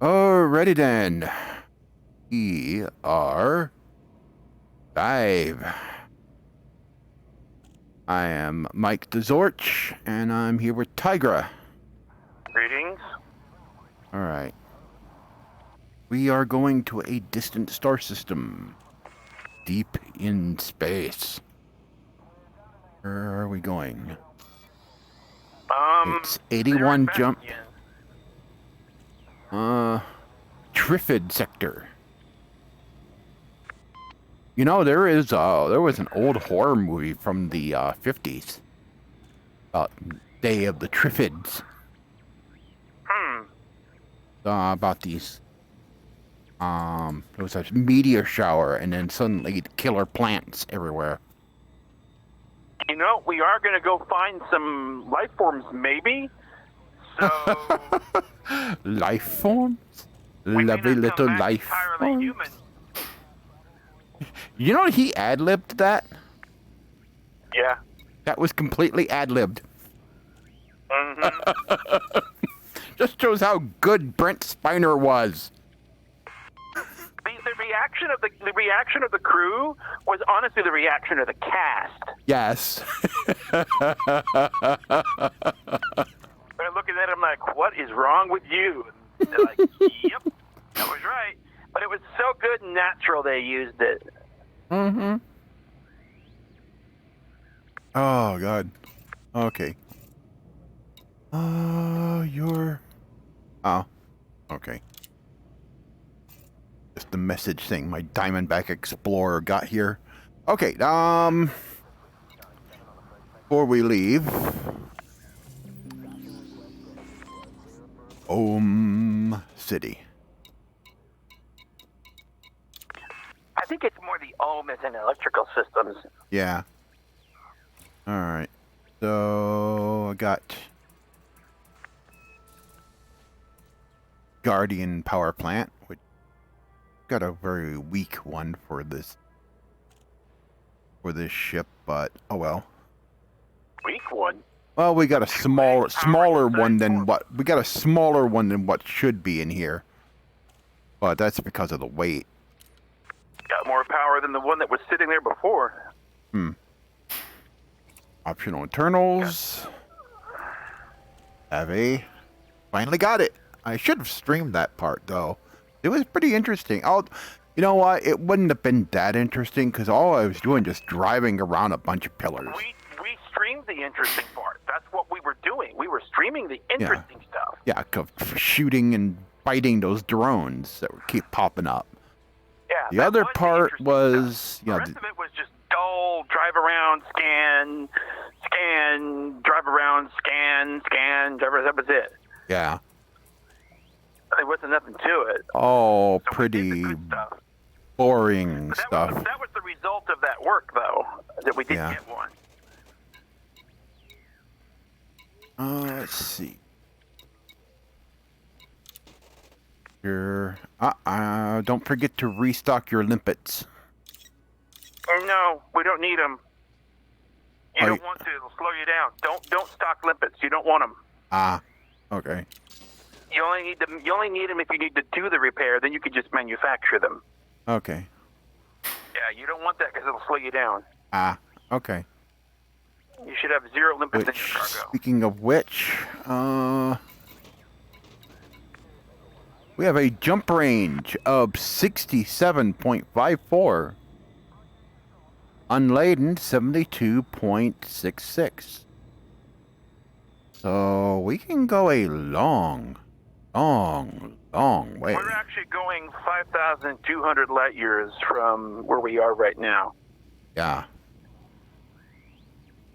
Alrighty then. We are live. I am Mike TheZorch, and I'm here with Tygra. Greetings. Alright. We are going to a distant star system. Deep in space. Where are we going? It's 81 jump. Trifid sector. You know, there was an old horror movie from the 50s about Day of the Triffids. About these. There was a meteor shower, and then suddenly killer plants everywhere. You know, we are going to go find some life forms, maybe. So life forms? Lovely little life forms. Human. You know, he ad-libbed that? Yeah. That was completely ad-libbed. Mm-hmm. Just shows how good Brent Spiner was. The reaction of the crew was honestly the reaction of the cast. Yes. They're looking at him like, "What is wrong with you?" And they're like, "Yep, that was right." But it was so good and natural they used it. Mm-hmm. Oh, God. Okay. Oh, okay. Just the message thing my Diamondback Explorer got here. Okay, before we leave... City. I think it's more the ohm as in electrical systems. Yeah. Alright. So, I got... Guardian power plant, which got a very weak one for this ship, but oh well. Weak one? Well, we got a smaller one than what should be in here. But that's because of the weight. Got more power than the one that was sitting there before. Optional internals. Finally got it. I should have streamed that part, though. It was pretty interesting. You know what? It wouldn't have been that interesting, because all I was doing just driving around a bunch of pillars. We streamed the interesting part. That's what we were doing. We were streaming the interesting stuff. Yeah, shooting and fighting those drones that would keep popping up. Yeah. The other part was... The rest of it was just dull, drive around, scan, drive around, scan, that was it. Yeah. There wasn't nothing to it. Oh, so pretty boring stuff. That was the result of that work, though, that we didn't get one. Let's see. Don't forget to restock your limpets. No, we don't need them. You don't want to. It'll slow you down. Don't stock limpets. You don't want them. Okay. You only need them if you need to do the repair. Then you can just manufacture them. Okay. Yeah, you don't want that because it'll slow you down. Okay. You should have 0 limpets in your cargo. Speaking of which, we have a jump range of 67.54. Unladen 72.66. So we can go a long way. We're actually going 5,200 light years from where we are right now. Yeah.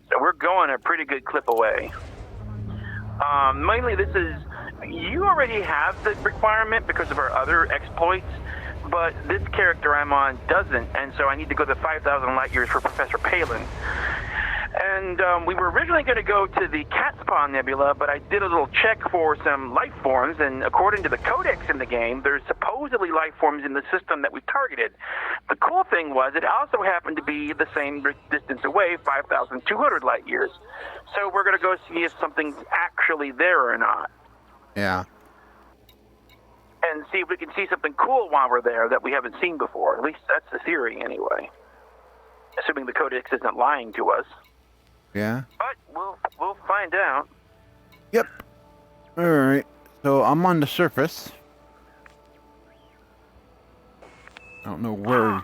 So we're going a pretty good clip away. Mainly you already have the requirement because of our other exploits, but this character I'm on doesn't, and so I need to go the 5,000 light years for Professor Palin. And we were originally going to go to the Catspaw Nebula, but I did a little check for some life forms, and according to the codex in the game, there's supposedly life forms in the system that we targeted. The cool thing was it also happened to be the same distance away, 5,200 light years. So we're going to go see if something's actually there or not. Yeah. And see if we can see something cool while we're there that we haven't seen before. At least that's the theory, anyway. Assuming the codex isn't lying to us. Yeah. But we'll find out. Yep. All right. So I'm on the surface. I don't know where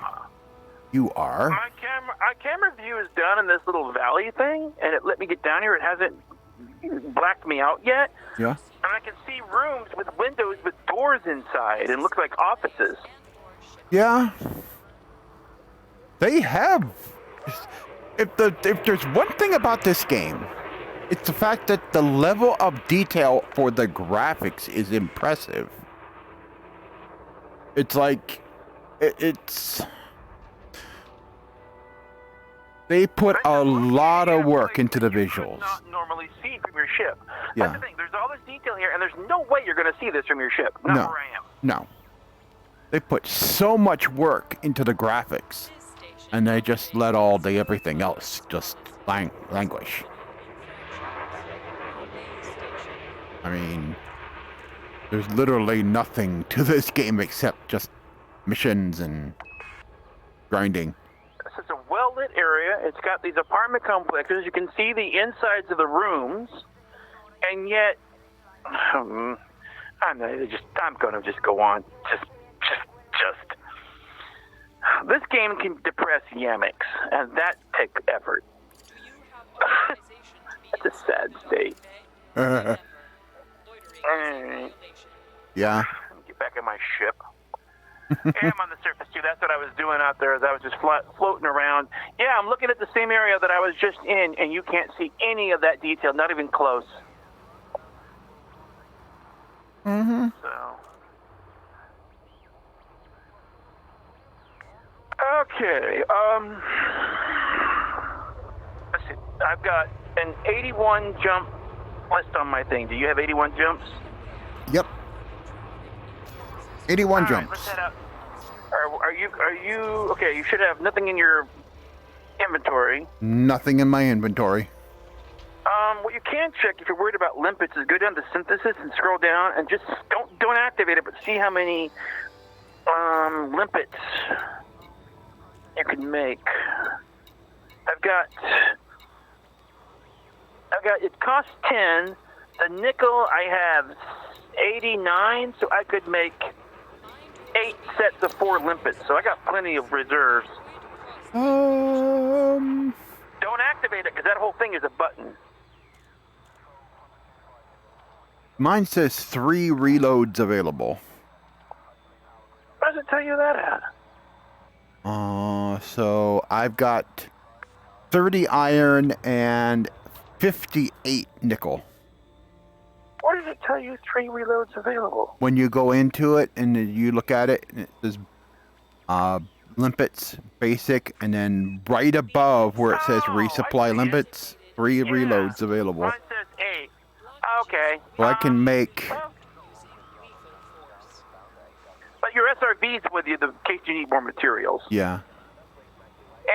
you are. My camera view is done in this little valley thing, and it let me get down here. It hasn't blacked me out yet. Yeah. And I can see rooms with windows with doors inside and look like offices. Yeah. They have. If there's one thing about this game, it's the fact that the level of detail for the graphics is impressive. It's like it's. They put a lot of work into the visuals. Not normally see from your ship. Yeah. That's the thing. There's all this detail here, and there's no way you're going to see this from your ship. Not No. where I am. No. They put so much work into the graphics, and they just let all the everything else just languish. I mean, there's literally nothing to this game except just missions and grinding. This is a well-lit area. It's got these apartment complexes. You can see the insides of the rooms, and yet, I'm going to just go on. Just. This game can depress Yamix, and that takes effort. It's a sad state. Yeah. Let me get back in my ship. And I'm on the surface, too. That's what I was doing out there, as I was just floating around. Yeah, I'm looking at the same area that I was just in, and you can't see any of that detail, not even close. Mm-hmm. So... Okay, let's see. I've got an 81 jump list on my thing. Do you have 81 jumps? Yep. 81 All right, jumps. let's head out. Are you okay? You should have nothing in your inventory. Nothing in my inventory. What you can check if you're worried about limpets is go down to synthesis and scroll down and just don't activate it, but see how many limpets you can make. I've got it costs 10. The nickel I have 89, so I could make 8 sets of 4 limpets. So I got plenty of reserves. Don't activate it because that whole thing is a button. Mine says 3 reloads available. Where does it tell you that at? So I've got 30 iron and 58 nickel. Where does it tell you 3 reloads available? When you go into it and you look at it, and it says limpets, basic, and then right above where it says resupply limpets, 3 reloads available. Mine says 8. Okay. So I can make... But your SRV's with you in case you need more materials. Yeah.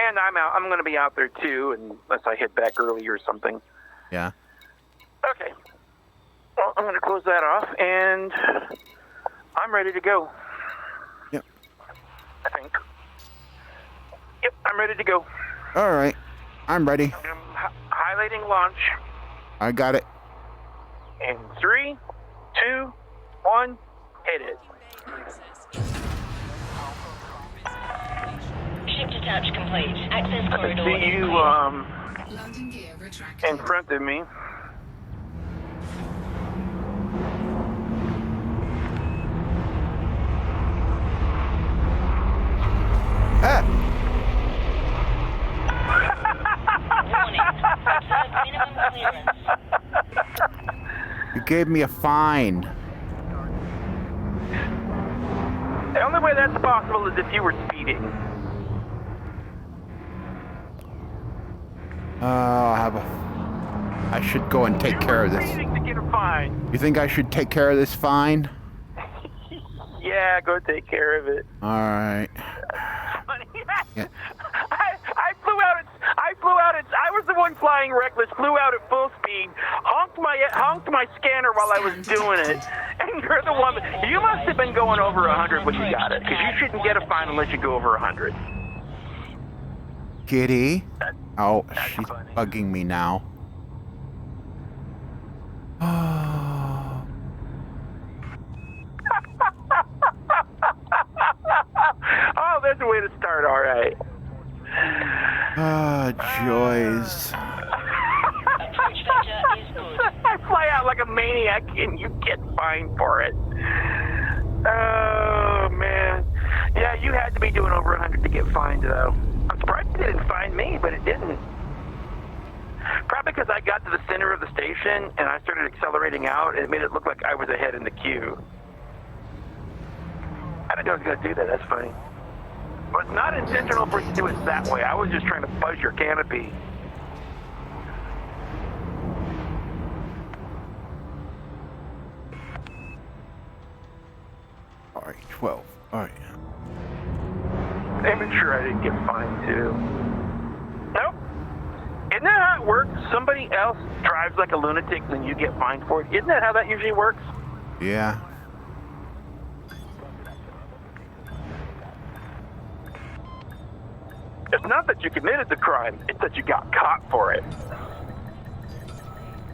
And I'm going to be out there too, unless I head back early or something. Yeah. Okay. Well, I'm going to close that off, and I'm ready to go. Yep. I think. Yep, I'm ready to go. All right. I'm ready. I'm highlighting launch. I got it. In 3, 2, 1, hit it. Ship detach complete. Access I corridor. see you Landing gear retracted. in front of me. Ah! Warning. Observe minimum clearance. You gave me a fine. The only way that's possible is if you were speeding. I should go and take care of this. Speeding to get a fine. You think I should take care of this fine? Yeah, go take care of it. All right. Yeah. I flew out. I was the one flying reckless. Flew out at full speed. Honked my scanner while I was doing it. And you're the one. You must have been going over 100 when you got it, because you shouldn't get a fine unless you go over 100. Kitty. Oh, she's bugging me now. Oh, Ah, joys. Approach vector is good. I fly out like a maniac and you get fined for it. Oh, man. Yeah, you had to be doing over 100 to get fined, though. I'm surprised it didn't find me, but it didn't. Probably because I got to the center of the station and I started accelerating out, and it made it look like I was ahead in the queue. I didn't know I was going to do that. That's funny. But it's not intentional for you to do it that way. I was just trying to fuzz your canopy. All right, 12. All right. I'm sure I didn't get fined, too. Nope. Isn't that how it works? Somebody else drives like a lunatic and you get fined for it. Isn't that how that usually works? Yeah. It's not that you committed the crime, it's that you got caught for it.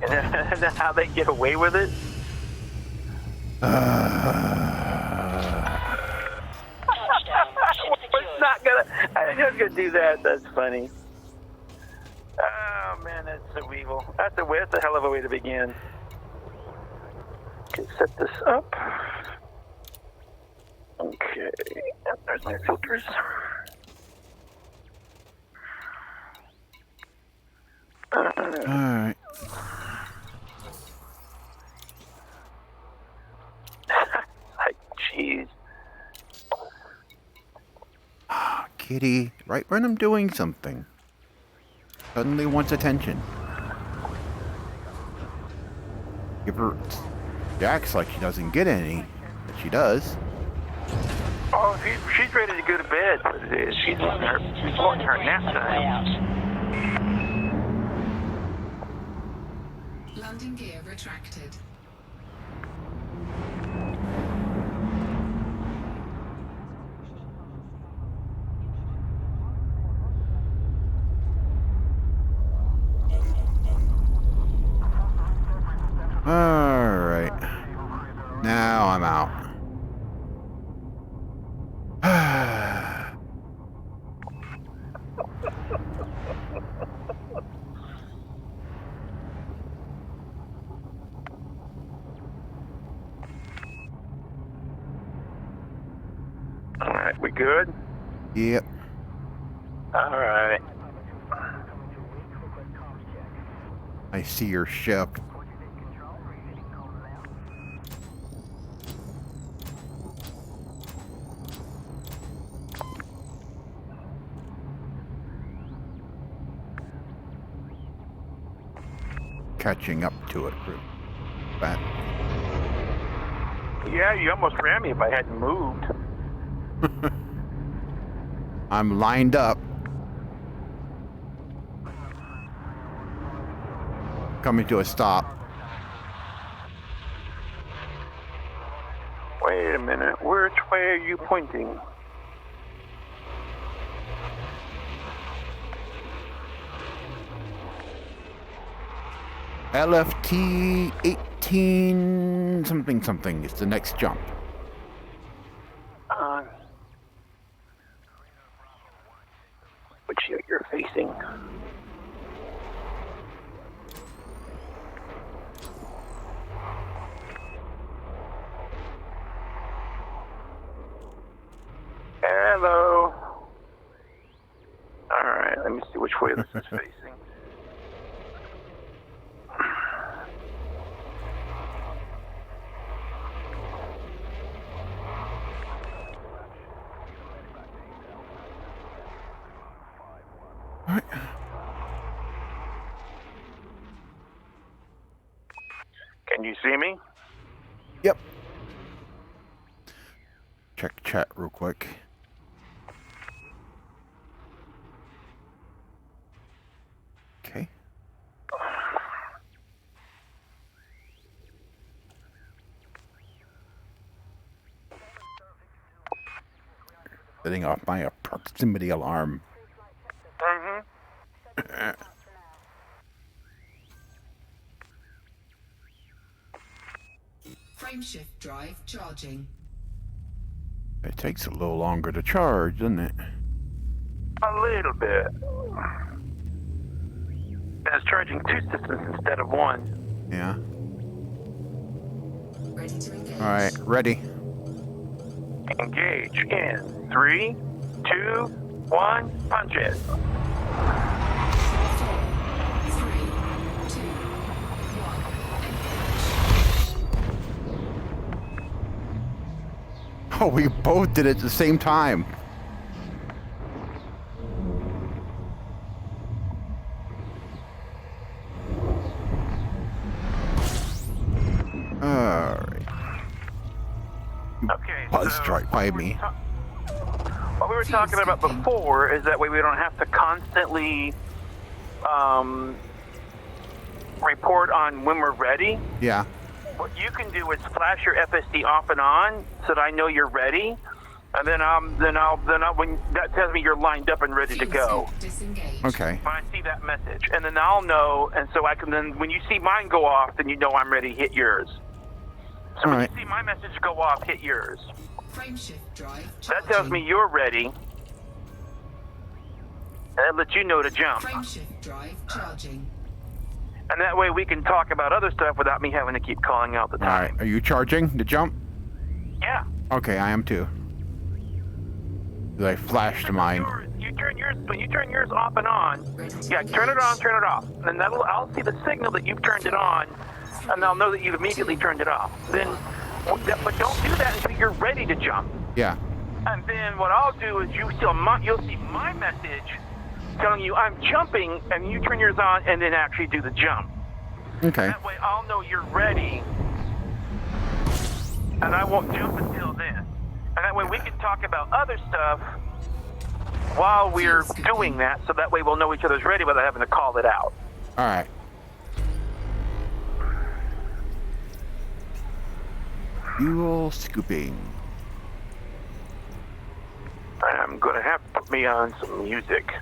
And then how they get away with it? It's not gonna. I didn't know I was gonna do that. That's funny. Oh man, that's so evil. That's a hell of a way to begin. Okay, set this up. Okay, yep, there's my filters. Alright. Like, jeez. Kitty, right when I'm doing something, suddenly wants attention. Give her. She acts like she doesn't get any, but she does. Oh, she's ready to go to bed. She's wanting her nap time. Landing gear retracted. Alright. Now I'm out. Alright, we good? Yep. Alright. I see your ship. Catching up to it. Bad. Yeah, you almost ran me if I hadn't moved. I'm lined up. Coming to a stop. Wait a minute. Which way are you pointing? LFT 18 something something. It's the next jump. Which you're facing. Hello. Alright, let me see which way this is facing. All right. Can you see me? Yep. Check chat real quick. Okay. Setting off my proximity alarm. Frameshift drive charging. It takes a little longer to charge, doesn't it? A little bit. is charging 2 systems instead of 1. Yeah. Ready to engage. All right, ready. Engage in 3, 2, 1, punch it. 4, 3, 2, 1, engage. Oh, we both did it at the same time. Alright. Okay, Buzz so right by me. what we were talking about before is that way we don't have to constantly report on when we're ready. Yeah. What you can do is flash your FSD off and on so that I know you're ready, and then when that tells me you're lined up and ready to go. Disengage. Okay. When I see that message, and then I'll know, and so I can then when you see mine go off, then you know I'm ready to hit yours. So when Alright. you see my message go off, hit yours. Frameshift drive That tells me you're ready, and that lets you know to jump. Frameshift drive charging. And that way we can talk about other stuff without me having to keep calling out the Alright. time. Are you charging to jump? Yeah. Okay, I am too. I flashed mine. You turn yours off and on. Yeah, turn it on, turn it off. And then I'll see the signal that you've turned it on, and I'll know that you've immediately turned it off. Then, but don't do that until you're ready to jump. Yeah. And then what I'll do is you'll see my message telling you I'm jumping, and you turn yours on and then actually do the jump. Okay. That way I'll know you're ready, and I won't jump until then. And that way we can talk about other stuff while we're doing that, so that way we'll know each other's ready without having to call it out. Alright. Fuel scooping. And I'm going to have to put me on some music,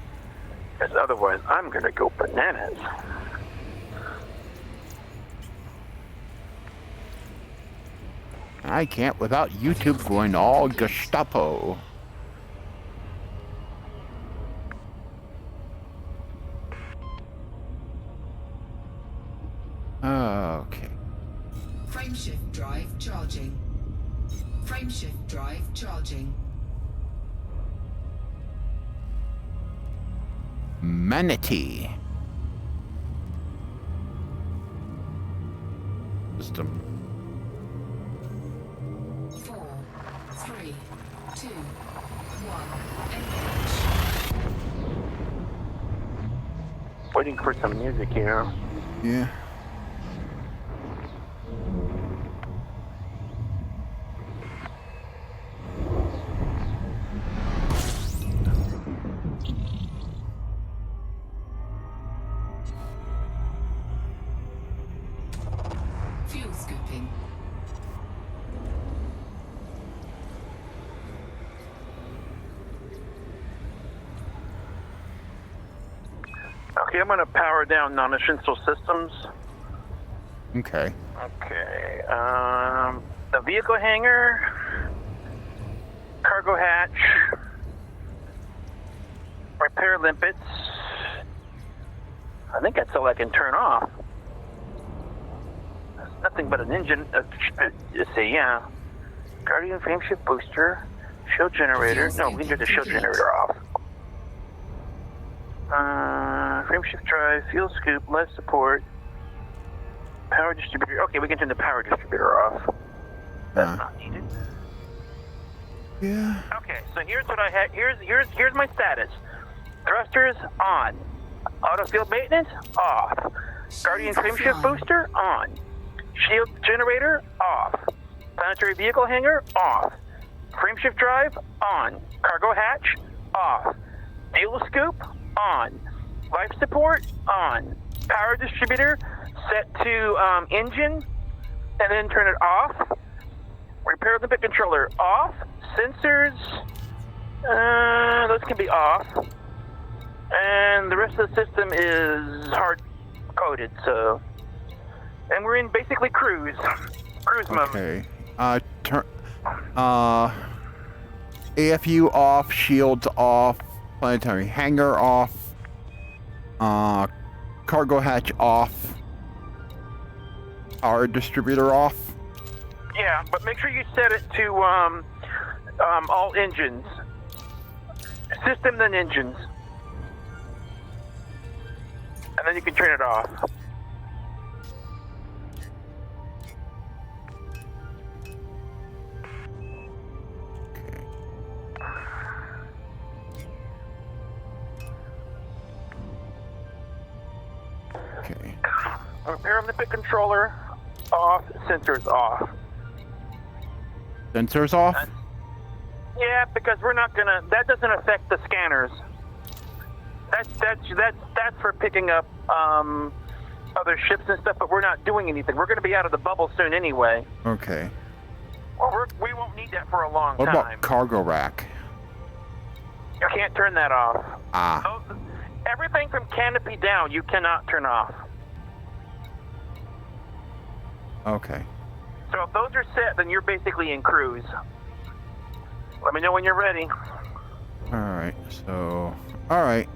because otherwise I'm going to go bananas. I can't without YouTube going all Gestapo. Okay. Frameshift drive charging. Frameshift drive charging. Manatee. System. 4, 3, 2, 1, engage. Waiting for some music here. Yeah. Fuel scooping. Okay, I'm going to power down non-essential systems. Okay. Okay, the vehicle hangar, cargo hatch, repair limpets. I think that's all I can turn off. That's nothing but an engine. Let's see, yeah. Guardian frameshift booster, shield generator. No, we can turn the shield generator off. Frameshift drive, fuel scoop, life support, power distributor. Okay, we can turn the power distributor off. That's not needed. Yeah. Okay, so here's what I had. Here's my status. Thrusters on. Auto field maintenance off. Guardian frameshift booster on. Shield generator off. Planetary vehicle hangar off. Frameshift drive on. Cargo hatch off. Fuel scoop on. Life support on. Power distributor set to engine, and then turn it off. Repair limpet controller off. Sensors, those can be off. And the rest of the system is hard coded, so. And we're in basically cruise mode. Okay. AFU off, shields off, planetary hangar off, cargo hatch off. Our distributor off. Yeah, but make sure you set it to all engines. System then engines. And then you can turn it off. Okay. Repair Olympic controller off, sensors off. Sensors off? Yeah, because we're not gonna. That doesn't affect the scanners. That's for picking up other ships and stuff. But we're not doing anything. We're gonna be out of the bubble soon anyway. Okay. Well, we won't need that for a long What time. about cargo rack? You can't turn that off. Ah. Everything from canopy down, you cannot turn off. Okay. So if those are set, then you're basically in cruise. Let me know when you're ready. Alright, so... Alright.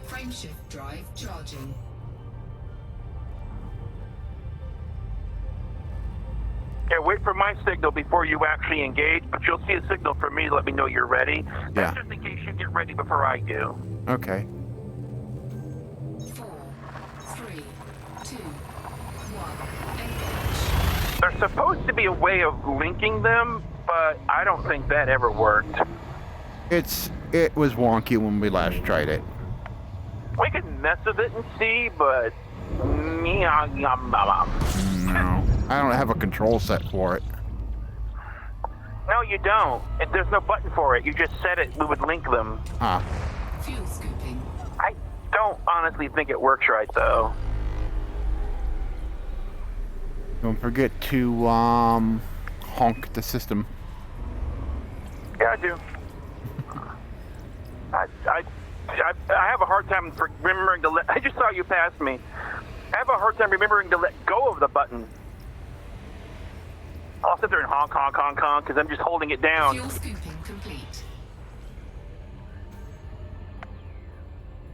Frameshift drive charging. Yeah, wait for my signal before you actually engage, but you'll see a signal from me to let me know you're ready. Yeah. That's just in case you get ready before I do. Okay. 4, 3, 2, 1. Engage. There's supposed to be a way of linking them, but I don't think that ever worked. It was wonky when we last tried it. We could mess with it and see, but... No. I don't have a control set for it. No, you don't. If there's no button for it, you just set it, we would link them. Ah. Fuel scooping. I don't honestly think it works right, though. Don't forget to, honk the system. Yeah, I do. I have a hard time remembering to let... I just saw you pass me. I have a hard time remembering to let go of the button. I'll sit there and honk, honk, honk, honk, because I'm just holding it down. Fuel scooping complete.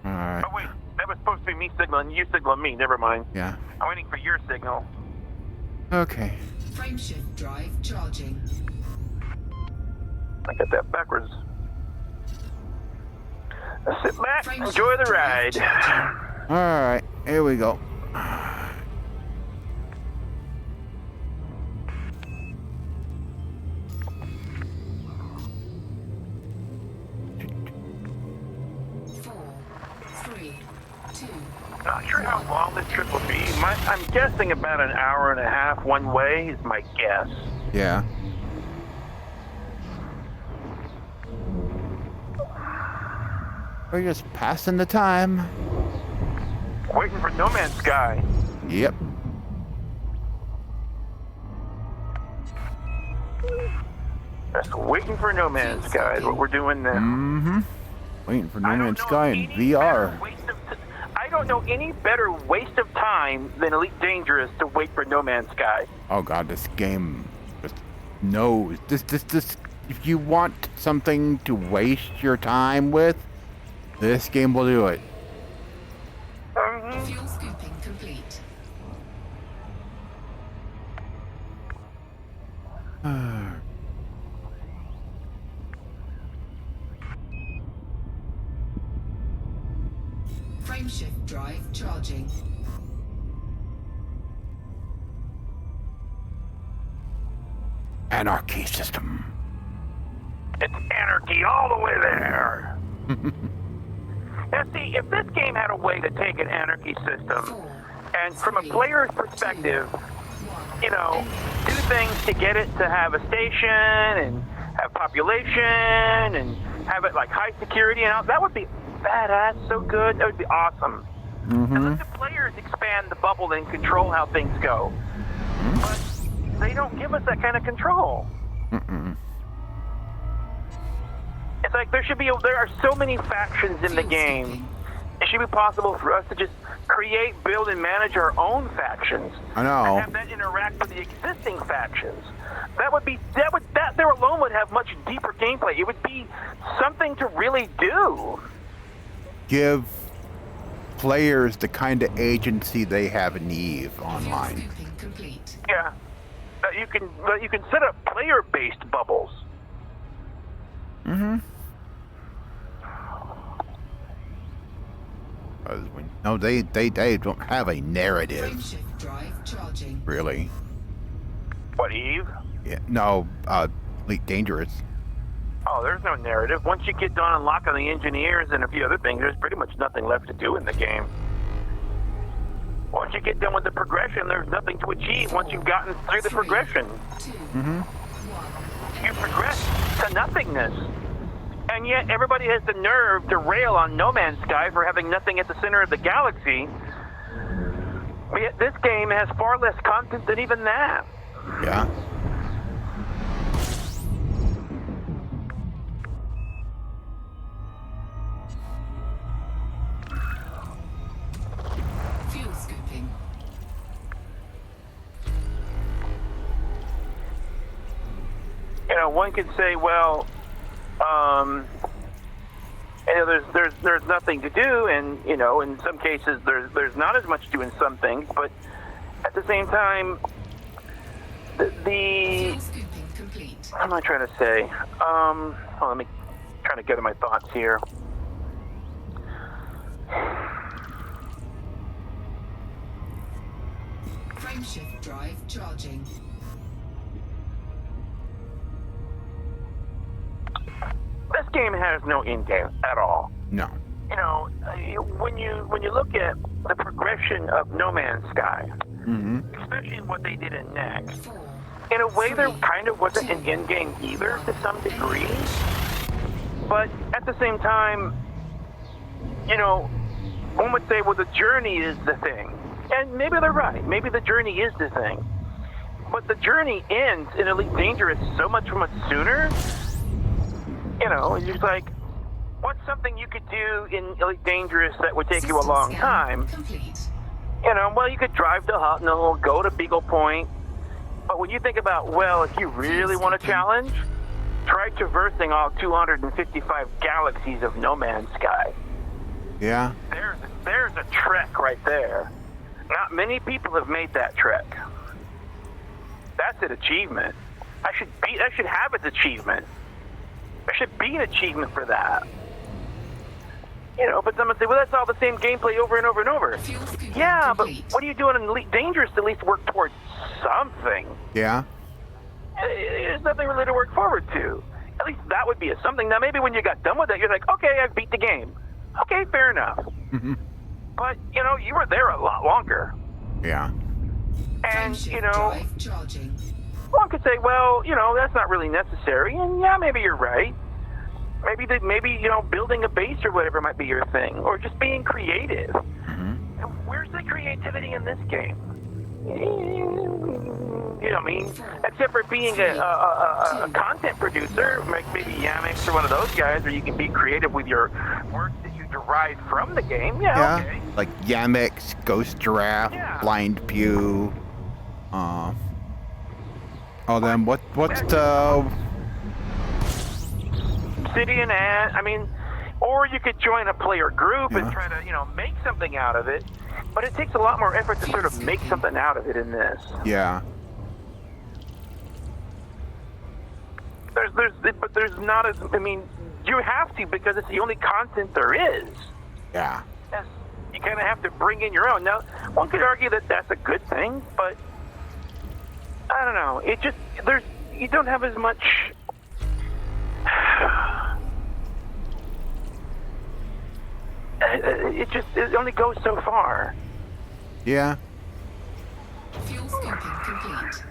Alright. Oh, wait. That was supposed to be me signaling. You signaling me. Never mind. Yeah. I'm waiting for your signal. Okay. Frameshift drive charging. I got that backwards. Now sit back, Frameshift enjoy the drive ride. charging. Alright, here we go. Not sure how long this trip will be. I'm guessing about an hour and a half one way is my guess. Yeah. We're just passing the time. Waiting for No Man's Sky. Yep. Just waiting for No Man's Sky is what we're doing now. Mm-hmm. Waiting for No I don't Man's know Sky in any VR. better waste of I don't know any better waste of time than Elite Dangerous to wait for No Man's Sky. Oh god, this game just knows. This, if you want something to waste your time with, this game will do it. Fuel scooping complete. Frameshift drive charging. Anarchy system. It's anarchy all the way there. Now see, if this game had a way to take an anarchy system, 4, and from a player's perspective, you know, do things to get it to have a station and have population and have it like high security and all, that would be badass, so good. That would be awesome. And let the players expand the bubble and control how things go. But they don't give us that kind of control. It's like there are so many factions in the game. It should be possible for us to just create, build, and manage our own factions. I know. And have that interact with the existing factions. That there alone would have much deeper gameplay. It would be something nothing to really do. Give players the kind of agency they have in Eve Fuel online. scooping complete. Yeah, you can set up player-based bubbles. Mm-hmm. No, they don't have a narrative, Frameshift drive charging. really. What, Eve? Yeah, no, Elite Dangerous. Oh, there's no narrative. Once you get done unlocking the engineers and a few other things, there's pretty much nothing left to do in the game. Once you get done with the progression, there's nothing to achieve once you've gotten through the progression. 2, Mm-hmm. 1. You progress to nothingness. And yet everybody has the nerve to rail on No Man's Sky for having nothing at the center of the galaxy. But yet this game has far less content than even that. Yeah. Fuel scooping. You know, one could say, well, you know, there's nothing to do, and you know, in some cases there's not as much to do in some things, but at the same time, the Fuel scooping complete. what am I trying to say? Let me try to get to my thoughts here. Frameshift drive charging. This game has no end game at all. No. You know, when you look at the progression of No Man's Sky, Mm-hmm. especially what they did in Next, 4. in a way there kind of wasn't an end game either to some degree. But at the same time, you know, one would say, well, the journey is the thing. And maybe they're right. Maybe the journey is the thing. But the journey ends in Elite Dangerous so much sooner. You know, it's just like, what's something you could do in Elite Dangerous that would take you a System long scan time? Complete. You know, well, you could drive to Hutnell, go to Beagle Point. But when you think about, well, if you really want a challenge, try traversing all 255 galaxies of No Man's Sky. Yeah. There's a trek right there. Not many people have made that trek. That's an achievement. I should have its achievement. There should be an achievement for that. You know, but someone say, well, that's all the same gameplay over and over and over. Fuel scooping Yeah, but complete. what are you doing in Elite Dangerous to at least work towards something? Yeah. There's nothing really to work forward to. At least that would be a something. Now, maybe when you got done with it, you're like, okay, I've beat the game. Okay, fair enough. Mm-hmm. But, you know, you were there a lot longer. Yeah. And, Frameshift you know, drive charging. one could say, well, you know, that's not really necessary. And, yeah, maybe you're right. Maybe you know, building a base or whatever might be your thing. Or just being creative. Mm-hmm. Where's the creativity in this game? You know what I mean? Except for being a content producer, like maybe Yamix or one of those guys, where you can be creative with your work that you derive from the game. Yeah, Yeah. okay. Like Yamix, Ghost Giraffe, Yeah. Blind Pew. Oh, then what's the? Obsidian ad. I mean, or you could join a player group and Yeah. try to, you know, make something out of it. But it takes a lot more effort to sort of make something out of it in this. Yeah. But there's not as. I mean, you have to because it's the only content there is. Yeah. Yes, you kind of have to bring in your own. Now, one could argue that that's a good thing, but I don't know. It just you don't have as much. It only goes so far. Yeah. Fuel scooping complete.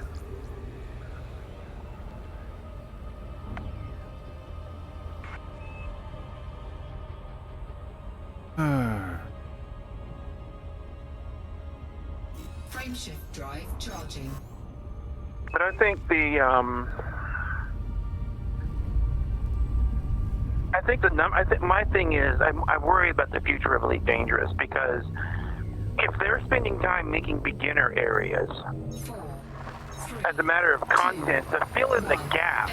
Frameshift drive charging. But I think my thing is I worry about the future of Elite Dangerous because if they're spending time making beginner areas 4, 3, as a matter of content to fill in the gap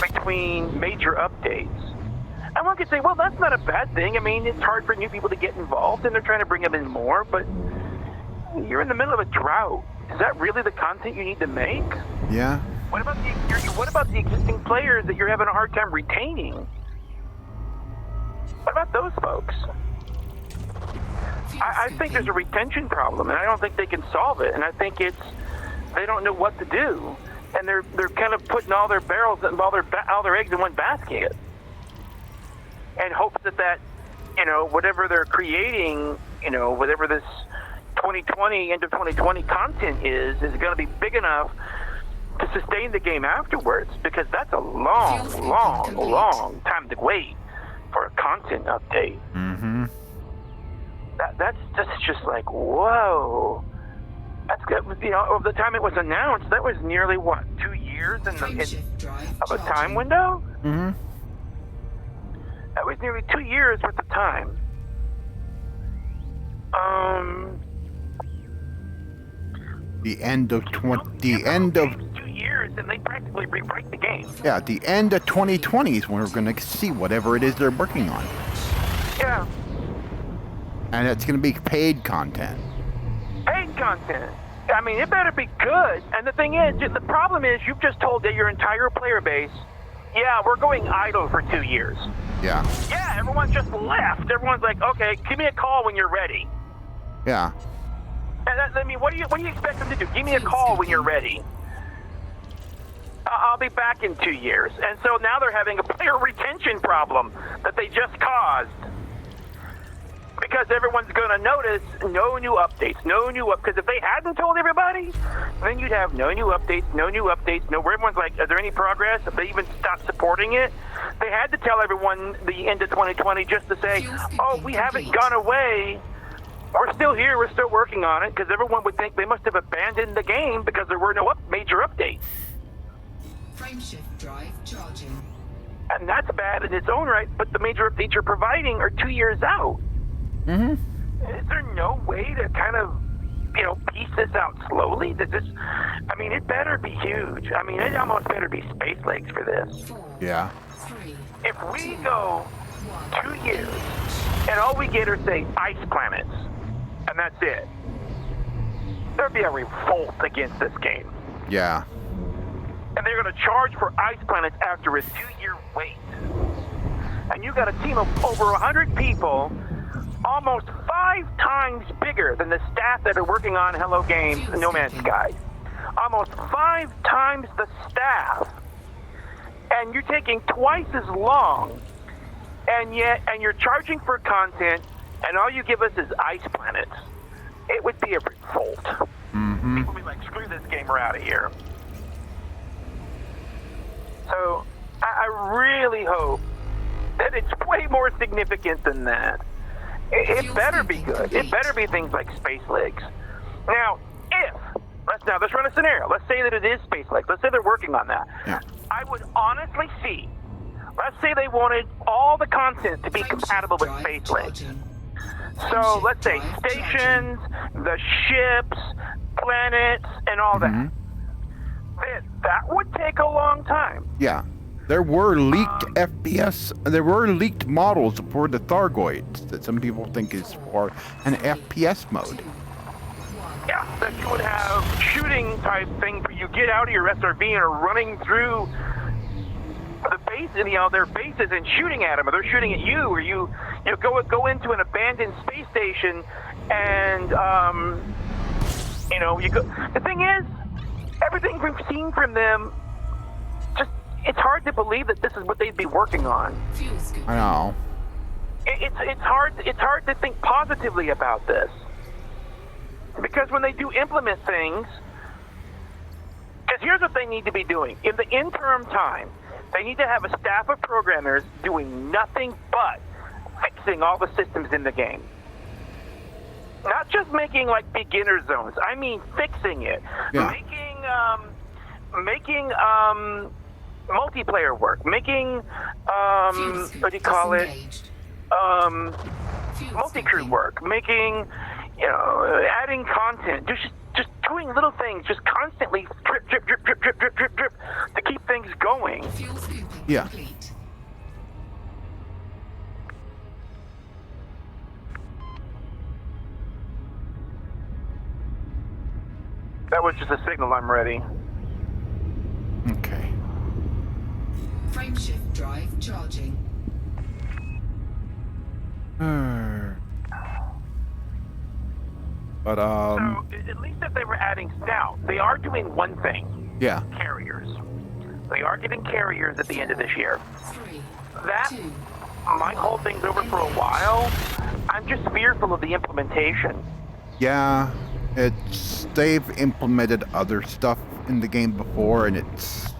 between major updates, And one could say, well, that's not a bad thing. I mean, it's hard for new people to get involved, and they're trying to bring them in more, but you're in the middle of a drought. Is that really the content you need to make? Yeah. What about the existing players that you're having a hard time retaining? What about those folks? I think there's a retention problem, and I don't think they can solve it. And I think they don't know what to do, and they're kind of putting all their barrels and all their eggs in one basket, and hope that whatever they're creating, whatever this 2020 end of 2020 content is going to be big enough to sustain the game afterwards, because that's a long time to wait for a content update. Mm-hmm. That's just like, whoa. That's good. Over the time it was announced, that was nearly, 2 years of a time window? Mm-hmm. That was nearly 2 years worth of time. The end of 2 years, and they practically rewrite the game. Yeah, the end of 2020 is when we're going to see whatever it is they're working on. Yeah. And it's going to be paid content. Paid content. I mean, it better be good. And the thing is, the problem is, you've just told your entire player base, yeah, we're going idle for 2 years. Yeah. Yeah, everyone just left. Everyone's like, okay, give me a call when you're ready. Yeah. And I mean, what do you expect them to do? Give me a call when you're ready. I'll be back in 2 years. And so now they're having a player retention problem that they just caused. Because everyone's going to notice no new updates, because if they hadn't told everybody, then you'd have no new updates, where everyone's like, is there any progress? If they even stopped supporting it, they had to tell everyone the end of 2020 just to say, oh, we haven't gone away. We're still here, we're still working on it, because everyone would think they must have abandoned the game because there were no major updates. Frameshift drive charging. And that's bad in its own right, but the major updates you're providing are 2 years out. Mm-hmm. Is there no way to kind of, piece this out slowly? It better be huge. I mean, it almost better be space legs for this. 4, Yeah. 3, If we go 1. 2 years and all we get are, say, ice planets, and that's it, there'd be a revolt against this game. Yeah. And they're going to charge for ice planets after a 2-year wait. And you got a team of over 100 people, almost 5 times bigger than the staff that are working on Hello Games and No Man's Sky. Almost 5 times the staff. And you're taking twice as long, and you're charging for content, and all you give us is ice planets. It would be a revolt. Mm-hmm. People would be like, screw this game, we're out of here. So I really hope that it's way more significant than that. It better be good. It better be things like space legs. Now, let's run a scenario. Let's say that it is space legs. Let's say they're working on that. Yeah. I would honestly see, let's say they wanted all the content to be compatible with space legs. So let's say stations, the ships, planets, and all that. That would take a long time. Yeah. There were leaked FPS, there were leaked models for the Thargoids that some people think is for an FPS mode. Yeah, that you would have shooting type thing where you get out of your SRV and are running through the base, their bases and shooting at them, or they're shooting at you, or you go into an abandoned space station and you go. The thing is, everything we've seen from them, it's hard to believe that this is what they'd be working on. I know. It's hard to think positively about this, because when they do implement things, because here's what they need to be doing in the interim time, they need to have a staff of programmers doing nothing but fixing all the systems in the game. Not just making like beginner zones. I mean fixing it. Yeah. Making multiplayer work, making what do you call it? Multi-crew work, making adding content, just doing little things, just constantly drip to keep things going. Yeah. That was just a signal I'm ready. Okay. Frameshift drive charging. But So at least if they were adding stout, they are doing one thing. yeah. Carriers. They are getting carriers at the end of this year. 3, That 2, might hold things over for a while. I'm just fearful of the implementation. Yeah, they've implemented other stuff in the game before, and it's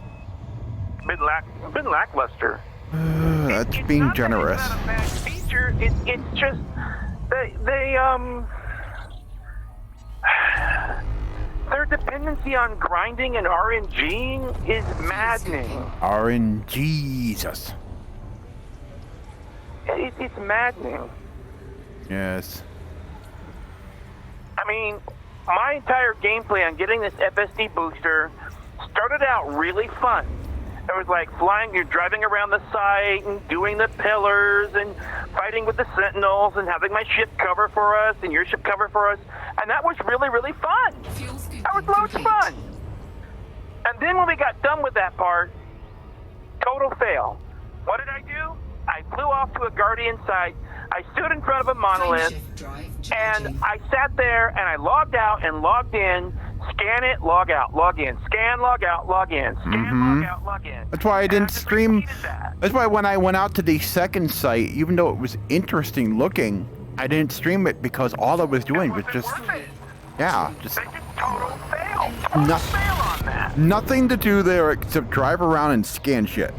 Been lackluster. that's It's being not that generous. It's not a bad feature. It's just their dependency on grinding and RNGing is maddening. Jesus. It's maddening. Yes. I mean, my entire gameplay on getting this FSD booster started out really fun. It was like you're driving around the site and doing the pillars and fighting with the sentinels and having my ship cover for us and your ship cover for us. And that was really, really fun. That was loads of fun. And then when we got done with that part, total fail. What did I do? I flew off to a Guardian site. I stood in front of a monolith, and I sat there and I logged out and logged in, scan it, log out, log in, scan, log out, log in, scan, log out, log in. That's why I didn't just stream. repeated that. That's why when I went out to the second site, even though it was interesting looking, I didn't stream it because all I was doing was just, Worth it. yeah, just They just total fail. Total fail on that. nothing to do there except drive around and scan shit.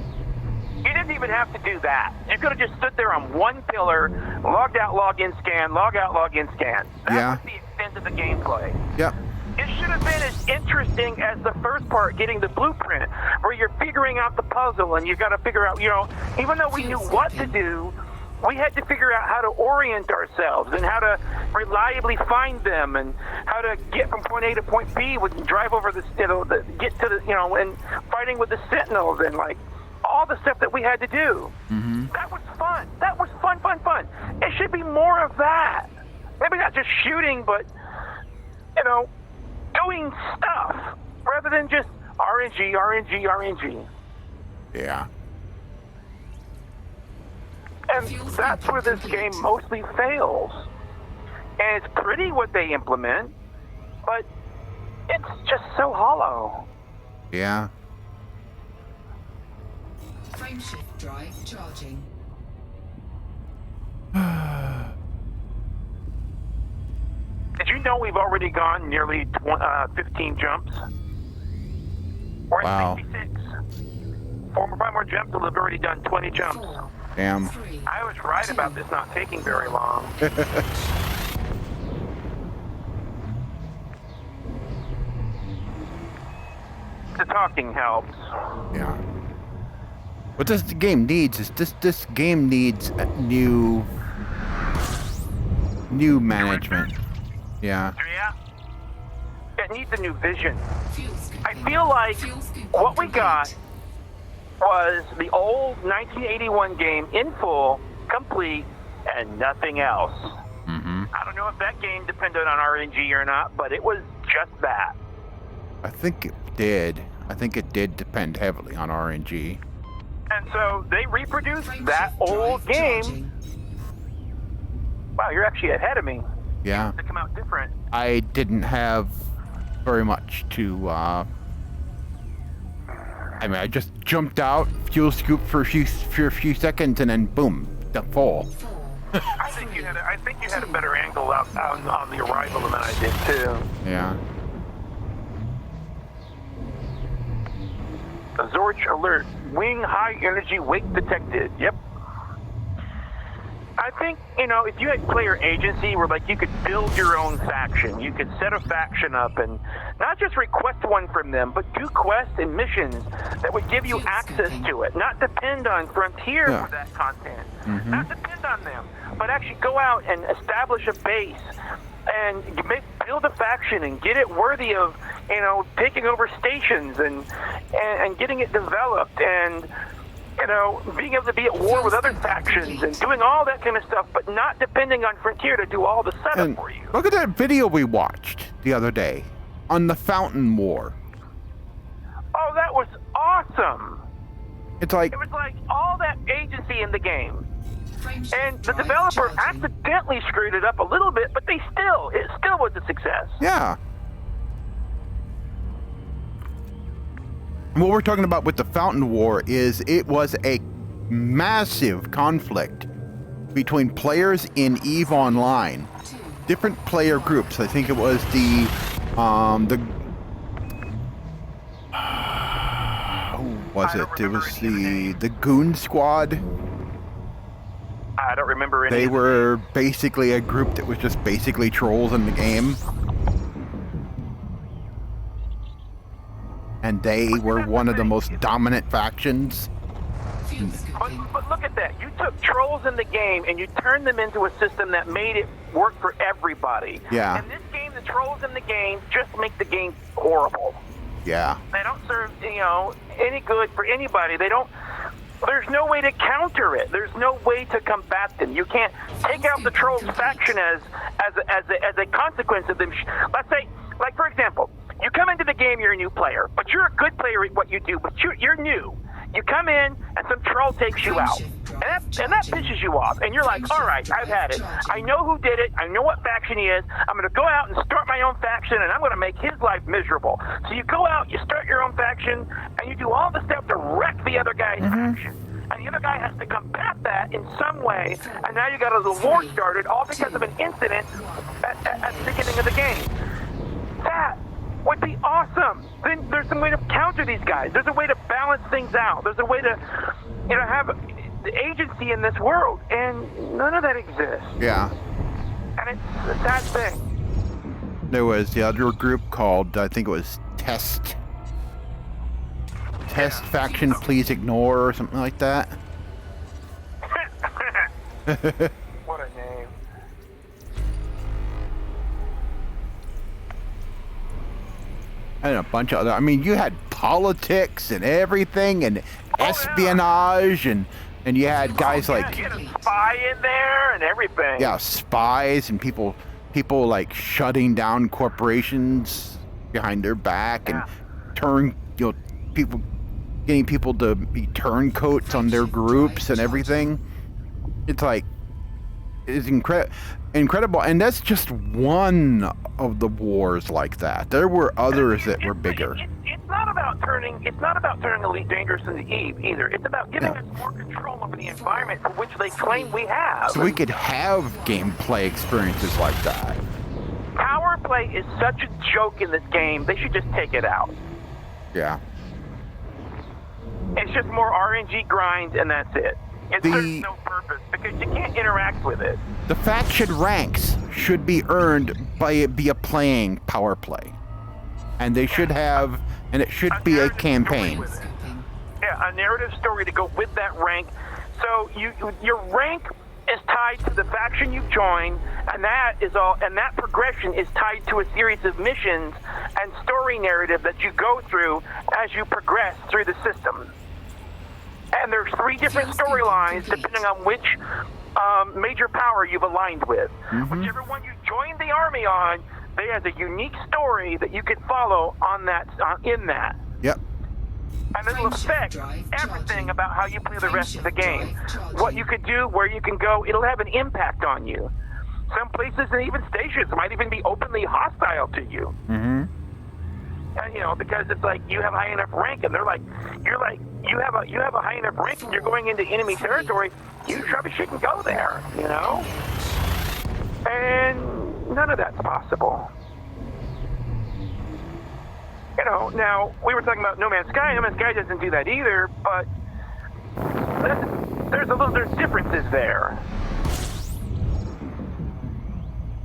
You didn't even have to do that. You could have just stood there on one pillar, logged out, log in, scan, log out, log in, scan. That Yeah. was the extent of the gameplay. Yep. It should have been as interesting as the first part, getting the blueprint, where you're figuring out the puzzle and you got to figure out, even though we knew what to do, we had to figure out how to orient ourselves and how to reliably find them and how to get from point A to point B with drive over the, get to the, and fighting with the sentinels and like all the stuff that we had to do. Mm-hmm. That was fun. That was fun. It should be more of that. Maybe not just shooting, but, doing stuff rather than just RNG. Yeah. And that's where this game mostly fails. And it's pretty what they implement, but it's just so hollow. Yeah. Frameshift drive charging. Did you know we've already gone nearly 15 jumps? We're Wow. at 66. 5 more jumps, and we've already done 20 jumps. 4, Damn. 3, I was right about this not taking very long. The talking helps. Yeah. What this game needs is this game needs a new management. Yeah. Yeah. It needs a new vision. fuel I scooping. feel like Fuel scooping what we complete. got was the old 1981 game in full, complete, and nothing else. Mm-hmm. I don't know if that game depended on RNG or not, but it was just that. I think it did. I think it did depend heavily on RNG. And so they reproduced Frameshift that old drive game. charging. Wow, you're actually ahead of me. Yeah. To come out different. I didn't have very much to. I just jumped out, fuel scoop for a few seconds, and then boom, the fall. 4, I think you had a better angle out on the arrival than I did too. Yeah. Zorch alert. Wing high energy wake detected. Yep. I think, if you had player agency where you could build your own faction, you could set a faction up and not just request one from them, but do quests and missions that would give you access to it, not depend on Frontier Yeah. for that content, Mhm. not depend on them, but actually go out and establish a base and build a faction and get it worthy of, taking over stations and getting it developed and, being able to be at war with other factions and doing all that kind of stuff, but not depending on Frontier to do all the setup And for you. look at that video we watched the other day. on the Fountain War. Oh, that was awesome. It's like, It was like all that agency in the game. Frameshift And the drive developer charging. accidentally screwed it up a little bit, but it still was a success. yeah. What we're talking about with the Fountain War is it was a massive conflict between players in EVE Online. Different player groups. I think it was who was I it? don't It remember was any of the names. the Goon Squad. I don't remember any. They of the were basically a group that was just basically trolls in the game. And they were one of the most dominant factions. Fuel scooping. But look at that. You took trolls in the game and you turned them into a system that made it work for everybody. Yeah. In this game, the trolls in the game just make the game horrible. Yeah. They don't serve, any good for anybody. There's no way to counter it. There's no way to combat them. You can't take out the trolls faction as a consequence of them. Let's say, like for example, you come into the game, you're a new player, but you're a good player at what you do, but you're new. You come in and some troll takes you out, and that pisses you off, and you're like, all right, I've had it. I know who did it. I know what faction he is. I'm going to go out and start my own faction, and I'm going to make his life miserable. So you go out, you start your own faction, and you do all the stuff to wreck the other guy's faction. And the other guy has to combat that in some way, and now you got a little war started, all because of an incident at the beginning of the game. That would be awesome. Then there's some way to counter these guys. There's a way to balance things out. There's a way to, have the agency in this world, and none of that exists. Yeah. And it's a sad thing. There was the other group called, I think it was Test Faction, Please Ignore, or something like that. What a name. And a bunch of other, I mean, you had politics and everything, and espionage, and you had guys like, You had a spy in there and everything. yeah, spies and people like shutting down corporations behind their back, and people getting people to be turncoats on their groups and everything. It's like, it's incredible, and that's just one of the wars like that. There were others that were bigger. It's not about turning Elite Dangerous into Eve either. It's about giving us more control over the environment for which they claim we have. So we could have gameplay experiences like that. Power play is such a joke in this game. They should just take it out. Yeah. It's just more RNG grind, and that's it. It serves no purpose because you can't interact with it. The faction ranks should be earned via playing power play, and they should have, and it should be a campaign. Scooping. Yeah, a narrative story to go with that rank. So your rank is tied to the faction you've joined, and that progression is tied to a series of missions and story narrative that you go through as you progress through the system. And there's 3 different storylines depending on which major power you've aligned with. Whichever one you join the army on, they has a unique story that you can follow on that in that. Yep. And it'll affect everything about how you play the rest of the game. What you could do, where you can go, it'll have an impact on you. Some places and even stations might even be openly hostile to you. Mm-hmm. And, because it's like you have high enough rank, and they're like, you have a high enough rank, and you're going into enemy territory. You probably shouldn't go there, And none of that's possible. Now we were talking about No Man's Sky. No Man's Sky doesn't do that either, but there's differences there.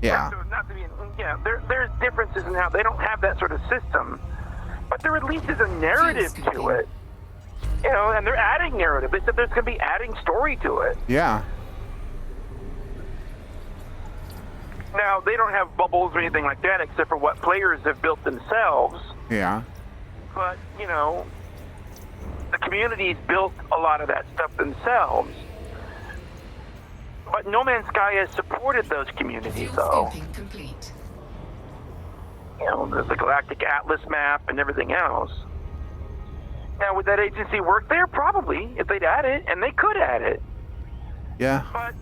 Yeah. So not to be, there's differences in how they don't have that sort of system, but there at least is a narrative to it. And they're adding narrative. They said there's going to be adding story to it. Yeah. Now they don't have bubbles or anything like that, except for what players have built themselves. Yeah. But the communities built a lot of that stuff themselves. But No Man's Sky has supported those communities, though. Scoping complete. the Galactic Atlas map and everything else. Now, would that agency work there? Probably, if they'd add it, and they could add it. Yeah. But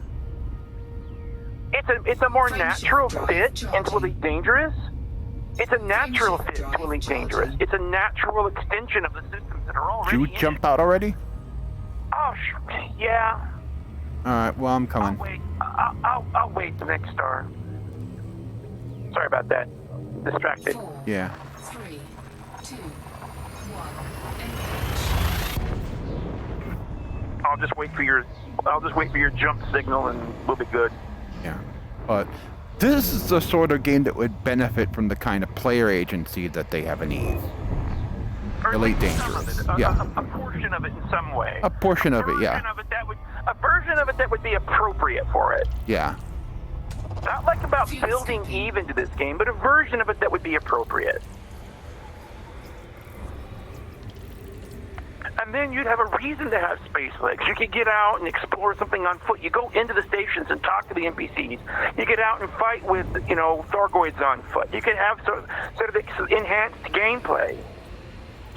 it's a more natural fit into Elite Dangerous. It's a natural fit to Elite Dangerous. It's a natural extension of the systems that are already Did you jump out already? Oh, yeah. All right. Well, I'm coming. I'll wait the next star. Sorry about that. Distracted. 4, Yeah. 3, 2, 1. I'll just wait for your jump signal and we'll be good. Yeah. But this is the sort of game that would benefit from the kind of player agency that they have in Eve. Or at Elite least some of Dangerous. it, Yeah. a portion of it in some way. A portion of it, yeah. A version of it that would be appropriate for it. Yeah. Not like about building Eve into this game, but a version of it that would be appropriate. And then you'd have a reason to have space legs. You could get out and explore something on foot. You go into the stations and talk to the NPCs. You get out and fight with, Thorgoids on foot. You could have sort of enhanced gameplay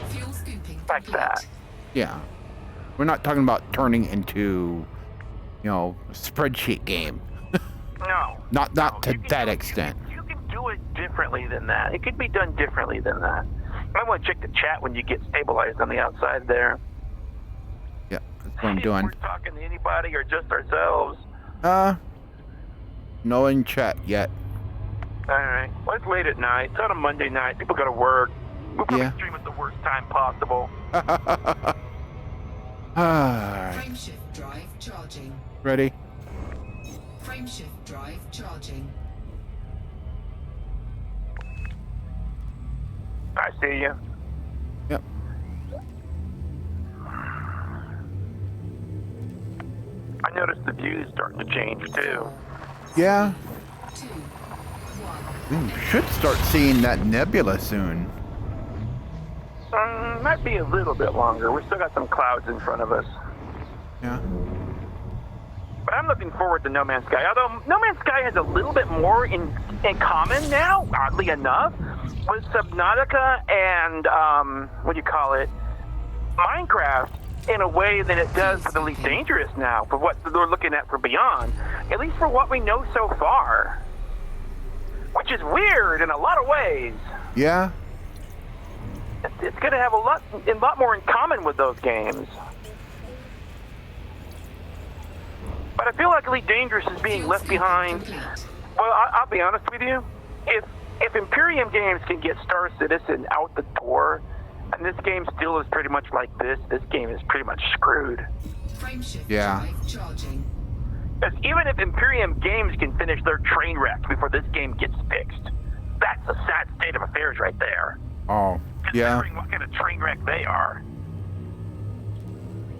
Fuel scooping like complete. that. Yeah. We're not talking about turning into, a spreadsheet game. No. Not to You can that do- extent. You can do it differently than that. It could be done differently than that. You might want to check the chat when you get stabilized on the outside there. Yeah, that's what I'm If doing. we're talking to anybody or just ourselves. No in chat yet. All right. Well, it's late at night. It's on a Monday night. People go to work. We'll probably Yeah. stream at the worst time possible. Alright. Frameshift drive charging. Ready? Frameshift drive charging. I see you. Yep. I noticed the view's starting to change too. Yeah. 2, 1. We should start seeing that nebula soon. Might be a little bit longer. We still got some clouds in front of us. Yeah. But I'm looking forward to No Man's Sky. Although No Man's Sky has a little bit more in common now, oddly enough, with Subnautica and Minecraft in a way than it does with Elite Dangerous now, for what they're looking at for Beyond. At least for what we know so far. Which is weird in a lot of ways. Yeah. It's going to have a lot more in common with those games. But I feel like Elite Dangerous is being left behind. Well, I'll be honest with you. If Imperium Games can get Star Citizen out the door, and this game still is pretty much like this game is pretty much screwed. Frameshift Yeah. drive charging. Because even if Imperium Games can finish their train wreck before this game gets fixed, that's a sad state of affairs right there. Oh. Yeah. Considering what kind of train wreck they are.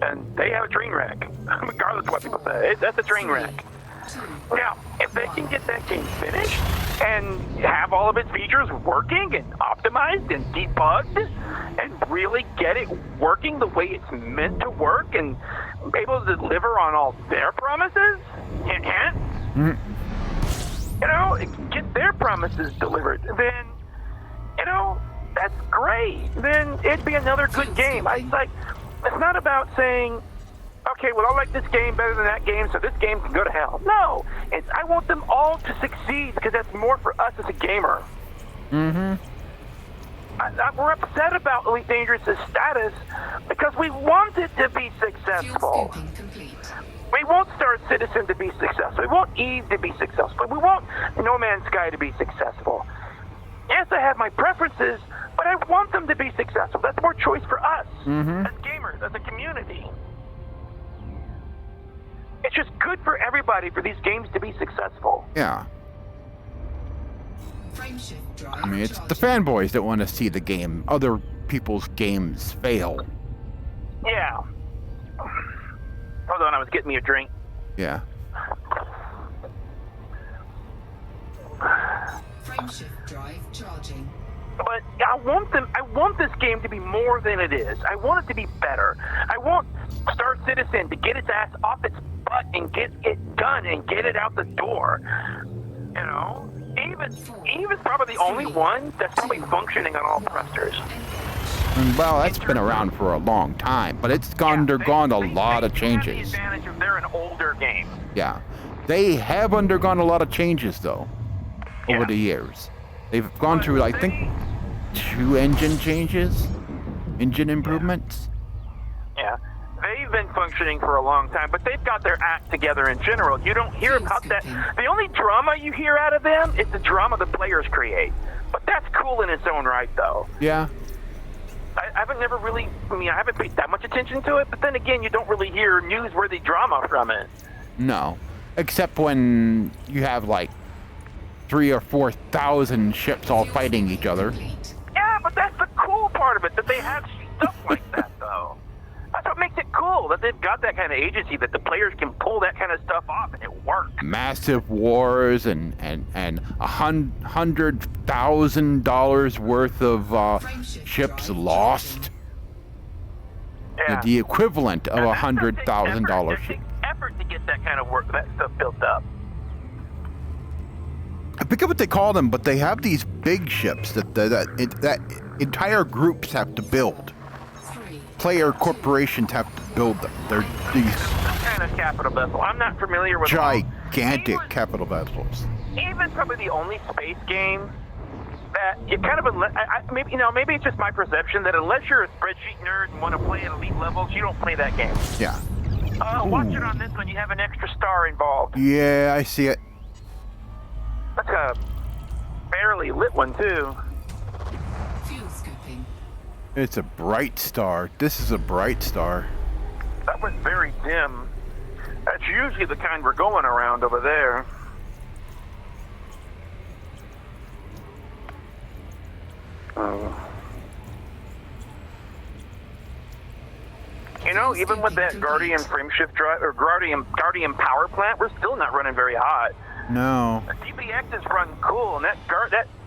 And they have a train wreck, regardless of what people say. That's a train wreck. 2, Now, if they can get that game finished and have all of its features working and optimized and debugged and really get it working the way it's meant to work and be able to deliver on all their promises, hint, hint, get their promises delivered, then, that's great. Then it'd be another good game. It's not about saying, okay, well, I like this game better than that game, so this game can go to hell. No, I want them all to succeed because that's more for us as a gamer. Mm-hmm. We're upset about Elite Dangerous' status because we want it to be fuel successful. scooping complete. We want Star Citizen to be successful. We want Eve to be successful. We want No Man's Sky to be successful. Yes, I have my preferences, but I want them to be successful. That's more choice for us as gamers, as a community. It's just good for everybody for these games to be successful. Yeah. Frameshift drive I mean, it's the charging. fanboys that want to see the game, other people's games fail. Yeah. Hold on, I was getting me a drink. Yeah. Frameshift drive charging. But I want this game to be more than it is. I want it to be better. I want Star Citizen to get its ass off its butt and get it done and get it out the door. Even Eve is probably the only one that's probably functioning on all thrusters. Well, that's been around for a long time, but it's undergone a lot of changes. They have the advantage of they're an older game. Yeah. They have undergone a lot of changes, though, over the years. They've gone through, I think, 2 engine changes, engine improvements. Yeah. They've been functioning for a long time, but they've got their act together in general. You don't hear about that. The only drama you hear out of them is the drama the players create. But that's cool in its own right, though. Yeah. I haven't paid that much attention to it, but then again, you don't really hear newsworthy drama from it. No. Except when you have, like, 3,000 or 4,000 ships all fighting each other. Yeah, but that's the cool part of it, that they have stuff like that, though. That's what makes it cool, that they've got that kind of agency, that the players can pull that kind of stuff off, and it works. Massive wars and $100,000 worth of ships lost. Yeah. The equivalent of $100,000 It ship. takes effort to get that kind of work, that stuff built up. I forget what they call them, but they have these big ships that entire groups have to build. Player corporations have to build them. They're these Kind of capital vessel. I'm not familiar with gigantic capital vessels. Eve's probably the only space game that you kind of maybe it's just my perception that unless you're a spreadsheet nerd and want to play at elite levels, you don't play that game. Yeah. Watch it on this one. You have an extra star involved. Yeah, I see it. That's a barely lit one too. Fuel scooping. It's a bright star. This is a bright star. That was very dim. That's usually the kind we're going around over there. You know, even with that Guardian frameshift drive or Guardian power plant, we're still not running very hot. No. The DBX is running cool, and that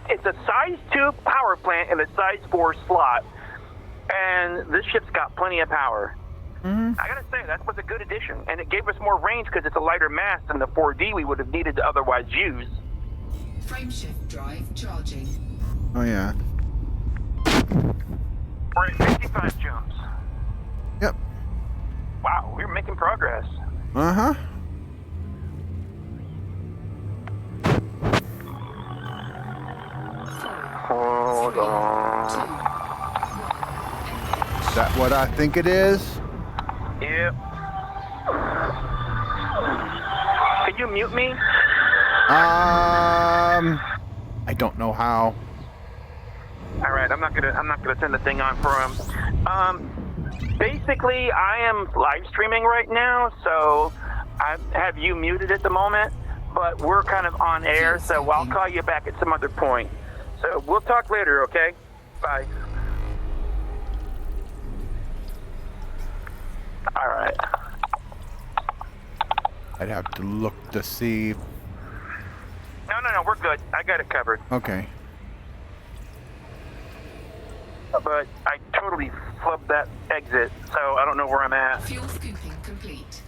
it's a size 2 power plant in a size 4 slot, and this ship's got plenty of power. Mm-hmm. I gotta say, that was a good addition, and it gave us more range because it's a lighter mass than the 4D we would have needed to otherwise use. Frameshift drive charging. Oh yeah. We're at 55 jumps. Yep. Wow, we're making progress. Uh-huh. Hold on. Is that what I think it is? Yep. Can you mute me? I don't know how. All right, I'm not gonna send the thing on for him. Basically, I am live streaming right now, so I have you muted at the moment, but we're kind of on air, so I'll call you back at some other point. So we'll talk later, okay? Bye. All right. I'd have to look to see. No, we're good. I got it covered. Okay. But I totally flubbed that exit, so I don't know where I'm at. Fuel scooping complete.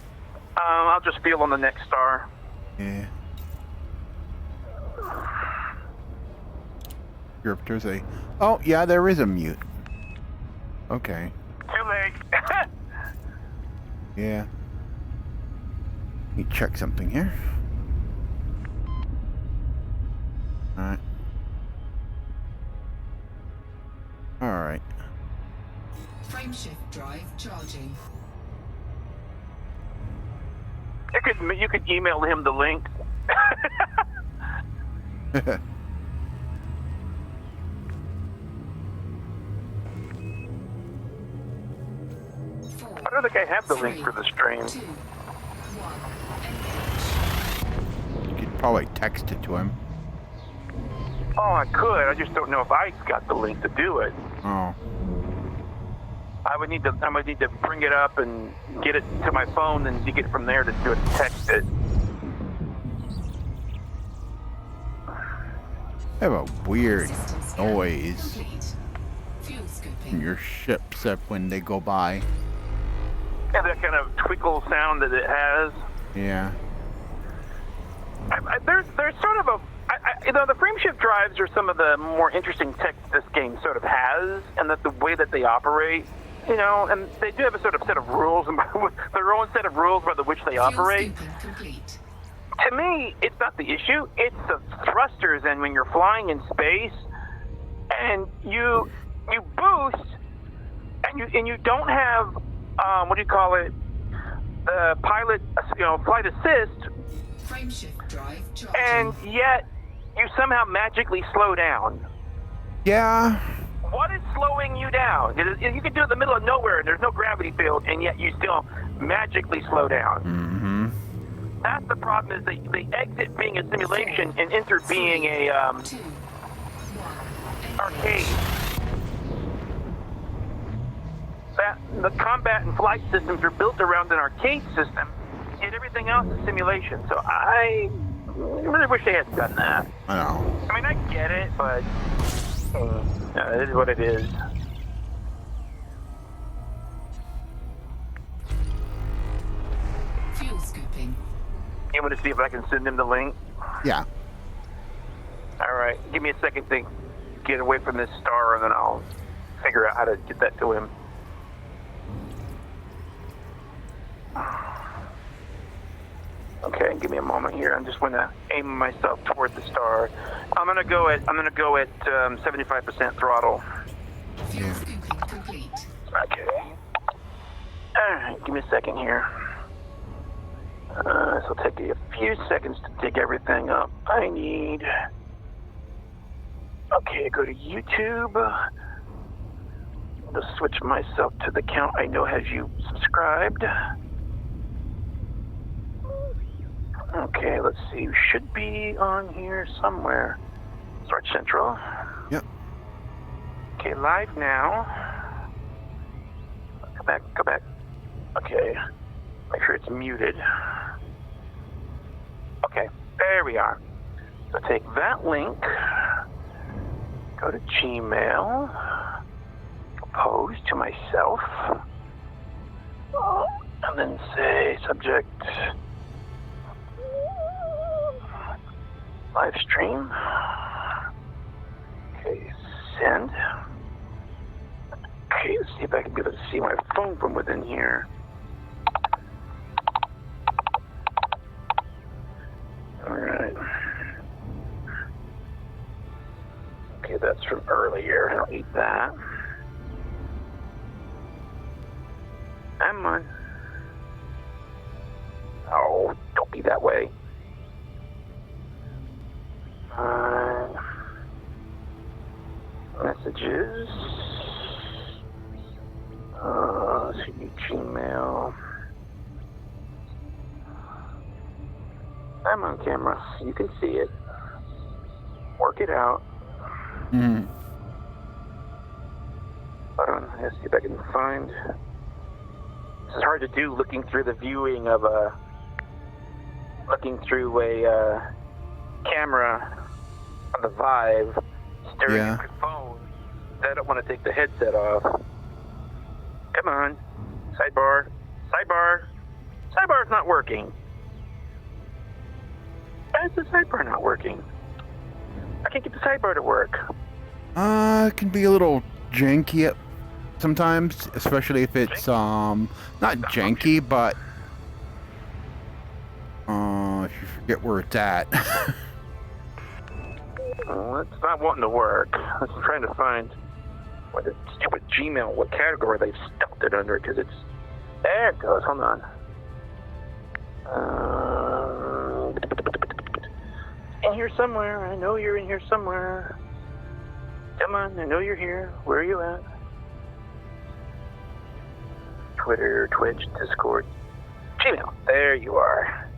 I'll just feel on the next star. Yeah. If there's a... Oh, yeah, there is a mute. Okay. Too late. Yeah. Let me check something here. Alright. Alright. Frameshift drive charging. You could email him the link. I don't think I have the link for the stream. 2, 1, You could probably text it to him. Oh, I could. I just don't know if I got the link to do it. Oh. I would need to bring it up and get it to my phone, and to get it from there to do it, text it. I have a weird System scan noise complete. Fuel in scooping. your ships when they go by. And that kind of twinkle sound that it has. Yeah. There's sort of The frame shift drives are some of the more interesting tech this game sort of has, and that the way that they operate, and they do have a sort of set of rules, their own set of rules by which they operate. Complete. To me, it's not the issue. It's the thrusters, and when you're flying in space, and you boost, and you don't have the pilot, flight assist, Frame shift drive charging. and yet you somehow magically slow down. Yeah. What is slowing you down? You can do it in the middle of nowhere, and there's no gravity field, and yet you still magically slow down. Mm-hmm. That's the problem. Is they exit being a simulation and enter being a 2, 1. arcade. That the combat and flight systems are built around an arcade system, yet everything else is simulation. So I really wish they hadn't done that. I know. I mean, I get it, but it is what it is. Fuel scooping. You want to see if I can send him the link? Yeah. All right, give me a second to get away from this star, and then I'll figure out how to get that to him. Okay, give me a moment here. I'm just going to aim myself toward the star. I'm gonna go at 75% throttle. Fuel scooping complete. Okay. All right, give me a second here. This will take me a few seconds to dig everything up. I need. Okay, go to YouTube. I'll switch myself to the account I know has you subscribed. Okay, let's see. You should be on here somewhere. Zorch Central. Yep. Okay, live now. Go back. Okay. Make sure it's muted. Okay, there we are. So take that link, go to Gmail, compose to myself, and then say subject live stream. Okay, send. Okay, let's see if I can be able to see my phone from within here. Alright. Okay, that's from earlier. I don't need that. Come on. Oh, don't be that way. Messages. See Gmail. I'm on camera. You can see it. Work it out. Mm-hmm. Hold on. Let's see if I can find. This is hard to do looking through the viewing of a. Looking through a camera on the Vive, staring at my phone. I don't want to take the headset off. Come on. Sidebar. Sidebar's not working. Why is the sidebar not working? I can't get the sidebar to work. It can be a little janky sometimes, especially if it's not janky, but if you forget where it's at. Well, it's not wanting to work. I'm trying to find what the stupid Gmail, what category they've stuffed it under, because it's... There it goes. Hold on. In here somewhere. I know you're in here somewhere. Come on, I know you're here. Where are you at? Twitter, Twitch, Discord, Gmail. There you are.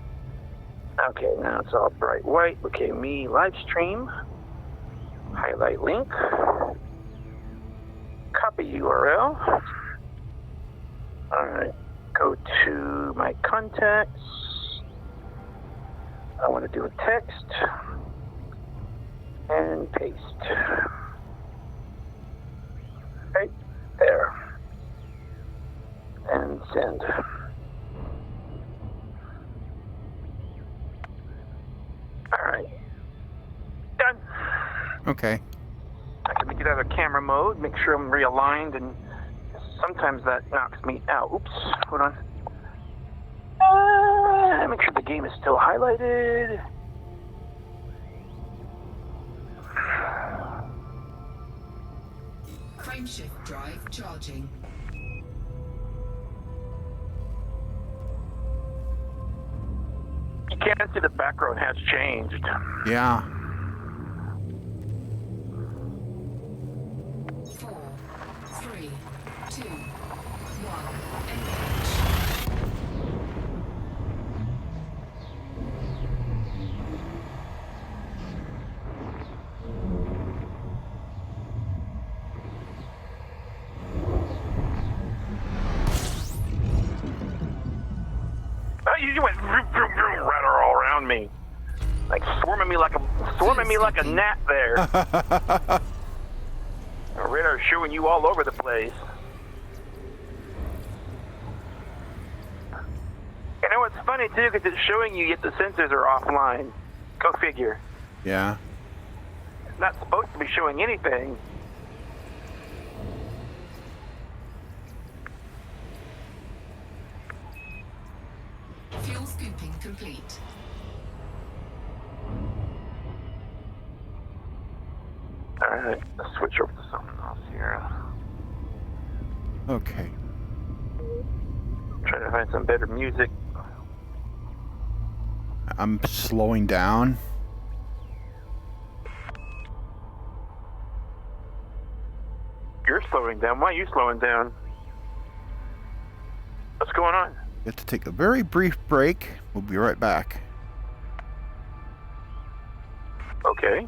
Okay, now it's all bright white. Okay, me live stream. Highlight link. Copy URL. Alright, go to my contacts. I want to do a text. And paste. Right there. And send. Alright. Okay. I can get out of camera mode, make sure I'm realigned, and sometimes that knocks me out. Oops, hold on. Make sure the game is still highlighted. Frameshift drive charging. You can't see the background has changed. Yeah. 4, 3, 2, 1. You went vroom, vroom, vroom, right all around me, like swarming me like a gnat there. Radar showing you all over the place. You know what's funny too, because it's showing you yet the sensors are offline. Go figure. Yeah. It's not supposed to be showing anything. Fuel scooping complete. Alright, let's switch over to something else here. Okay. Trying to find some better music. I'm slowing down. You're slowing down. Why are you slowing down? What's going on? We have to take a very brief break. We'll be right back. Okay.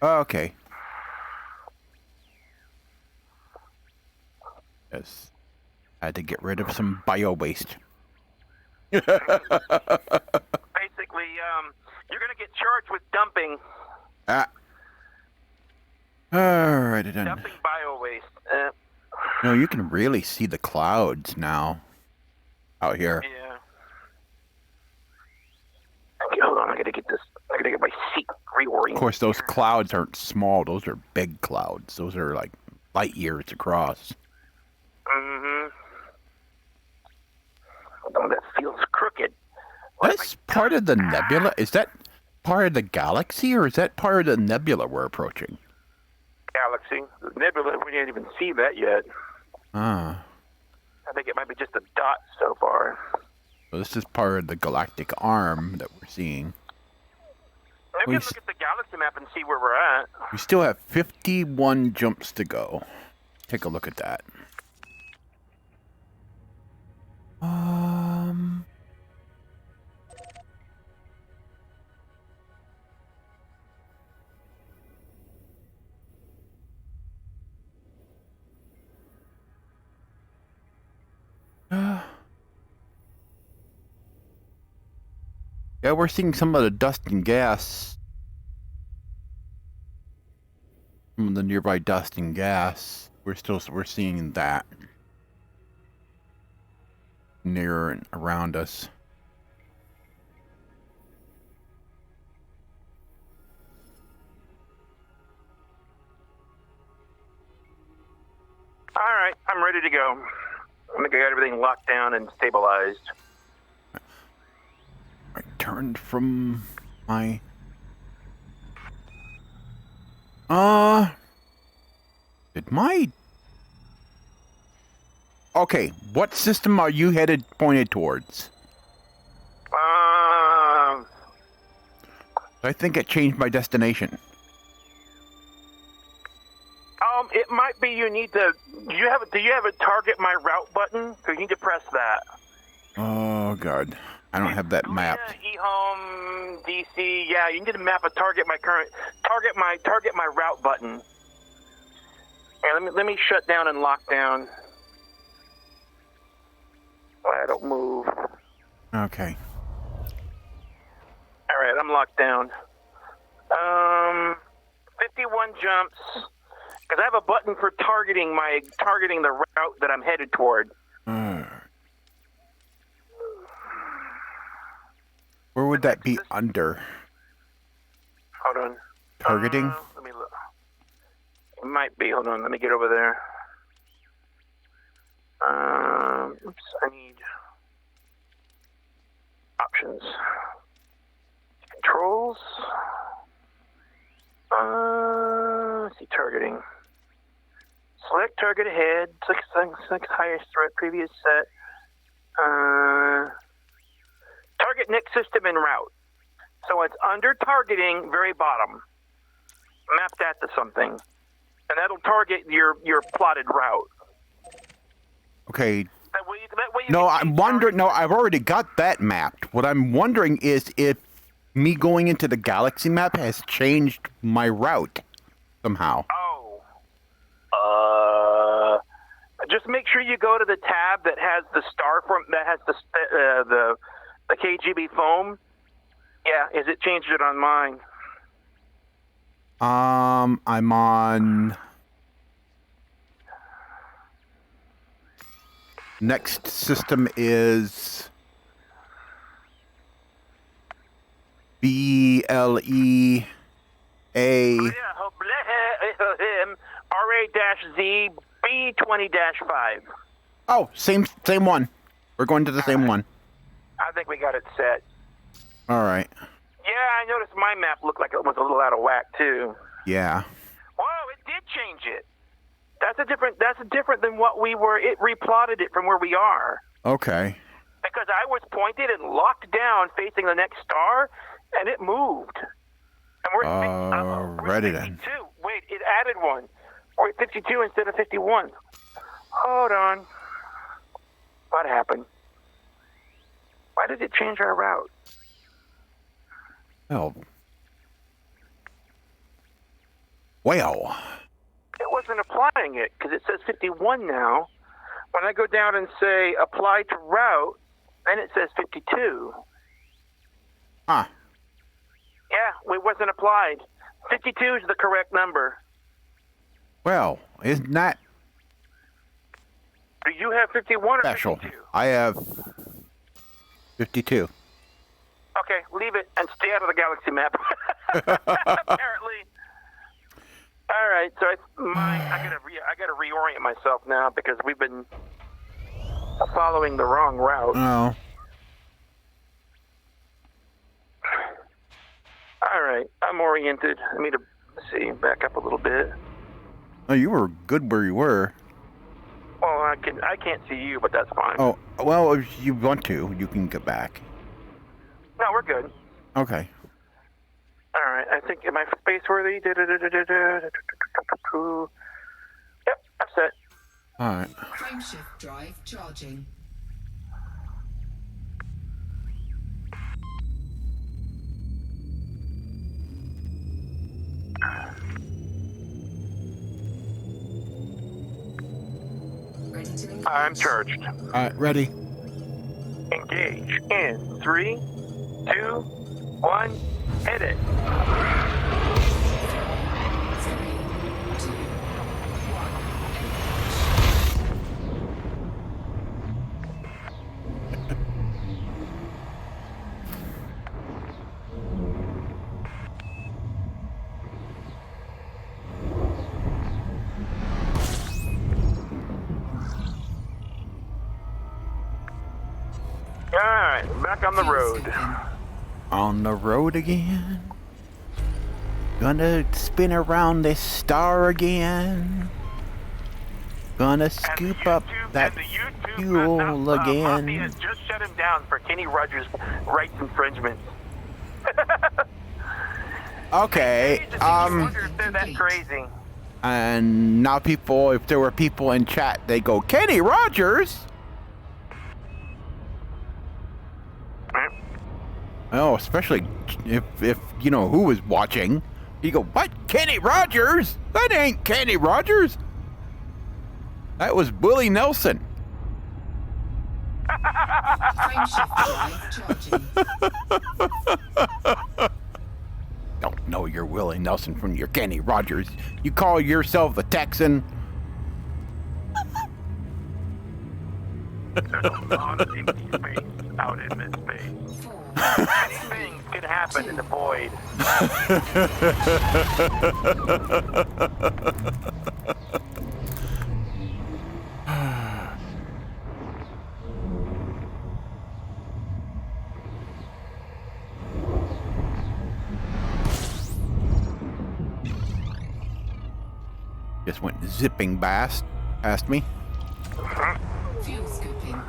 Okay. Yes. I had to get rid of some bio waste. Basically, you're gonna get charged with dumping. Alrighty then. Dumping bio waste. No, you can really see the clouds now. Out here. Yeah. Okay, hold on, I gotta get my seat reoriented. Of course, those clouds aren't small. Those are big clouds. Those are like light years across. Mm-hmm. Oh, that feels crooked. That's part of the nebula? Is that part of the galaxy, or is that part of the nebula we're approaching? Galaxy. The nebula, we didn't even see that yet. Ah. I think it might be just a dot so far. So this is part of the galactic arm that we're seeing. Maybe we can look at the galaxy map and see where we're at. We still have 51 jumps to go. Take a look at that. Yeah, we're seeing some of the dust and gas. Some of the nearby dust and gas. We're seeing that near and around us. All right, I'm ready to go. I think I got everything locked down and stabilized. I turned from my... Did my... Okay, what system are you pointed towards? I think it changed my destination. It might be you need to... Do you have a target my route button? So you need to press that. Oh, God. I don't have that mapped. eHome, DC, yeah, you need to map a target my route button. And let me shut down and lock down. I don't move. Okay. All right, I'm locked down. 51 jumps. Because I have a button for targeting the route that I'm headed toward. Where would that be under? Hold on. Targeting? Let me look. It might be. Hold on. Let me get over there. Oops. I need options. Controls. Let's see. Targeting. Select target ahead. Select highest threat. Previous set. Target next system en route. So it's under targeting, very bottom. Map that to something, and that'll target your plotted route. Okay. That way you No, can I'm wondering. No, I've already got that mapped. What I'm wondering is if me going into the galaxy map has changed my route somehow. Just make sure you go to the tab that has the star the KGB foam. Yeah, is it changed it on mine? I'm on. Next system is BLEA. RA-Z B20-5. Oh, same one. We're going to the same one. I think we got it set. All right. Yeah, I noticed my map looked like it was a little out of whack too. Yeah. Whoa, it did change it. That's different than what we were. It replotted it from where we are. Okay. Because I was pointed and locked down facing the next star, and it moved. And we're ready then. 52. Wait, it added one. We're at 52 instead of 51. Hold on. What happened? Why did it change our route? Well. It wasn't applying it because it says 51 now. When I go down and say apply to route, then it says 52. Huh. Yeah, it wasn't applied. 52 is the correct number. Well, isn't that Do you have 51 or special? 52? I have 52. Okay, leave it and stay out of the galaxy map. Apparently. All right, so I gotta reorient myself now because we've been following the wrong route. Oh. All right, I'm oriented. Let me see, back up a little bit. Oh, you were good where you were. Well, I can't see you, but that's fine. Oh, well, if you want to, you can get back. No, we're good. Okay. All right, I think, am I space worthy? Yep, I'm set. All right. Frameshift drive charging. Ready to engage. I'm charged. All right, ready. Engage in 3, 2, 1, hit it. 3, 2, 1, All right, back on the road. On the road again. Gonna spin around this star again. Gonna scoop up that fuel Poppy again. has just shut him down for Kenny Rogers' rights infringements. Okay. I wonder if they're that crazy. And now people, if there were people in chat, they go, Kenny Rogers? Oh, especially if you know who was watching. You go, what? Kenny Rogers? That ain't Kenny Rogers. That was Willie Nelson. Frameshift drive charging. Don't know you're Willie Nelson from your Kenny Rogers. You call yourself the Texan. There's a lot of empty space out in this space. 4, Anything could happen in the void. Just went zipping past me. fuel scooping.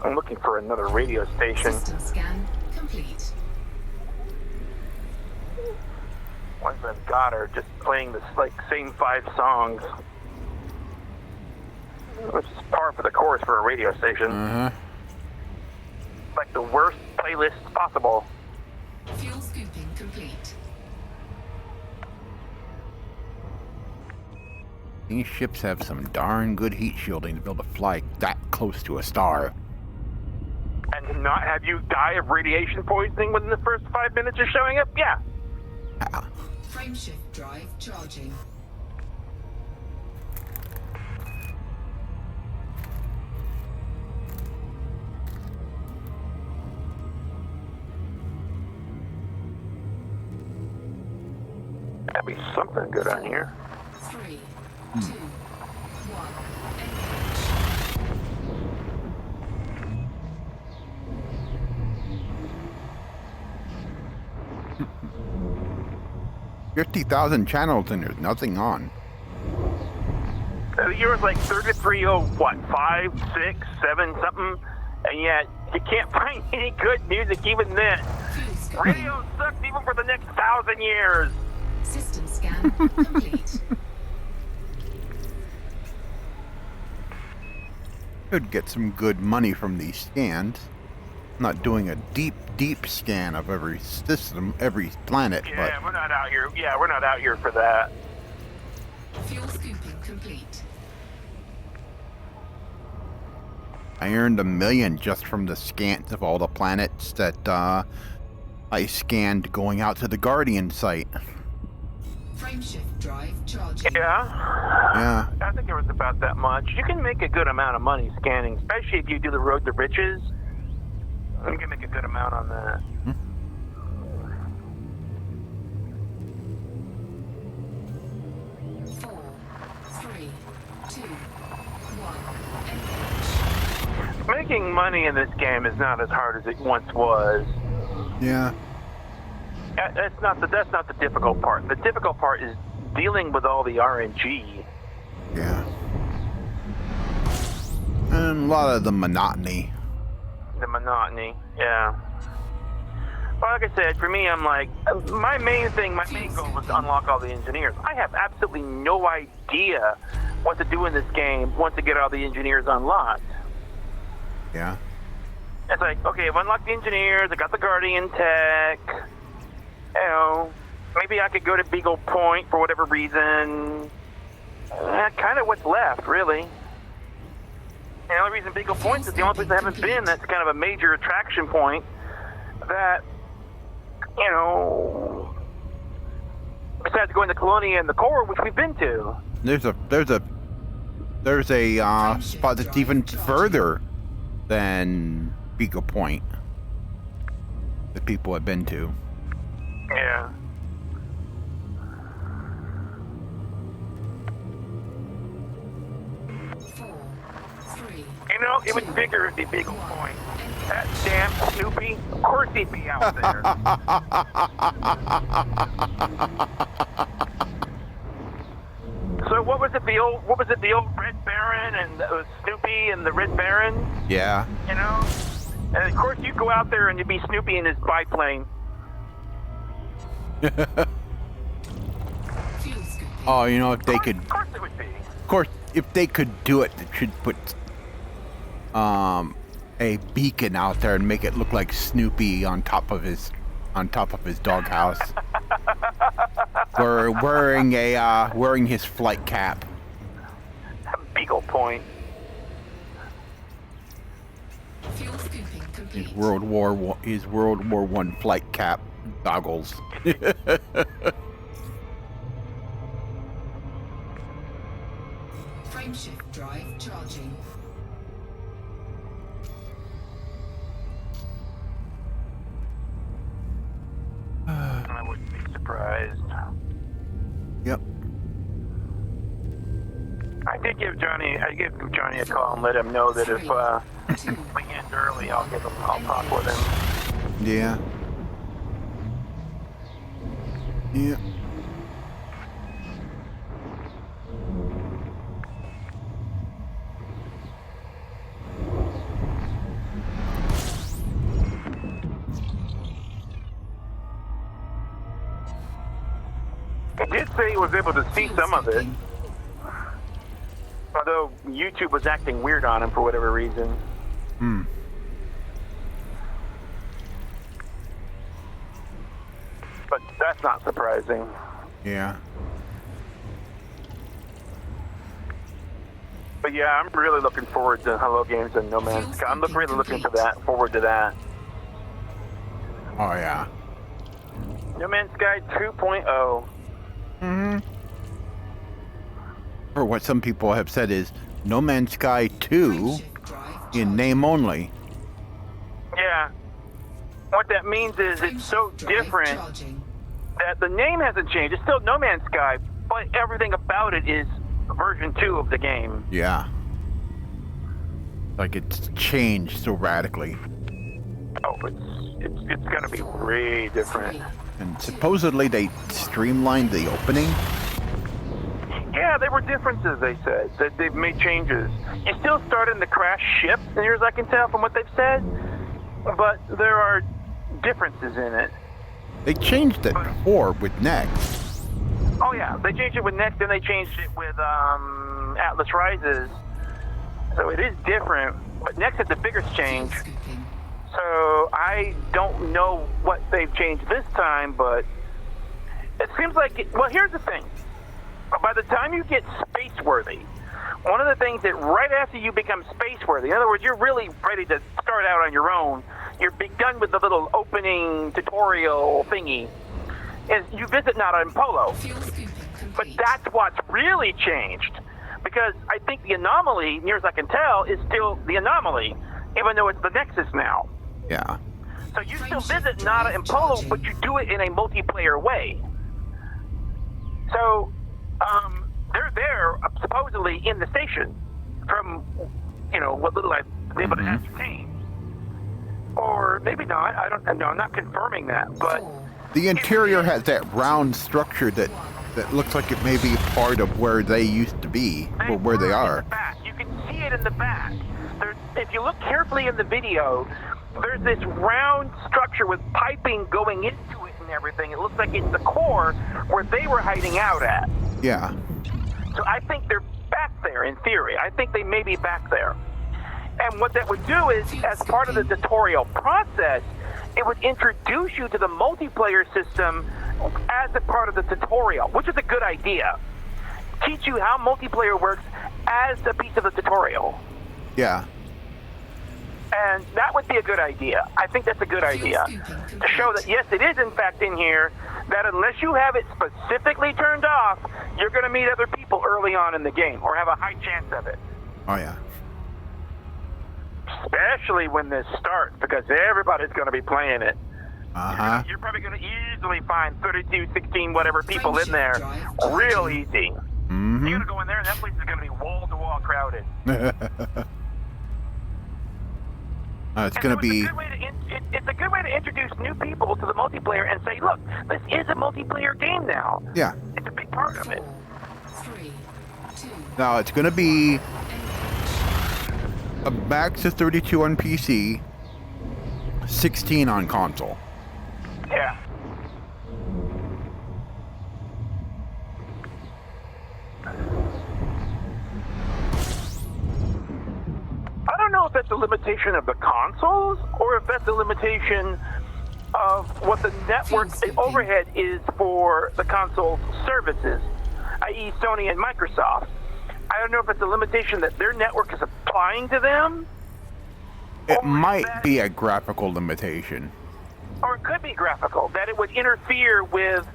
I'm looking for another radio station. System scan complete. Ones I've got are just playing the same 5 songs. Which is par for the course for a radio station. Uh-huh. Like the worst playlist possible. Fuel scooping complete. These ships have some darn good heat shielding to be able to fly that close to a star. And to not have you die of radiation poisoning within the first 5 minutes of showing up? Yeah. Frameshift drive charging. That'd be something good on here. 3, 2, 1, engage. 50,000 channels and there's nothing on. The year was like 33, oh, what, 5, 6, 7, something? And yet, you can't find any good music even then. Fuel scooping. Radio sucks even for the next 1,000 years. System scan complete. Could get some good money from these scans. Not doing a deep scan of every system, every planet, Yeah, we're not out here. Yeah, we're not out here for that. Fuel scooping complete. I earned $1 million just from the scans of all the planets that I scanned going out to the Guardian site. Frameshift drive charging. Yeah. Yeah. I think it was about that much. You can make a good amount of money scanning, especially if you do the Road to Riches. You can make a good amount on that. Hmm. 4, 3, 2, 1, engage. Making money in this game is not as hard as it once was. Yeah. That's not the difficult part. The difficult part is dealing with all the RNG. Yeah. And a lot of the monotony. The monotony, yeah. Well, like I said, for me, I'm like, my main goal was to unlock all the engineers. I have absolutely no idea what to do in this game once I get all the engineers unlocked. Yeah. It's like, okay, I've unlocked the engineers, I got the Guardian tech, you know, maybe I could go to Beagle Point for whatever reason. Kind of what's left, really. The only reason Beagle Point is the only place I haven't been that's kind of a major attraction point that, you know, besides going to Colonia and the core, which we've been to. There's a spot that's even further than Beagle Point that people have been to. Yeah. You know, it was bigger at the Beagle Point. That damn Snoopy, of course he'd be out there. So what was it? The old Red Baron and Snoopy and the Red Baron? Yeah. You know, and of course you go out there and you'd be Snoopy in his biplane. Oh, you know, if they could. Of course it would be. Of course, if they could do it, they should put a beacon out there and make it look like Snoopy on top of his doghouse. wearing his flight cap. Beagle Point. Fuel scooping complete. His World War I flight cap goggles. Frameshift drive charging. I wouldn't be surprised. Yep. I give Johnny a call and let him know that if we end early, I'll talk with him. Yeah. Yeah. He did say he was able to see some of it, although YouTube was acting weird on him for whatever reason. Hmm. But that's not surprising. Yeah. But yeah, I'm really looking forward to Hello Games and No Man's Sky. I'm really looking forward to that. Oh yeah. No Man's Sky 2.0. Mm-hmm. Or what some people have said is No Man's Sky 2 in name only. Yeah. What that means is it's so different that the name hasn't changed. It's still No Man's Sky, but everything about it is version 2 of the game. Yeah. Like it's changed so radically. Oh, it's gonna be way different. And supposedly they streamlined the opening. Yeah, there were differences, they said, that they've made changes. You still start in the crash ship, as near as I can tell from what they've said, but there are differences in it. They changed it before with Next. Oh yeah, they changed it with Next, and they changed it with Atlas Rises. So it is different, but Next had the biggest change. So I don't know what they've changed this time, but it seems like, well, here's the thing. By the time you get space-worthy, one of the things that right after you become space-worthy, in other words, you're really ready to start out on your own, you're done with the little opening tutorial thingy, is you visit Nada and Polo. But that's what's really changed. Because I think the anomaly, near as I can tell, is still the anomaly, even though it's the Nexus now. Yeah. So you still visit Nada and Polo, but you do it in a multiplayer way. So, they're there, supposedly, in the station, from, you know, what little I've been able to ascertain. Or maybe not, I don't know, I'm not confirming that, but... The interior has that round structure that looks like it may be part of where they used to be, or where they are. You can see it in the back. if you look carefully in the video, there's this round structure with piping going into it and everything. It looks like it's the core where they were hiding out at. Yeah. So I think they're back there in theory. I think they may be back there. And what that would do is, as part of the tutorial process, it would introduce you to the multiplayer system as a part of the tutorial, which is a good idea. Teach you how multiplayer works as a piece of the tutorial. Yeah. And that would be a good idea. I think that's a good idea. To show that, yes, it is in fact in here, that unless you have it specifically turned off, you're going to meet other people early on in the game, or have a high chance of it. Oh, yeah. Especially when this starts, because everybody's going to be playing it. Uh-huh. You're probably going to easily find 32, 16, whatever people in there real easy. Mm-hmm. You're going to go in there, and that place is going to be wall-to-wall crowded. It's going to be... It's a good way to introduce new people to the multiplayer and say, look, this is a multiplayer game now. Yeah. It's a big part of it. 4, 3, 2, Now, it's going to be a max of 32 on PC, 16 on console. Yeah. I don't know if that's a limitation of the consoles or if that's a limitation of what the network overhead is for the console services, i.e. Sony and Microsoft. I don't know if it's a limitation that their network is applying to them. It might be a graphical limitation. Or it could be graphical, that it would interfere with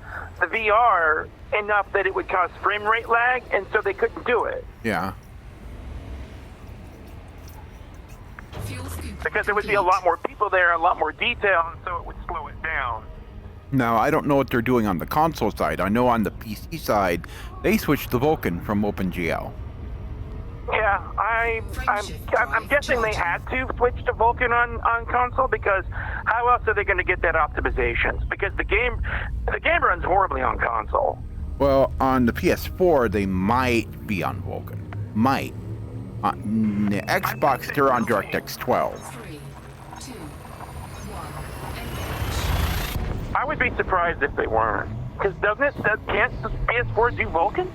the VR enough that it would cause frame rate lag, and so they couldn't do it. Yeah. Because there would be a lot more people there, a lot more detail, and so it would slow it down. Now, I don't know what they're doing on the console side. I know on the PC side, they switched to Vulkan from OpenGL. Yeah, I'm guessing they had to switch to Vulkan on console, because how else are they going to get that optimization? Because the game runs horribly on console. Well, on the PS4, they might be on Vulkan. Might. On the Xbox, they're on DirectX 12. 3, 2, 1, engage. I would be surprised if they weren't. Because can't the PS4 do Vulkan?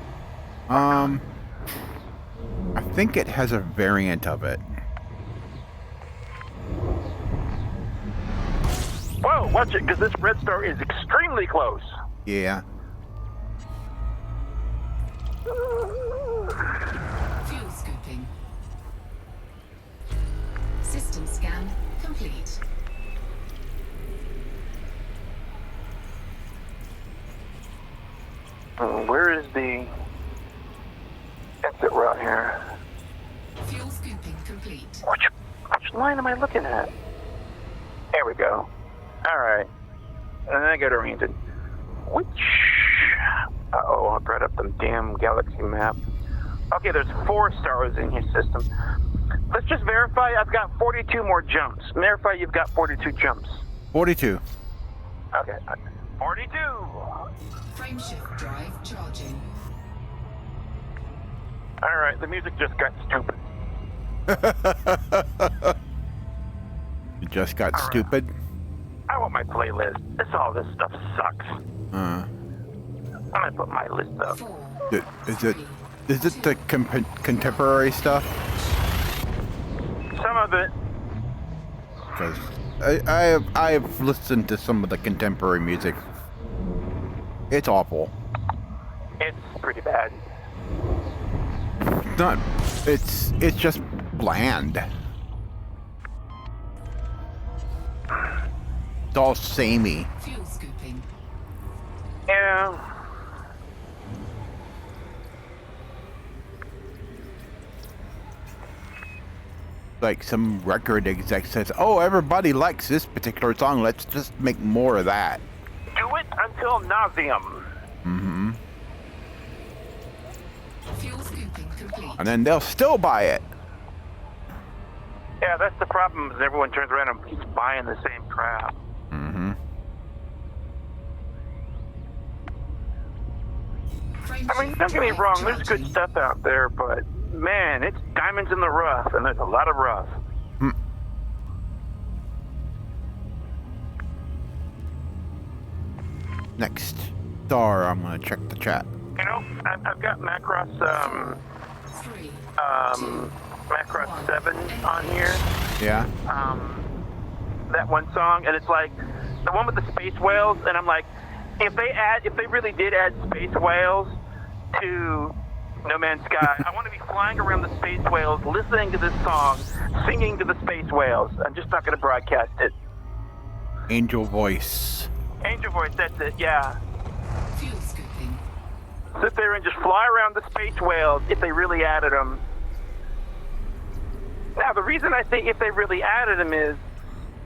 I think it has a variant of it. Whoa, watch it, because this red star is extremely close. Yeah. Fuel scooping. System scan complete. Where is the exit route here? Fuel scooping complete. Which line am I looking at? There we go. Alright. And then I go to oriented. Which... Uh-oh, I brought up the damn galaxy map. Okay, there's 4 stars in your system. Let's just verify I've got 42 more jumps. Verify you've got 42 jumps. 42. Okay. 42! Frameshift drive charging. Alright, the music just got stupid. It just got All right. stupid. I want my playlist. All this stuff sucks. I'm gonna put my list up. 4, Is it the contemporary stuff? Some of it. Because I've listened to some of the contemporary music. It's awful. It's pretty bad. It's just bland. It's all samey. fuel scooping. Yeah. Like some record exec says, "Oh, everybody likes this particular song. Let's just make more of that." Do it until nauseam. Mm-hmm. Fuel scooping complete. And then they'll still buy it. Yeah, that's the problem. Is everyone turns around and keeps buying the same crap. Mm-hmm. I mean, don't get me wrong. There's good stuff out there, but man, it's diamonds in the rough, and there's a lot of rough. next star, I'm gonna check the chat. You know, I've got Macross, 3, Macross 7 on here. Yeah. That one song, and it's like the one with the space whales, and I'm like, if they really did add space whales to No Man's Sky, I want to be flying around the space whales, listening to this song, singing to the space whales. I'm just not going to broadcast it. Angel voice. Angel voice, that's it, yeah. fuel scooping, Sit there and just fly around the space whales if they really added them. Now, the reason I say if they really added them is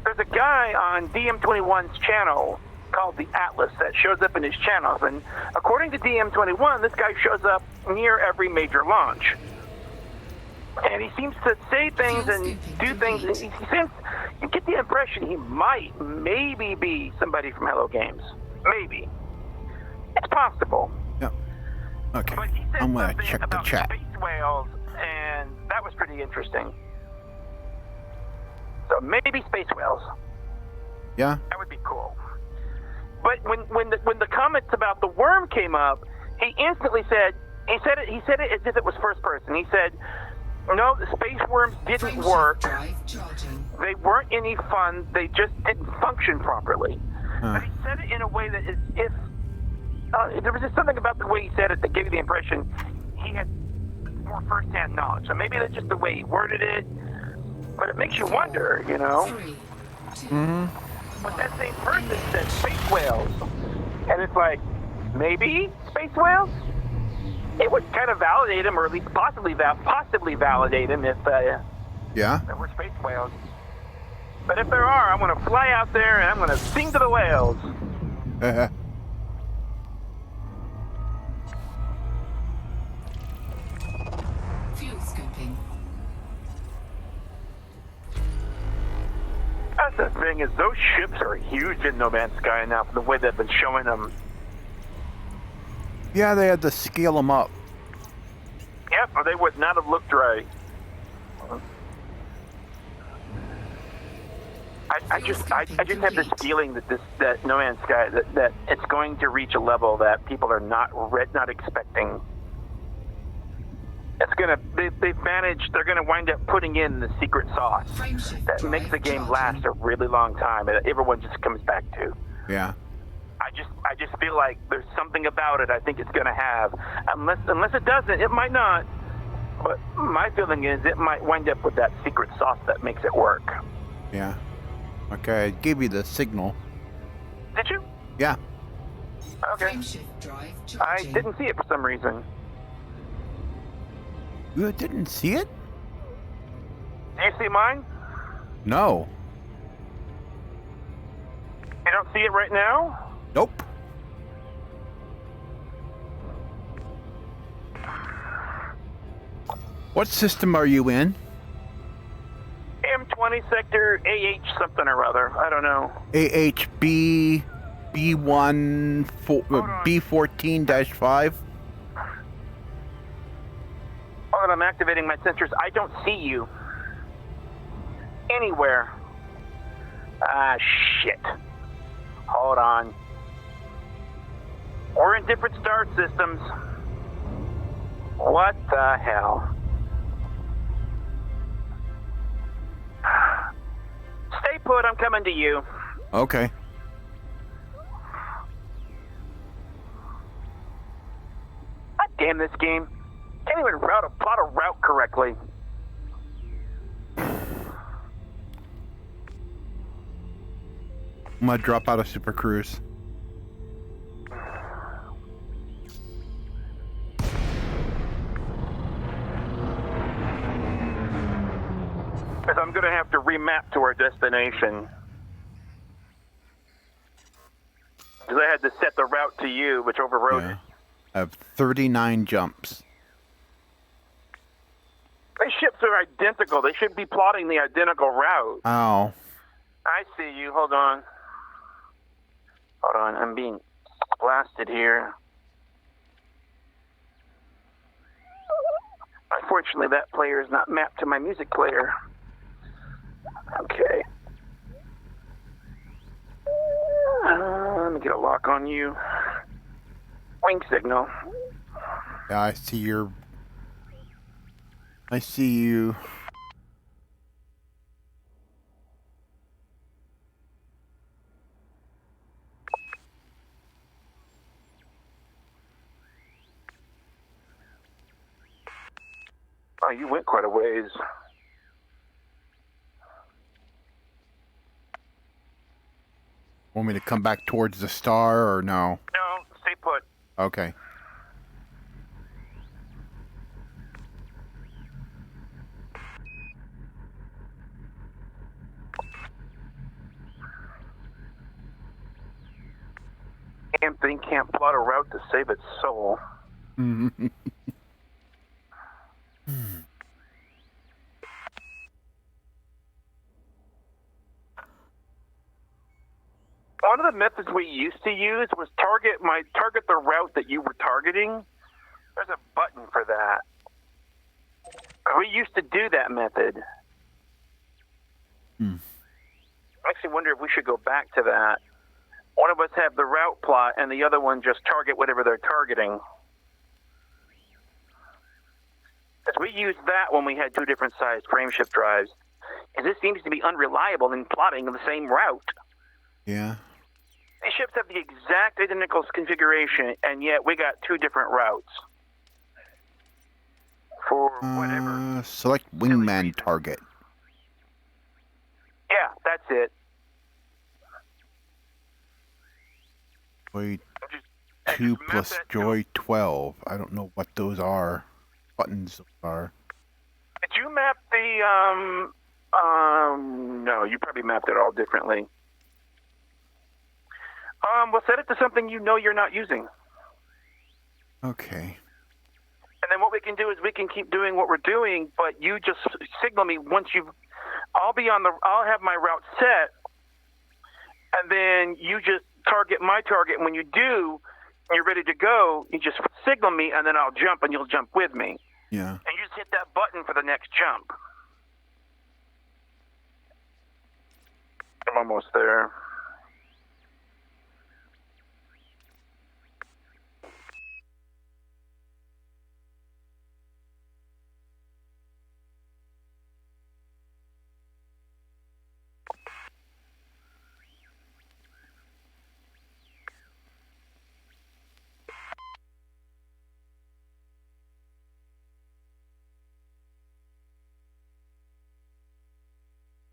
there's a guy on DM21's channel called the Atlas that shows up in his channels, and according to DM21, this guy shows up near every major launch. And he seems to say things and do things, and he seems, you get the impression he maybe be somebody from Hello Games. Maybe. It's possible. Yep. Okay. But he said I'm gonna something check the about chat. space whales, and that was pretty interesting. So maybe space whales. Yeah. That would be cool. But when the comments about the worm came up, he instantly said it as if it was first person. He said, "No, the space worms didn't work. drive charging, They weren't any fun. They just didn't function properly." Huh. But he said it in a way that is if there was just something about the way he said it that gave you the impression he had more first-hand knowledge. So maybe that's just the way he worded it. But it makes you wonder, you know. 3, 2, Mm-hmm. But that same person said space whales. And it's like, maybe space whales? It would kind of validate him, or at least possibly validate him if Yeah. there were space whales. But if there are, I'm going to fly out there and I'm going to sing to the whales. fuel scooping, That's the thing, is those ships are huge in No Man's Sky now, the way they've been showing them. Yeah, they had to scale them up. Yep, or they would not have looked right. I just have this feeling that No Man's Sky that it's going to reach a level that people are not expecting. It's gonna they're gonna wind up putting in the secret sauce frameshift that makes the drive game charging, last a really long time and everyone just comes back to. Yeah. I just feel like there's something about it I think it's gonna have. Unless it doesn't, it might not. But my feeling is it might wind up with that secret sauce that makes it work. Yeah. Okay, I gave you the signal. Did you? Yeah. Okay. frameshift drive I charging, didn't see it for some reason. You didn't see it? Do you see mine? No. You don't see it right now? Nope. What system are you in? M20 sector AH something or other. I don't know. AHB B1 on. B14-5. Hold on, I'm activating my sensors. I don't see you anywhere. Ah, shit. Hold on. We're in different star systems. What the hell? Stay put, I'm coming to you. Okay. God damn this game. Can't even plot a route correctly. I'm gonna drop out of Super Cruise. Because I'm going to have to remap to our destination. Because I had to set the route to you, which overrode Yeah. it. I have 39 jumps. These ships are identical. They should be plotting the identical route. Ow. I see you. Hold on. Hold on. I'm being blasted here. Unfortunately, that player is not mapped to my music player. Okay. Let me get a lock on you. Wing signal. Yeah, I see you. Oh, you went quite a ways. Want me to come back towards the star or no? No, stay put. Okay. Damn thing can't plot a route to save its soul. One of the methods we used to use was target the route that you were targeting. There's a button for that. We used to do that method. I actually wonder if we should go back to that. One of us have the route plot, and the other one just target whatever they're targeting. Because we used that when we had two different sized frameshift drives. And this seems to be unreliable in plotting the same route. Yeah. These ships have the exact identical configuration, and yet we got two different routes. For whatever. Select wingman target. Yeah, that's it. Joy 2 plus Joy 12. I don't know what those are. Buttons are. Did you map the, no, you probably mapped it all differently. Well, set it to something you know you're not using. Okay. And then what we can do is we can keep doing what we're doing, but you just signal me once I'll have my route set, and then you just target my target, and when you do, and you're ready to go, you just signal me, and then I'll jump, and you'll jump with me. Yeah. And you just hit that button for the next jump. I'm almost there.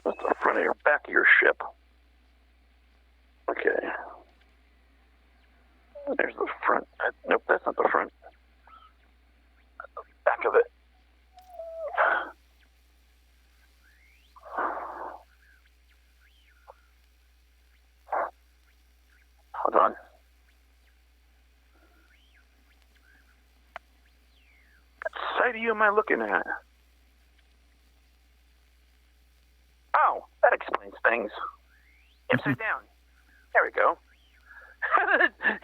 That's the front of your back of your ship. Okay. There's the front. Nope, that's not the front. That's the back of it. Hold on. What side of you am I looking at? Oh, that explains things. Upside down. There we go.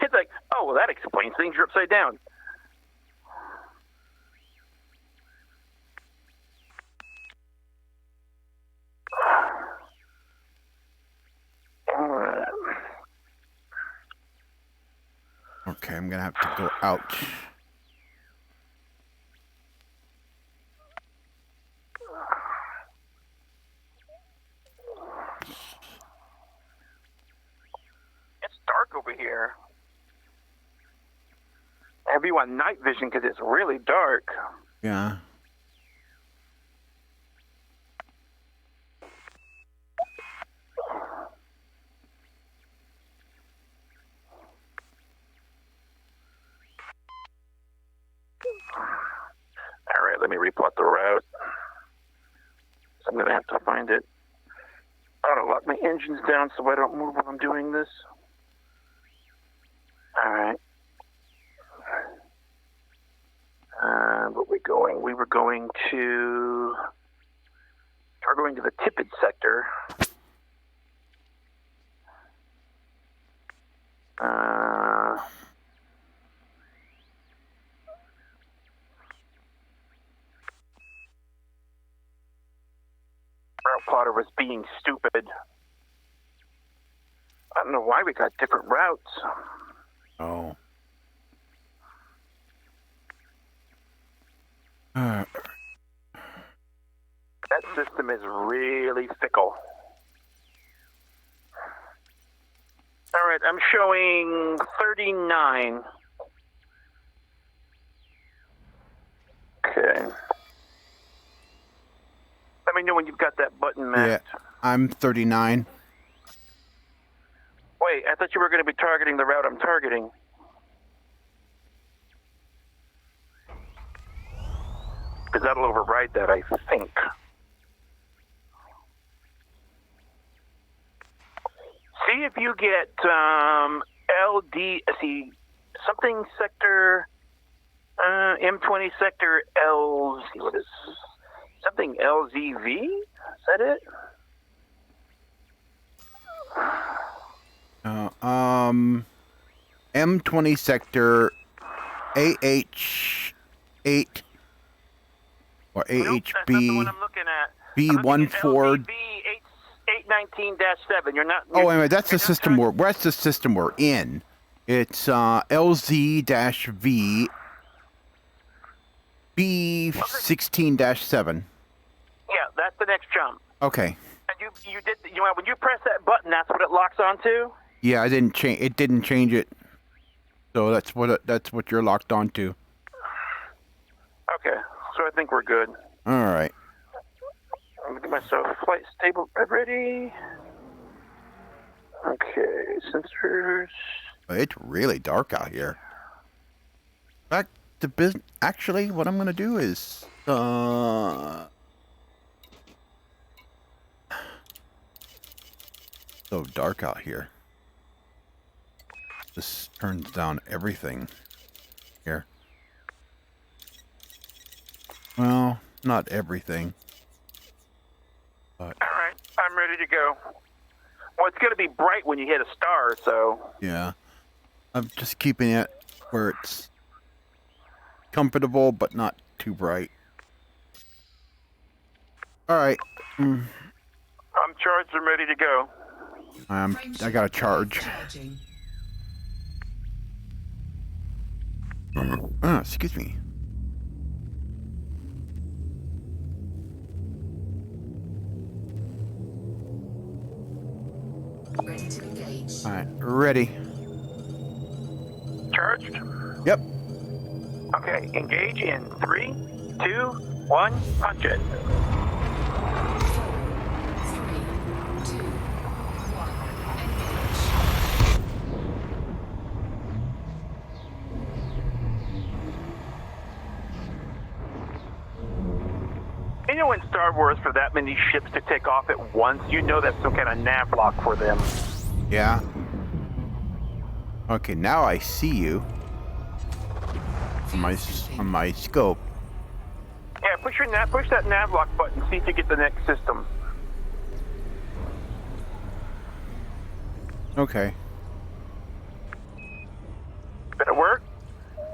It's like, oh, well, that explains things. You're upside down. Okay, I'm gonna have to go out. It's dark over here. I have you on night vision because it's really dark. Yeah. All right, let me replot the route. So I'm going to have to find it. I gotta lock my engines down so I don't move while I'm doing this. All right. But we were going to... We're going to the Tippett sector. Route plotter was being stupid. I don't know why we got different routes. Oh. That system is really fickle. All right, I'm showing 39. Okay. Let me know when you've got that button mapped. Yeah, I'm 39. Wait, I thought you were going to be targeting the route I'm targeting. Because that'll override that, I think. See if you get LD, see, something sector, M20 sector L, see what is, something LZV? Is that it? M20 sector AH8 or AHB Nope, that's not the one I'm looking at. B14. 819-7. You're not. Oh, anyway, that's the system that's the system we're in. It's LZ-V B16-7. Yeah, that's the next jump. Okay. And you did, you know, when you press that button, that's what it locks onto. Yeah, I didn't change. It didn't change it. So that's what you're locked onto. Okay, so I think we're good. All right. I'm gonna get myself flight stable ready. Okay, sensors. It's really dark out here. Back to business. Actually, what I'm gonna do is so dark out here. This turns down everything here. Well, not everything. But All right, I'm ready to go. Well, it's gonna be bright when you hit a star, so. yeah, I'm just keeping it where it's comfortable but not too bright. All right. I'm charged and ready to go. I got a charge. Charging. Excuse me. Ready to engage. All right, ready. Charged? Yep. Okay, engage in 3, 2, 1, punch it. 4, 3, 2, 1, engage. You know, in Star Wars, for that many ships to take off at once, you know that's some kind of nav lock for them. Yeah. Okay, now I see you on my scope. Yeah, push that nav lock button. See if you get the next system. Okay. Did it work?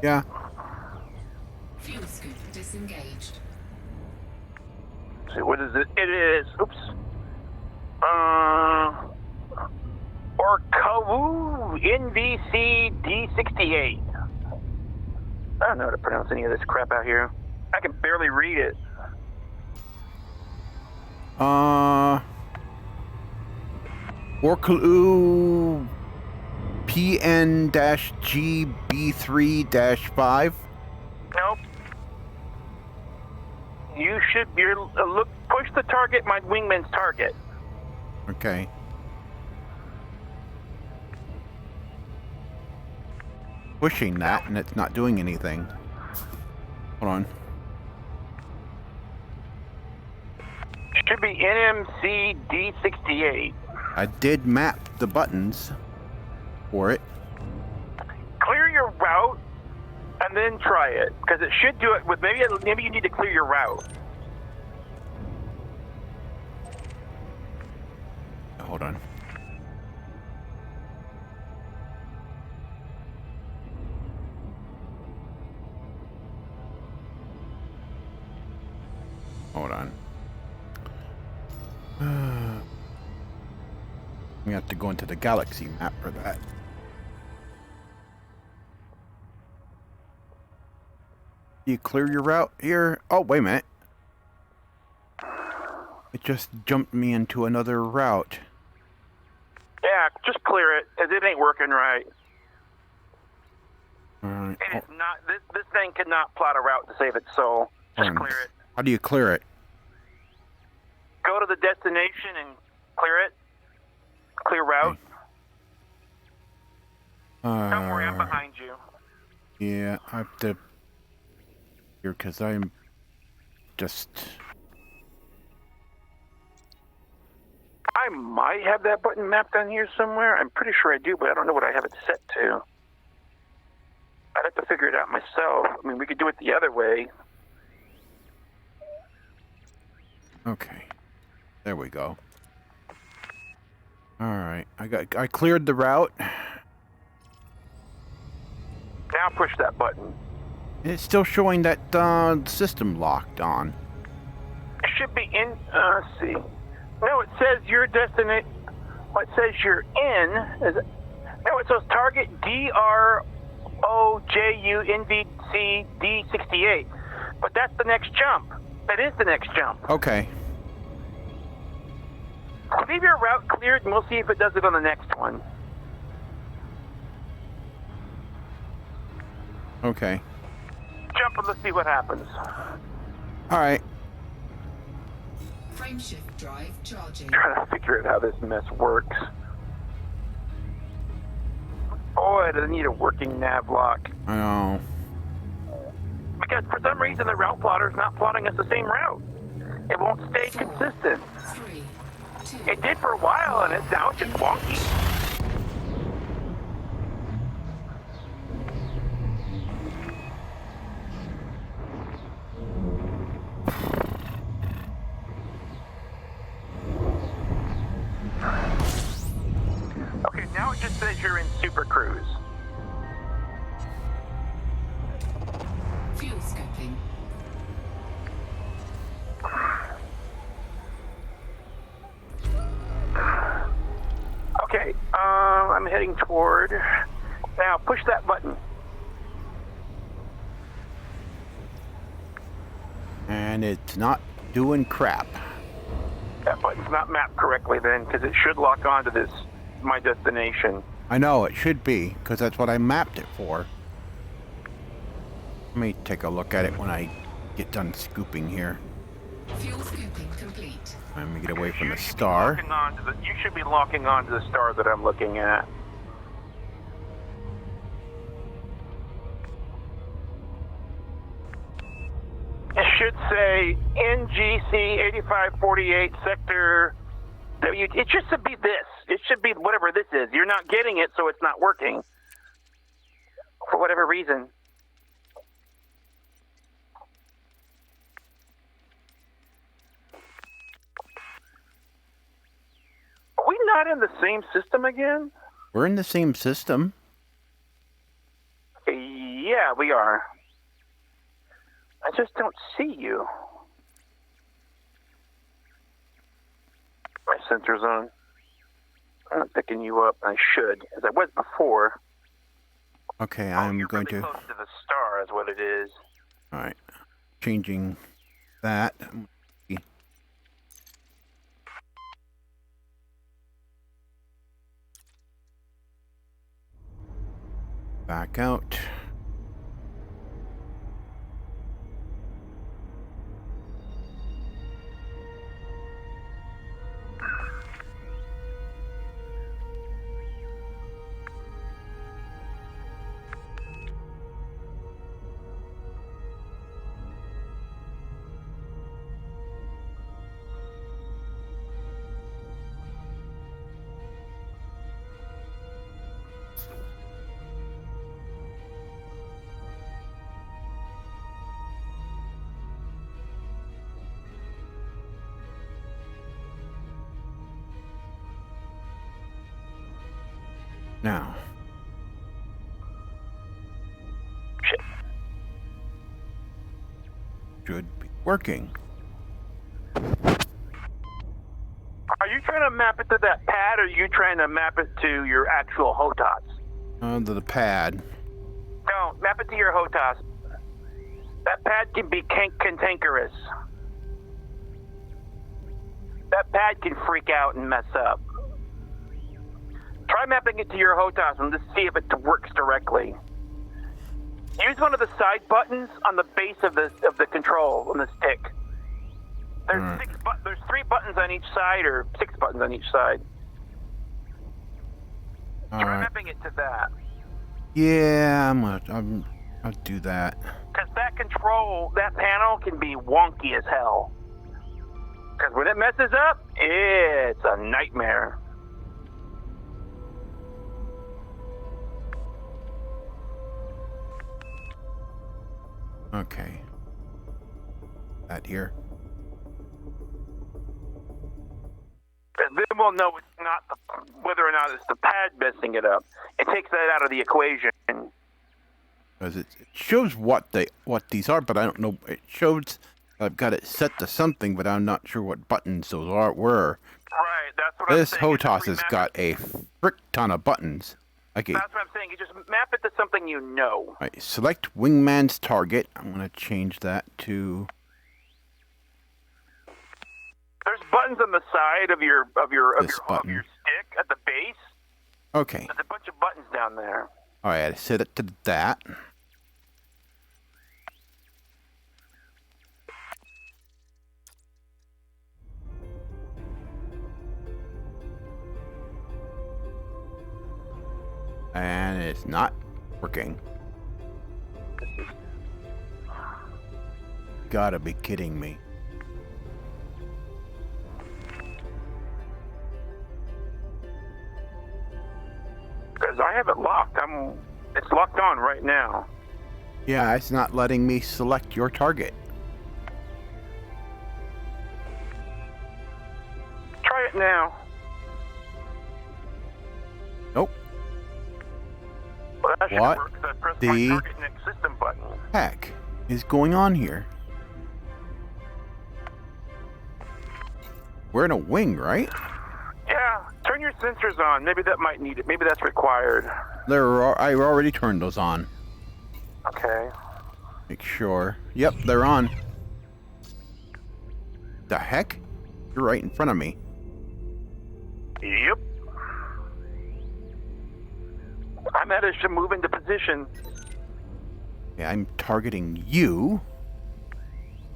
Yeah. Fuel scoop disengaged. See, what is it? It is. Oops. Orkawu NVC D68. I don't know how to pronounce any of this crap out here. I can barely read it. Orkalu PN-GB3-5. Nope. You should. Look. Push the target. My wingman's target. Okay. Pushing that, and it's not doing anything. Hold on. Should be NMC D68. I did map the buttons for it. Clear your route, and then try it, because it should do it with maybe you need to clear your route. Hold on. Hold on. We have to go into the galaxy map for that. You clear your route here? Oh, wait a minute. It just jumped me into another route. Yeah, just clear it, because it ain't working right. Alright. It is not. This thing could not plot a route to save its soul. Just clear it. How do you clear it? Go to the destination and clear it. Clear route. Don't worry, I'm behind you. Yeah, I have to... Here, because I'm just... I might have that button mapped on here somewhere. I'm pretty sure I do, but I don't know what I have it set to. I'd have to figure it out myself. I mean, we could do it the other way. Okay. There we go. Alright. I cleared the route. Now push that button. It's still showing that system locked on. It should be in, let's see. No, it says your destination. Well, it says you're in. No, it says target DROJUNVC D68. But that's the next jump. That is the next jump. Okay. Leave your route cleared and we'll see if it does it on the next one. Okay. Jump and let's see what happens. Alright. Frameshift drive charging. Trying to figure out how this mess works. Boy, does it need a working nav lock. I know. Because for some reason the route plotter is not plotting us the same route. It won't stay consistent. 3, 2. It did for a while and now it's just wonky. Okay, now it just says you're in Super Cruise. Fuel scoping. Okay, I'm heading toward. Now push that button. And it's not doing crap. That button's not mapped correctly then, because it should lock onto this, my destination. I know, it should be, because that's what I mapped it for. Let me take a look at it when I get done scooping here. Fuel scoping complete. Let me get away from the You should be star. locking onto you should be locking onto the star that I'm looking at. It should say NGC 8548 sector W. It should be this. It should be whatever this is. You're not getting it, so it's not working. For whatever reason. Are we not in the same system again? We're in the same system. Yeah, we are. I just don't see you. My sensor's on. I'm not picking you up. I should, as I was before. Okay, I'm you're going really to... close to the star is what it is. Alright. Changing that. Back out. Now. Shit. Should be working. Are you trying to map it to that pad pad, or are you trying to map it to your actual HOTAS? To the pad. No, map it to your HOTAS. That pad can be cantankerous. That pad can freak out and mess up. Try mapping it to your HOTAS and just see if it works directly. Use one of the side buttons on the base of the control on the stick. There's there's 3 buttons on each side, or 6 buttons on each side. Try mapping it to that. Yeah, I'll do that. Because that panel can be wonky as hell. Because when it messes up, it's a nightmare. Okay. That here. And then we'll know it's not whether or not it's the pad messing it up. It takes that out of the equation. Because it shows what these are, but I don't know. It shows I've got it set to something, but I'm not sure what buttons those were. Right, that's what I'm This saying. HOTAS has got a frick ton of buttons. Okay. That's what I'm saying. You just map it to something you know. Right, select wingman's target. I'm going to change that to... There's buttons on the side of your stick at the base. Okay. There's a bunch of buttons down there. All right, I set it to that. And it's not working. Gotta be kidding me. Because I have it locked. It's locked on right now. Yeah, it's not letting me select your target. Try it now. Nope. Well, that should What work, 'cause I pressed the my target next system button. heck is going on here? We're in a wing, right? Yeah, turn your sensors on. Maybe that might need it. Maybe that's required. I already turned those on. Okay. Make sure. Yep, they're on. The heck? You're right in front of me. Yep. I managed to move into position. Yeah, I'm targeting you.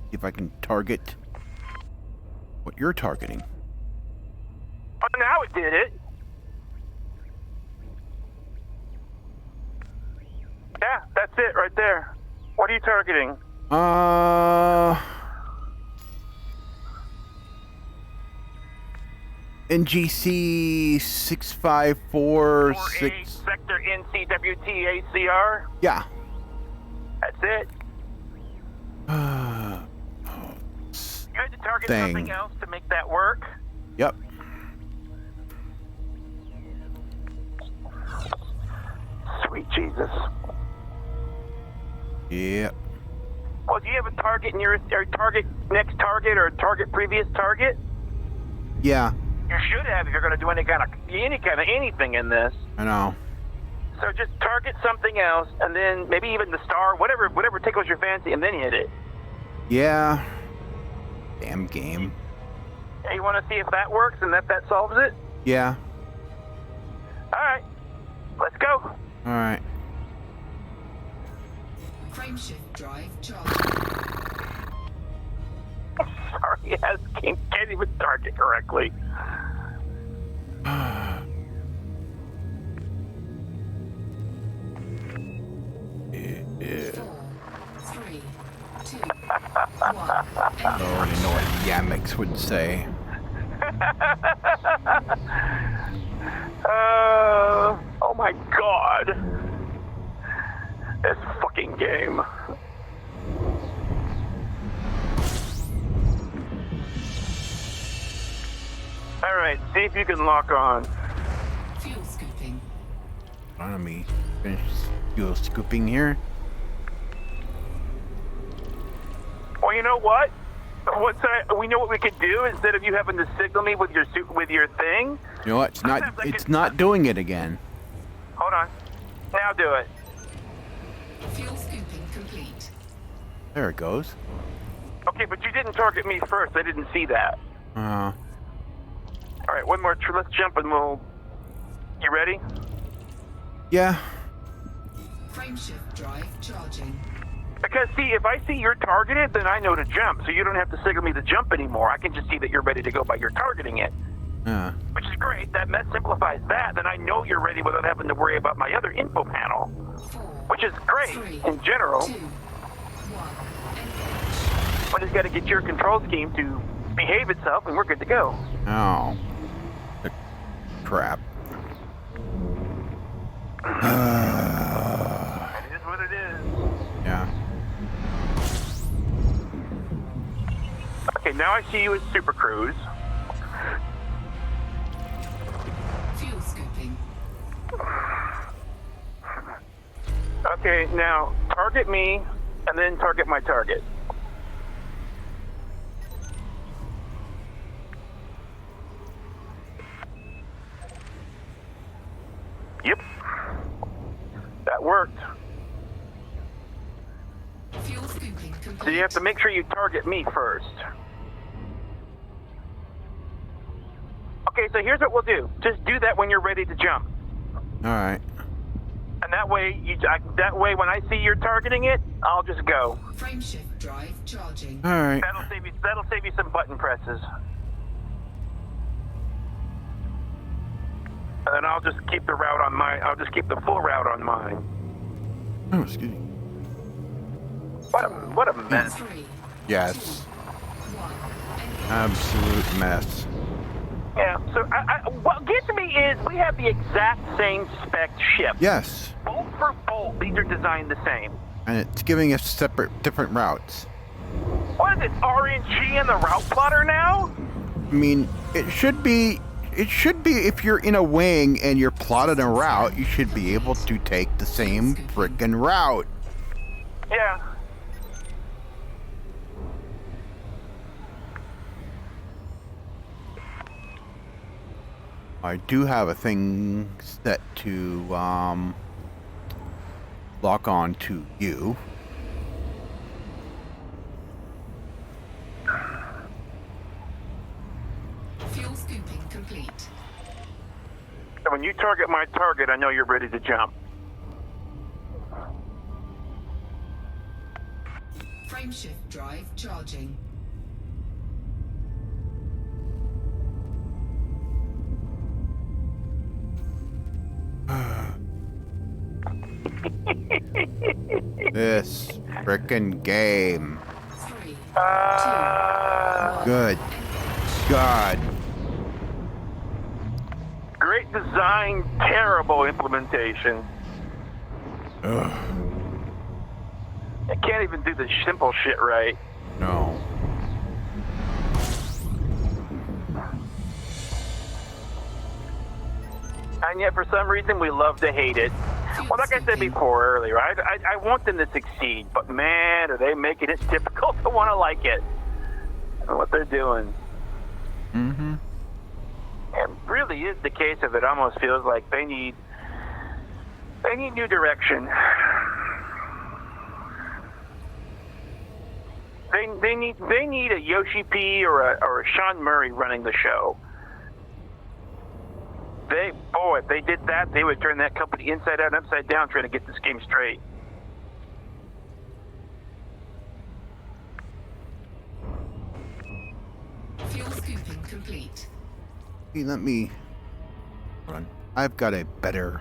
See if I can target what you're targeting. Oh, now it did it. Yeah, that's it right there. What are you targeting? NGC 6546. Sector NCWTACR? Yeah. That's it. You had to target something else to make that work? Yep. Sweet Jesus. Yep. Well, do you have a target in your target next target or target previous target? Yeah. You should have if you're going to do any kind of anything in this. I know. So just target something else, and then maybe even the star, whatever tickles your fancy, and then hit it. Yeah. Damn game. Hey, you want to see if that works and that solves it? Yeah. All right, let's go. All right. Frameshift drive charging. Sorry, yes, can't even target correctly. Yeah. 4, 3, 2, 1. I already know what Yamix would say. Oh my God. This fucking game. All right, see if you can lock on. Fuel scooping. Hold on, me finish fuel scooping here. Well, you know what? What's that? We know what we could do instead of you having to signal me with your thing. You know what? It's not doing it again. Hold on. Now do it. Fuel scooping complete. There it goes. Okay, but you didn't target me first. I didn't see that. Uh, All right, one more. Let's jump and we'll. You ready? yeah. Frameshift drive charging. Because see, if I see you're targeted, then I know to jump. So you don't have to signal me to jump anymore. I can just see that you're ready to go by your targeting it. Which is great. That simplifies that. Then I know you're ready without having to worry about my other info panel. 4, Which is great 3, in general. 2, 1. I just got to get your control scheme to behave itself, and we're good to go. Oh. Crap. It is what it is. Yeah. Okay, now I see you as Super Cruise. Fuel scooping. Okay, now target me, and then target my target. Yep. That worked. Fuel scooping complete. So you have to make sure you target me first. Okay, so here's what we'll do. Just do that when you're ready to jump. All right. And that way, when I see you're targeting it, I'll just go. Frameshift drive charging. All right. That'll save you some button presses. And then I'll just keep the full route on mine. Oh, excuse me. What a mess. 3, Yes. 1. Absolute mess. Yeah. So what gets me is we have the exact same spec ship. Yes. Bolt for bolt, these are designed the same. And it's giving us different routes. What is it? RNG in the route plotter now? I mean, it should be if you're in a wing and you're plotted a route, you should be able to take the same frickin' route. Yeah. I do have a thing set to lock on to you. Fuel scooping complete. So when you target my target, I know you're ready to jump. Frameshift drive charging. This frickin' game. 3, 2, 1. Good God. Great design, terrible implementation. Ugh. I can't even do the simple shit right. No. And yet, for some reason, we love to hate it. Well, like I said before earlier, I want them to succeed, but man, are they making it difficult to want to like it. And what they're doing. Mm-hmm. It really is the case of it almost feels like they need new direction. They need a Yoshi P or a Sean Murray running the show. If they did that, they would turn that company inside out and upside down trying to get this game straight. Fuel scooping complete. Hey, let me run. I've got a better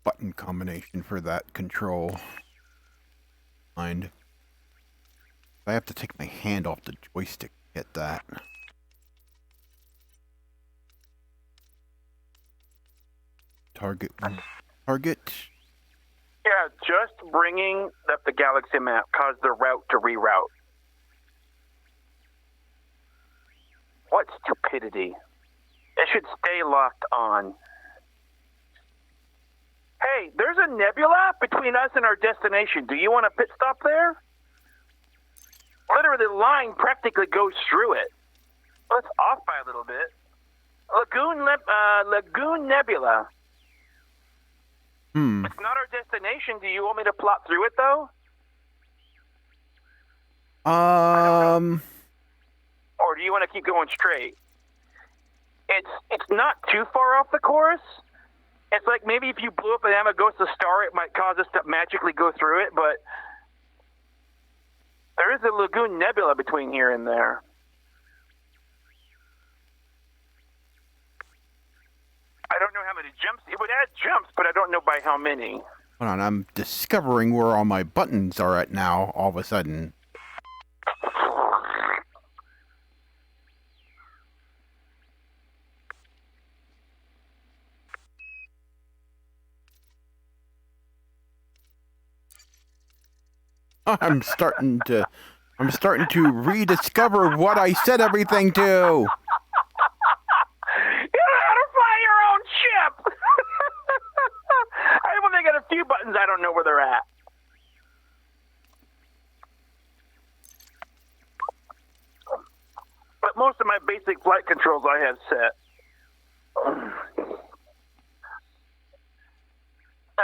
button combination for that control. Mind. I have to take my hand off the joystick to get that. Target. Yeah, just bringing up the galaxy map caused the route to reroute. What stupidity. It should stay locked on. Hey, there's a nebula between us and our destination. Do you want a pit stop there? Literally, the line practically goes through it. Well, it's off by a little bit. Lagoon Nebula. It's not our destination. Do you want me to plot through it, though? Or do you want to keep going straight? It's not too far off the course. It's like maybe if you blew up an Amagossa star, it might cause us to magically go through it, but there is a Lagoon Nebula between here and there. I don't know how many jumps. It would add jumps, but I don't know by how many. Hold on, I'm discovering where all my buttons are at now, all of a sudden. I'm starting to rediscover what I set everything to. You know how to fly your own ship. I only got a few buttons. I don't know where they're at. But most of my basic flight controls I have set. And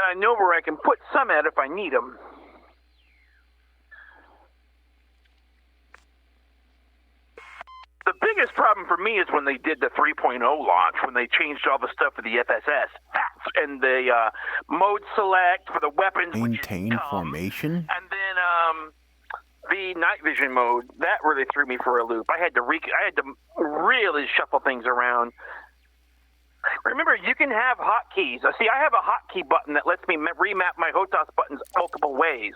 I know where I can put some at if I need them. The biggest problem for me is when they did the 3.0 launch, when they changed all the stuff for the FSS and the mode select for the weapons. Maintain formation? And then the night vision mode, that really threw me for a loop. I had to really shuffle things around. Remember, you can have hotkeys. See, I have a hotkey button that lets me remap my HOTAS buttons multiple ways.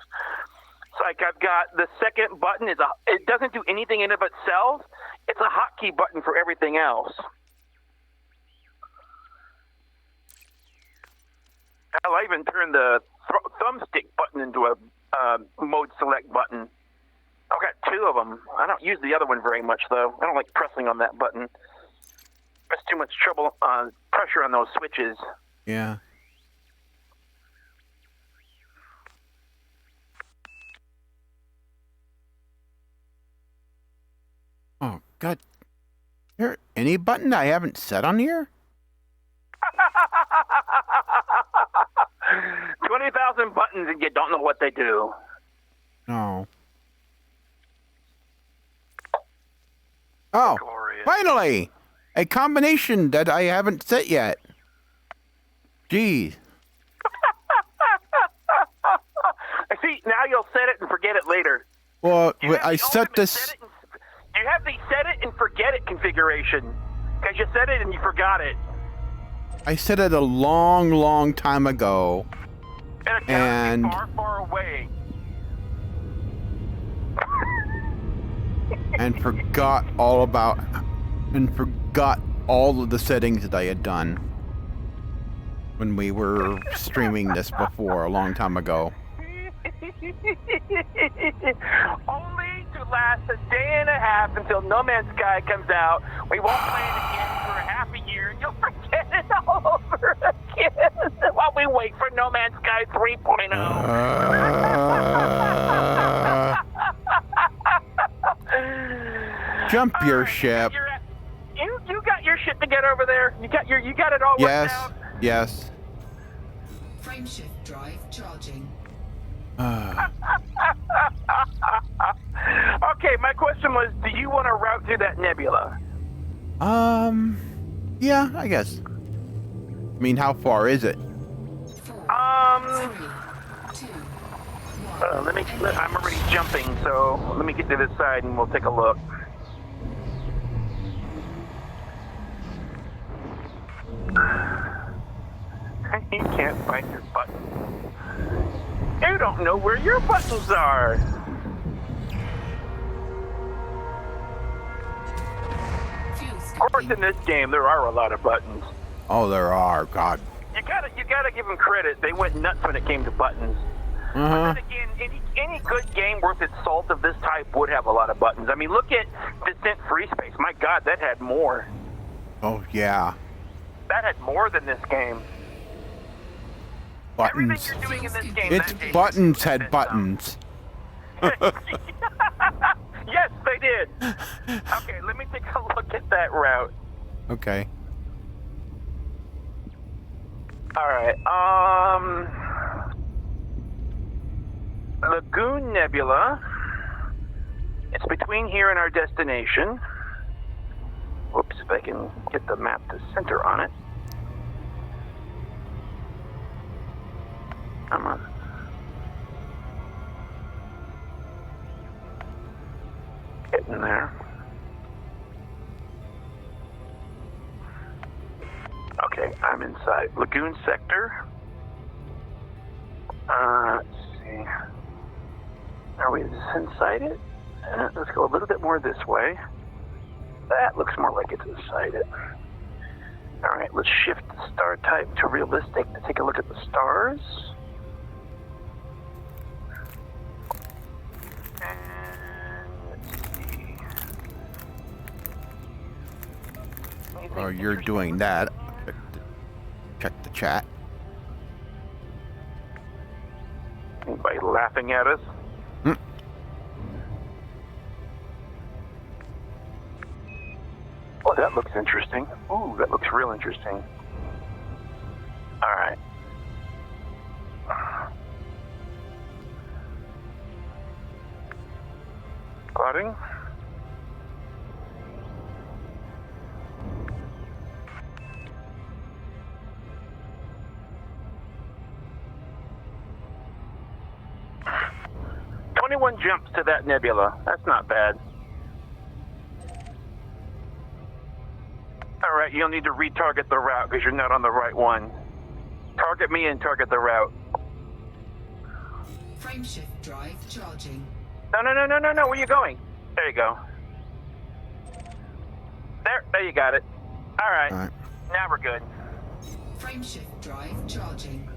So, like, I've got the second button it doesn't do anything in of itself. It's a hotkey button for everything else. Hell, I even turned the thumbstick button into a mode select button. I've got two of them. I don't use the other one very much, though. I don't like pressing on that button. There's too much pressure on those switches. Yeah. Oh, God. Is there any button I haven't set on here? 20,000 buttons and you don't know what they do. No. Oh, Glorious. Finally! A combination that I haven't set yet. Geez. See, now you'll set it and forget it later. Well, I set this... You have the set it and forget it configuration. Because you set it and you forgot it. I set it a long, long time ago. And far, far away. And forgot all of the settings that I had done when we were streaming this before a long time ago. Only to last a day and a half until No Man's Sky comes out. We won't play it again for half a year. You'll forget it all over again while we wait for No Man's Sky 3.0. Jump your ship. You got your shit to get over there. You got it all worked out. Yes. Frameshift drive charging. Okay, my question was, do you want to route through that nebula? Yeah, I guess. I mean, how far is it? 4, 3, 2, 1. I'm already jumping, so let me get to this side and we'll take a look. You can't find your button. You don't know where your buttons are. Of course, in this game, there are a lot of buttons. Oh, there are. God. You gotta give them credit. They went nuts when it came to buttons. But then again, any good game worth its salt of this type would have a lot of buttons. I mean, look at Descent Free Space. My God, that had more. Oh, yeah. That had more than this game. Buttons. Everything you're doing in this game, Its that game buttons had had buttons. Yes, they did. Okay, let me take a look at that route. Okay. All right. Lagoon Nebula. It's between here and our destination. Whoops, if I can get the map to center on it. Come on. Getting there. Okay, I'm inside Lagoon Sector. Let's see. Are we inside it? Let's go a little bit more this way. That looks more like it's inside it. All right, let's shift the star type to realistic to take a look at the stars. And let's see. Oh, you're doing that. Check the chat. Anybody laughing at us? Oh, that looks interesting. Ooh, that looks real interesting. All right. Plotting. "21 jumps to that nebula. That's not bad. All right, you'll need to retarget the route because you're not on the right one. Target me and target the route." Frameshift drive charging. No. Where are you going? There you go. There you got it. All right. All right. Now we're good. Frameshift drive charging.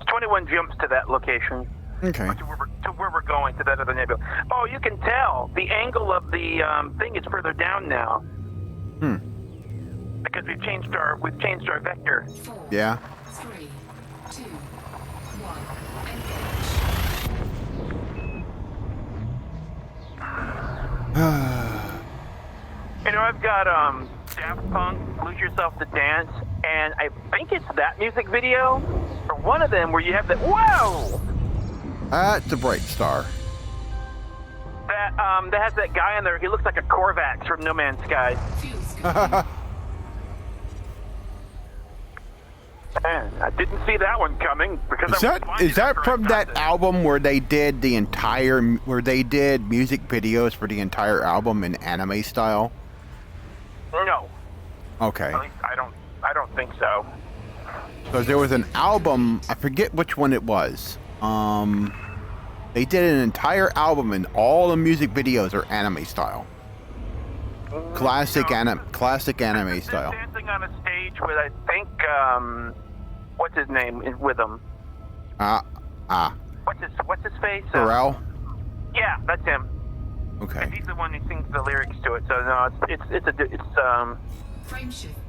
21 jumps to that location. Okay. To where we're going, to that other nebula. Oh, you can tell. The angle of the thing is further down now. Because we've changed our vector. 4, Yeah. 3, 2, 1. You know, I've got Daft Punk, "Lose Yourself to Dance," and I think it's that music video, or one of them, where you have that. Whoa! That's a bright star. That has that guy in there. He looks like a Korvax from No Man's Sky. Man, I didn't see that one coming because Is that from that album where they did music videos for the entire album in anime style? No. Okay. At least I don't think so. Because there was an album, I forget which one it was. They did an entire album and all the music videos are anime style. Classic anime style. Dancing on a stage with, I think, what's his name with him? What's his face? Pharrell? Yeah, that's him. Okay. And he's the one who sings the lyrics to it. So no, it's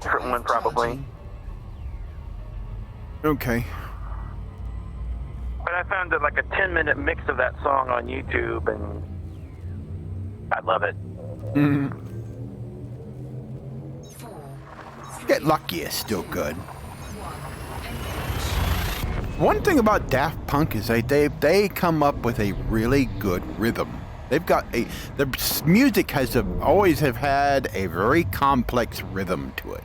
different one probably. Okay. But I found like a 10-minute mix of that song on YouTube, and I love it. Get Lucky is still good. One thing about Daft Punk is they come up with a really good rhythm. They've got the music always have had a very complex rhythm to it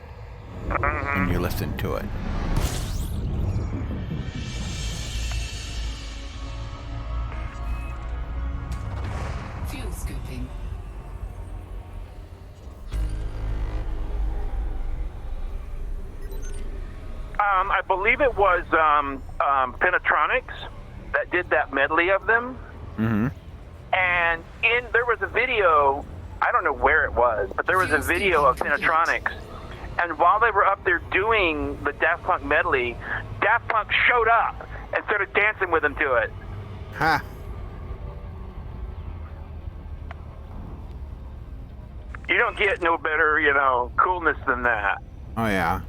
when you listen to it. Fuel scooping. I believe it was Penetronics that did that medley of them. Mm-hmm. And there was a video, I don't know where it was, but there was a video of Penetronics. And while they were up there doing the Daft Punk medley, Daft Punk showed up and started dancing with them to it. Ha. You don't get no better, coolness than that. Oh yeah.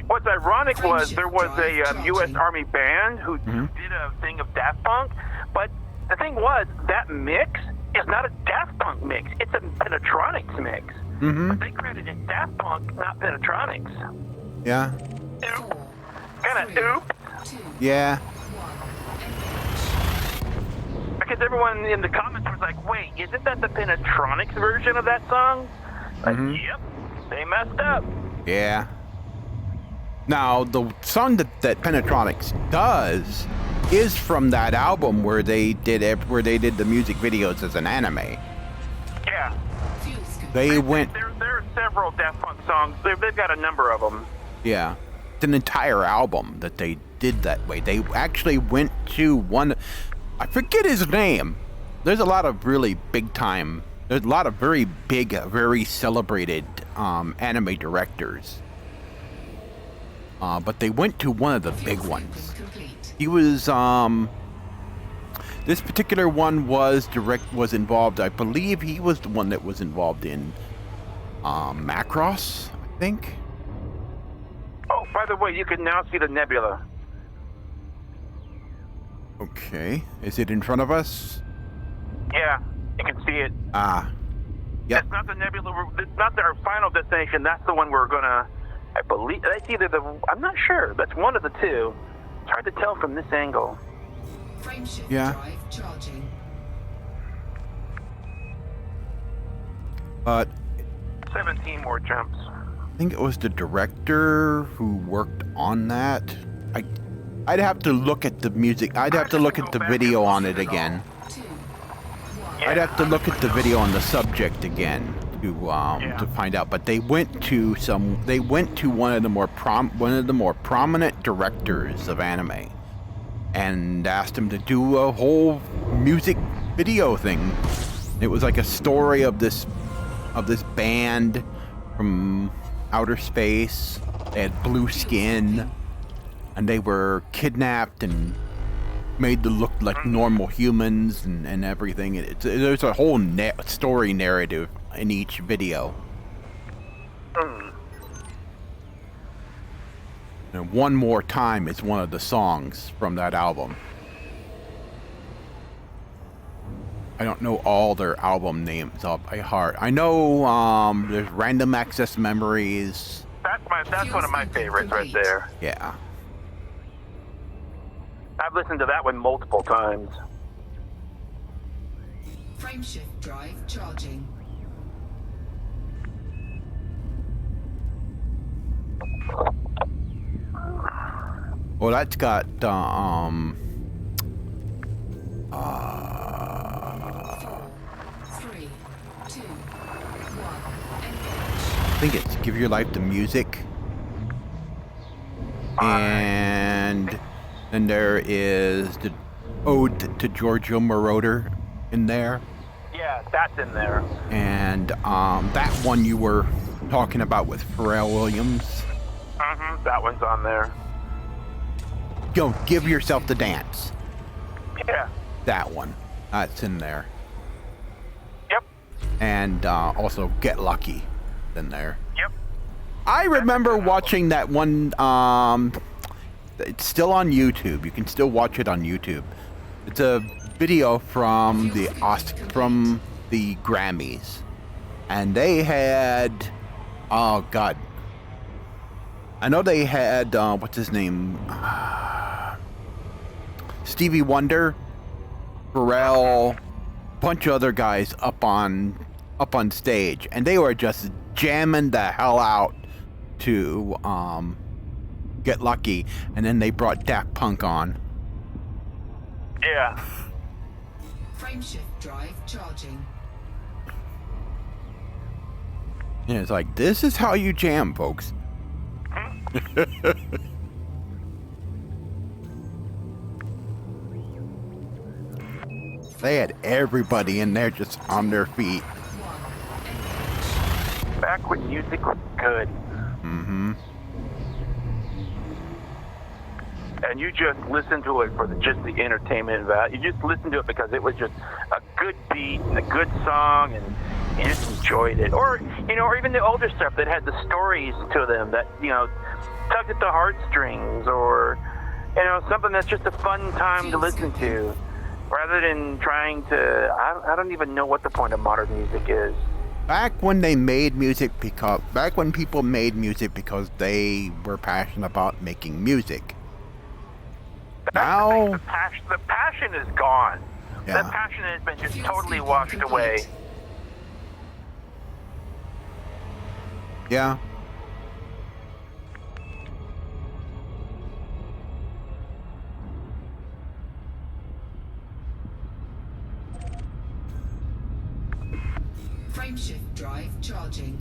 What's ironic was there was a U.S. Army band who did a thing of Daft Punk, but the thing was that mix is not a Daft Punk mix; it's a Penetronics mix. But they credited Daft Punk, not Penetronics. Yeah. Kind of oops. Yeah. Because everyone in the comments was like, "Wait, isn't that the Penetronics version of that song?" Like, yep, they messed up. Yeah. Now, the song that Penetronics does is from that album where they did the music videos as an anime. Yeah. They went. There are several Daft Punk songs. They've got a number of them. Yeah. It's an entire album that they did that way. They actually went to one. I forget his name. There's a lot of really big time. There's a lot of very big, very celebrated anime directors. But they went to one of the big ones. He was this particular one was involved. I believe he was the one that was involved in Macross, I think. Oh, by the way, you can now see the nebula. Okay, is it in front of us? Yeah, you can see it. Ah, yep. That's not the nebula. It's not our final destination. That's the one we're gonna. I believe that's either the. I'm not sure. That's one of the two. It's hard to tell from this angle. Yeah. But 17 more jumps. I think it was the director who worked on that. I'd have to look at the music. I'd have to look at the video on it again. I'd have to look at the video on the subject again to find out. But they went to one of the more prominent directors of anime and asked him to do a whole music video thing. It was like a story of this band from outer space. They had blue skin, and they were kidnapped and made to look like normal humans and everything. There's a whole story narrative in each video. And One More Time is one of the songs from that album. I don't know all their album names off by heart. I know there's Random Access Memories. That's one of my favorites right there. Yeah. I've listened to that one multiple times. Frameshift drive charging. Well, that's got 4, 3, 2, 1. I think it's Give Your Life to Music. And then there is the Ode to Giorgio Moroder in there. Yeah, that's in there. And that one you were talking about with Pharrell Williams. That one's on there. Go Give Yourself the Dance. Yeah. That one. That's in there. Yep. And also Get Lucky in there. Yep. I remember watching that one. It's still on YouTube. You can still watch it on YouTube. It's a video from the Grammys, and they had. Oh God. I know they had what's his name? Stevie Wonder, Pharrell, bunch of other guys up on stage, and they were just jamming the hell out to Get Lucky, and then they brought Daft Punk on. Yeah. Frameshift drive charging. And it's like, this is how you jam, folks. They had everybody in there just on their feet. Back when music was good. and you just listen to it for just the entertainment value. You just listen to it because it was just a good beat and a good song, and you just enjoyed it. Or, or even the older stuff that had the stories to them that, tugged at the heartstrings, or, something that's just a fun time to listen to, rather than trying to, I don't even know what the point of modern music is. Back when people made music because they were passionate about making music. Now, the passion is gone. Yeah. The passion has been just totally washed away. Yeah. Frameshift drive charging.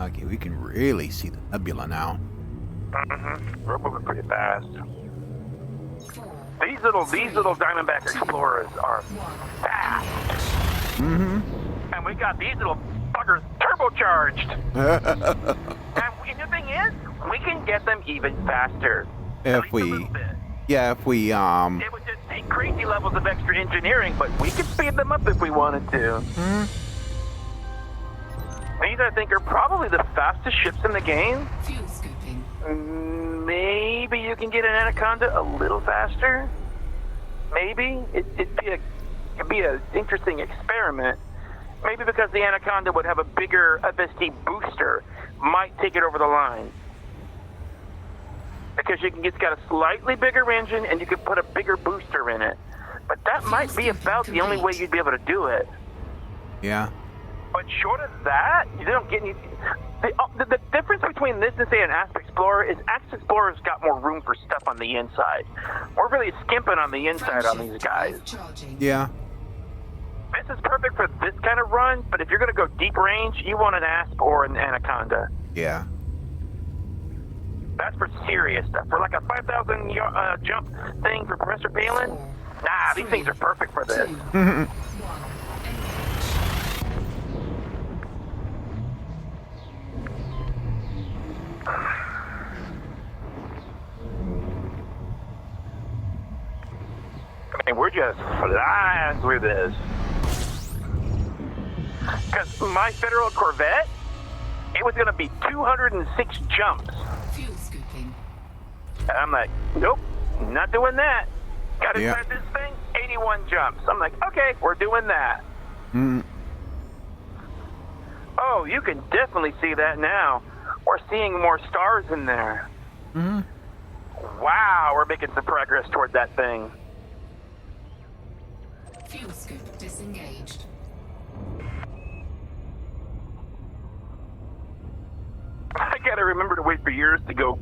Okay, we can really see the nebula now. Mm-hmm. We're moving pretty fast. 4, These little Diamondback Explorers are fast. Mm-hmm. And we got these little buggers turbocharged. And the thing is, we can get them even faster. At least a little bit. If we, It would just take crazy levels of extra engineering, but we could speed them up if we wanted to. Mm-hmm. These, I think, are probably the fastest ships in the game. fuel scooping. Maybe you can get an Anaconda a little faster. Maybe. It'd be an interesting experiment. Maybe because the Anaconda would have a bigger FSD booster, might take it over the line. Because it's got a slightly bigger engine, and you can put a bigger booster in it. But that might be about the only way you'd be able to do it. Yeah. But short of that, you don't get any... The difference between this and, say, an Asp Explorer is Asp Explorer's got more room for stuff on the inside. We're really skimping on the inside on these guys. Charging. Yeah. This is perfect for this kind of run, but if you're going to go deep range, you want an Asp or an Anaconda. Yeah. That's for serious stuff. For like a 5,000 jump thing for Professor Palin, nah, these things are perfect for this. 2, 1, engage. I mean, we're just flying through this. Because my Federal Corvette, it was going to be 206 jumps. Fuel scooping. And I'm like, nope, not doing that. Got Yeah. inside this thing, 81 jumps. I'm like, okay, we're doing that. Mm. Oh, you can definitely see that now. We're seeing more stars in there. Mm-hmm. Wow, we're making some progress toward that thing. Fuel scoop disengaged. I gotta remember to wait for yours to go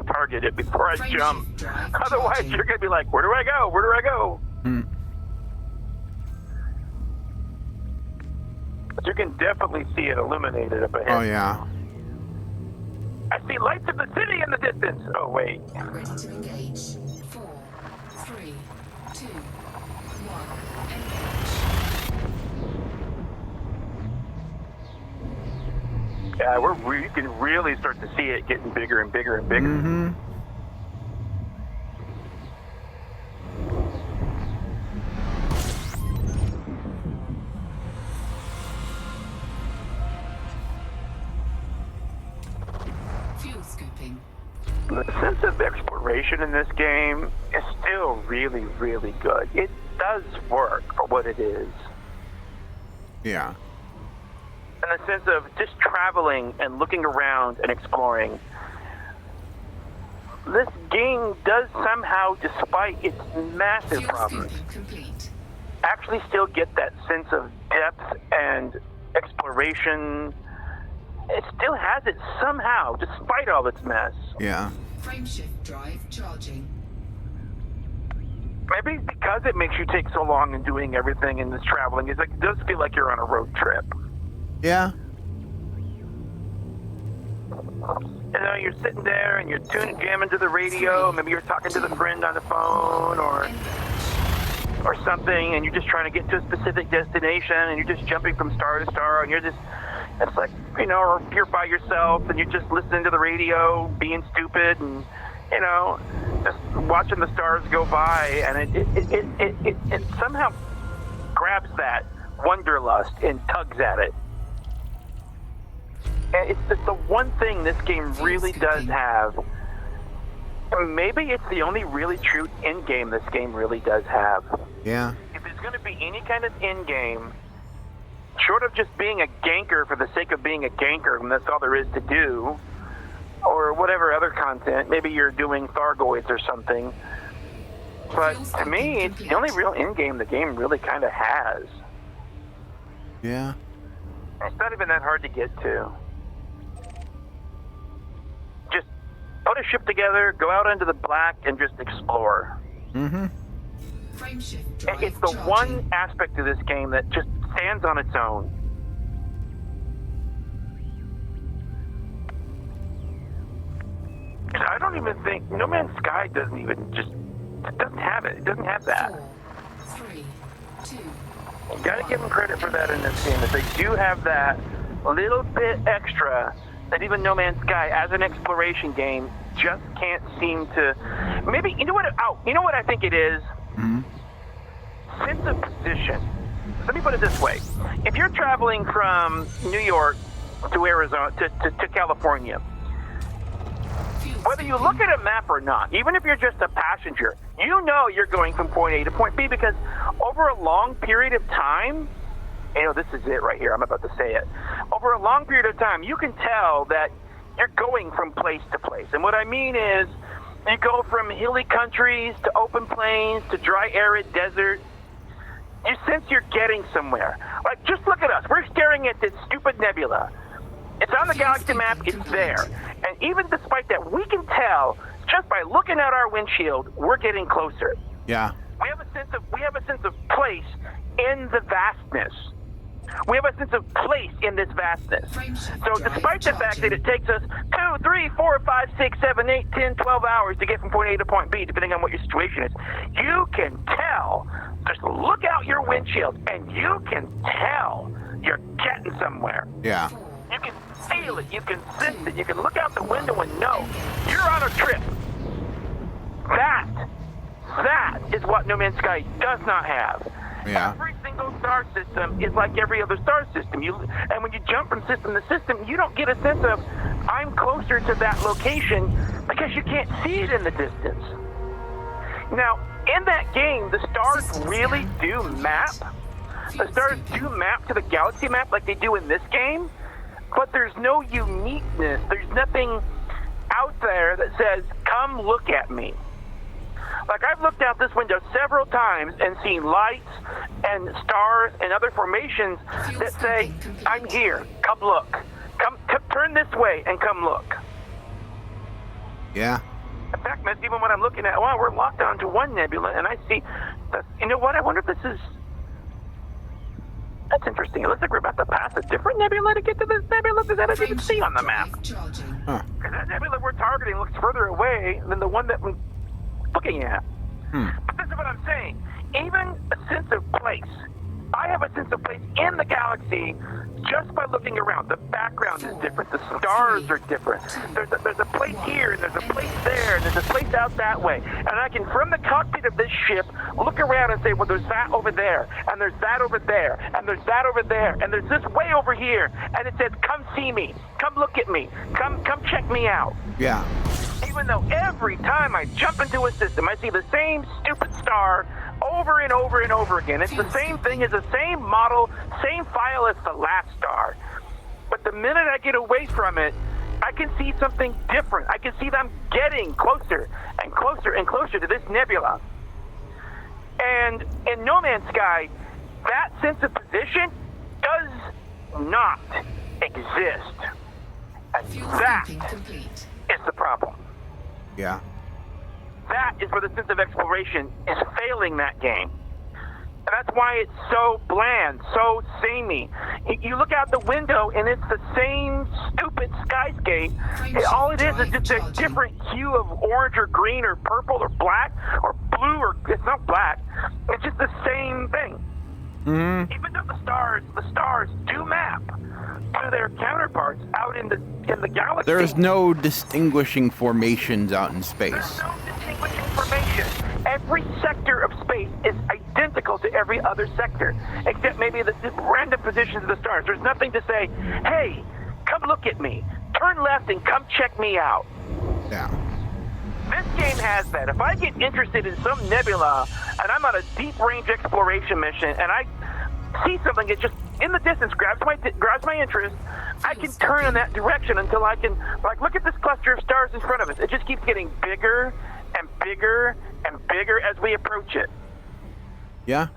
target it before I jump. Drive Otherwise, charging. you're gonna be like, where do I go? Where do I go? Mm. But you can definitely see it illuminated up ahead. Oh, yeah. I see lights of the city in the distance. Oh, wait. Ready to engage. 4, 3, 2, 1, engage. Yeah, you can really start to see it getting bigger and bigger and bigger. Mm-hmm. Fuel scooping. The sense of exploration in this game is still really, really good. It does work for what it is. Yeah. In the sense of just traveling and looking around and exploring. This game does somehow, despite its massive Fuel problems, scooping complete. actually still get that sense of depth and exploration. It still has it somehow, despite all its mess. Yeah. Frameshift drive charging. Maybe because it makes you take so long in doing everything in this traveling, it does feel like you're on a road trip. Yeah. You're sitting there and you're jamming to the radio. Maybe you're talking to the friend on the phone or something, and you're just trying to get to a specific destination, and you're just jumping from star to star, and you're just It's like, you know, or if you're by yourself and you're just listening to the radio, being stupid, and, you know, just watching the stars go by, and it somehow grabs that wanderlust and tugs at it. And it's just the one thing this game really does have. Maybe it's the only really true end game this game really does have. Yeah. If there's going to be any kind of end game, short of just being a ganker for the sake of being a ganker, and that's all there is to do, or whatever other content, maybe you're doing Thargoids or something. But to me, it's the only real end game the game really kind of has. Yeah. It's not even that hard to get to. Just put a ship together, go out into the black, and just explore. Mm-hmm. It's the one aspect of this game that just stands on its own. I don't even think No Man's Sky doesn't have it. It doesn't have that. 4, 3, 2. You gotta give them credit for that in this game. That they do have that little bit extra that even No Man's Sky, as an exploration game, just can't seem to. Maybe you know what? You know what I think it is. Mm-hmm. Sense of position. Let me put it this way: if you're traveling from New York to Arizona to California, whether you look at a map or not, even if you're just a passenger, you know you're going from point A to point B because over a long period of time, you know, this is it right here, I'm about to say it. Over a long period of time, you can tell that you're going from place to place. And what I mean is, you go from hilly countries to open plains to dry, arid desert. You sense you're getting somewhere. Like, just look at us. We're staring at this stupid nebula. It's on the galaxy map, it's there. And even despite that, we can tell just by looking at our windshield, we're getting closer. Yeah. We have a sense of place in the vastness. We have a sense of place in this vastness. So despite the fact that it takes us 2, 3, 4, 5, 6, 7, 8, 10, 12 hours to get from point A to point B, depending on what your situation is, you can tell. Just look out your windshield, and you can tell you're getting somewhere. Yeah. You can feel it. You can sense it. You can look out the window and know you're on a trip. That is what No Man's Sky does not have. Yeah. Every single star system is like every other star system. And when you jump from system to system, you don't get a sense of, I'm closer to that location because you can't see it in the distance. Now, in that game, the stars really do map. The stars do map to the galaxy map like they do in this game, but there's no uniqueness. There's nothing out there that says, come look at me. Like, I've looked out this window several times and seen lights and stars and other formations that say, I'm here, come look. Come turn this way and come look. Yeah. In fact, even when I'm looking at, well, we're locked onto one nebula, and I see, you know what, I wonder if this is, that's interesting. It looks like we're about to pass a different nebula to get to this nebula that I didn't even see on the map. Huh. Because that nebula we're targeting looks further away than the one that we're looking at. But this is what I'm saying. Even a sense of place. I have a sense of place in the galaxy just by looking around. The background is different. The stars are different. There's a place here, and there's a place there, and there's a place out that way. And I can, from the cockpit of this ship, look around and say, well, there's that over there, and there's that over there, and there's that over there, and there's this way over here. And it says, come see me. Come look at me. Come check me out. Yeah. Even though every time I jump into a system, I see the same stupid star over and over and over again. It's the same thing, it's the same model, same file as the last star. But the minute I get away from it, I can see something different. I can see that I'm getting closer and closer and closer to this nebula. And in No Man's Sky, that sense of position does not exist. And that is the problem. Yeah. That is where the sense of exploration is failing that game. And that's why it's so bland, so samey. You look out the window and it's the same stupid skyscape. All it is just a different hue of orange or green or purple or black or blue, or it's not black. It's just the same thing. Mm-hmm. Even though the stars do map. to their counterparts out in the galaxy. There's no distinguishing formations out in space. There's no distinguishing formation. Every sector of space is identical to every other sector, except maybe the random positions of the stars. There's nothing to say, hey, come look at me. Turn left and come check me out. Yeah. This game has that. If I get interested in some nebula and I'm on a deep range exploration mission and I see something that just in the distance grabs my interest, I can turn in that direction until I can, like, look at this cluster of stars in front of us. It just keeps getting bigger and bigger and bigger as we approach it. Yeah.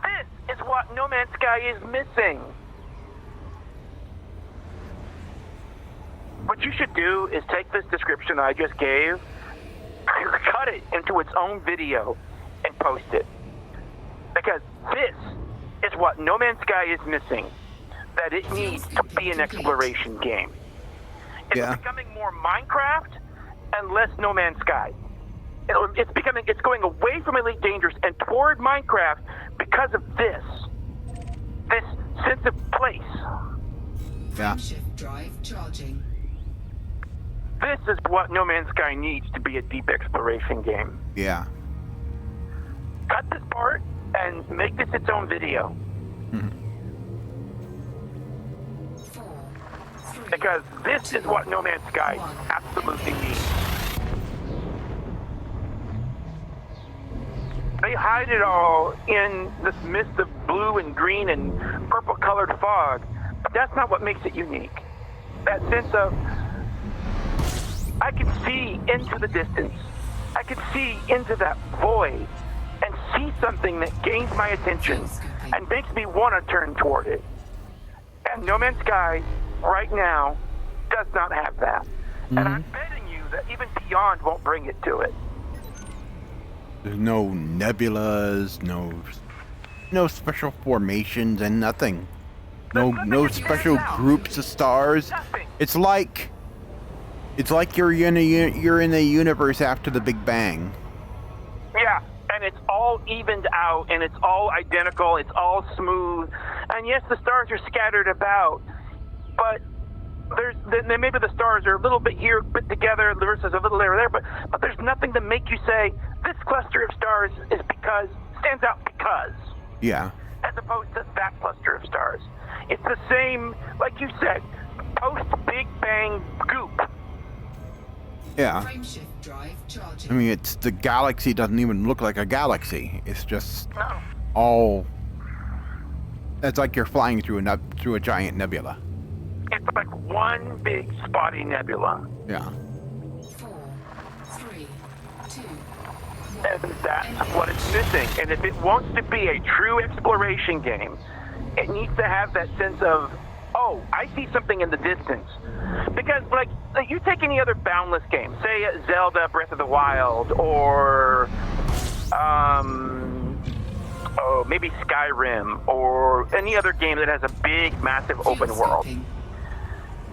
This is what No Man's Sky is missing. What you should do is take this description I just gave, cut it into its own video, and post it. Because this is what No Man's Sky is missing. That it needs to be an exploration game. It's becoming more Minecraft and less No Man's Sky. It's going away from Elite Dangerous and toward Minecraft because of this sense of place. Yeah. Shift drive charging. This is what No Man's Sky needs to be a deep exploration game. Yeah. Cut this part and make this its own video. Mm-hmm. Because this is what No Man's Sky absolutely needs. They hide it all in this mist of blue and green and purple colored fog, but that's not what makes it unique. That sense of, I can see into the distance. I can see into that void and see something that gains my attention and makes me want to turn toward it. And No Man's Sky right now does not have that. Mm-hmm. And I'm betting you that even Beyond won't bring it to it. There's no nebulas, no special formations and nothing. No special groups of stars. Nothing. It's like you're in a universe after the Big Bang. Yeah, and it's all evened out, and it's all identical, it's all smooth. And yes, the stars are scattered about, but then maybe the stars are a little bit here put together versus a little there, but there's nothing to make you say this cluster of stars stands out because. Yeah. As opposed to that cluster of stars. It's the same, like you said, post-Big Bang goop. Yeah. Frameshift drive charging. I mean, it's the galaxy doesn't even look like a galaxy. It's just No. all. It's like you're flying through a giant nebula. It's like one big spotty nebula. Yeah. 4, 3, 2. And that's what it's missing. And if it wants to be a true exploration game, it needs to have that sense of, oh, I see something in the distance. Because, like you take any other boundless game, say Zelda Breath of the Wild, or maybe Skyrim, or any other game that has a big, massive open world.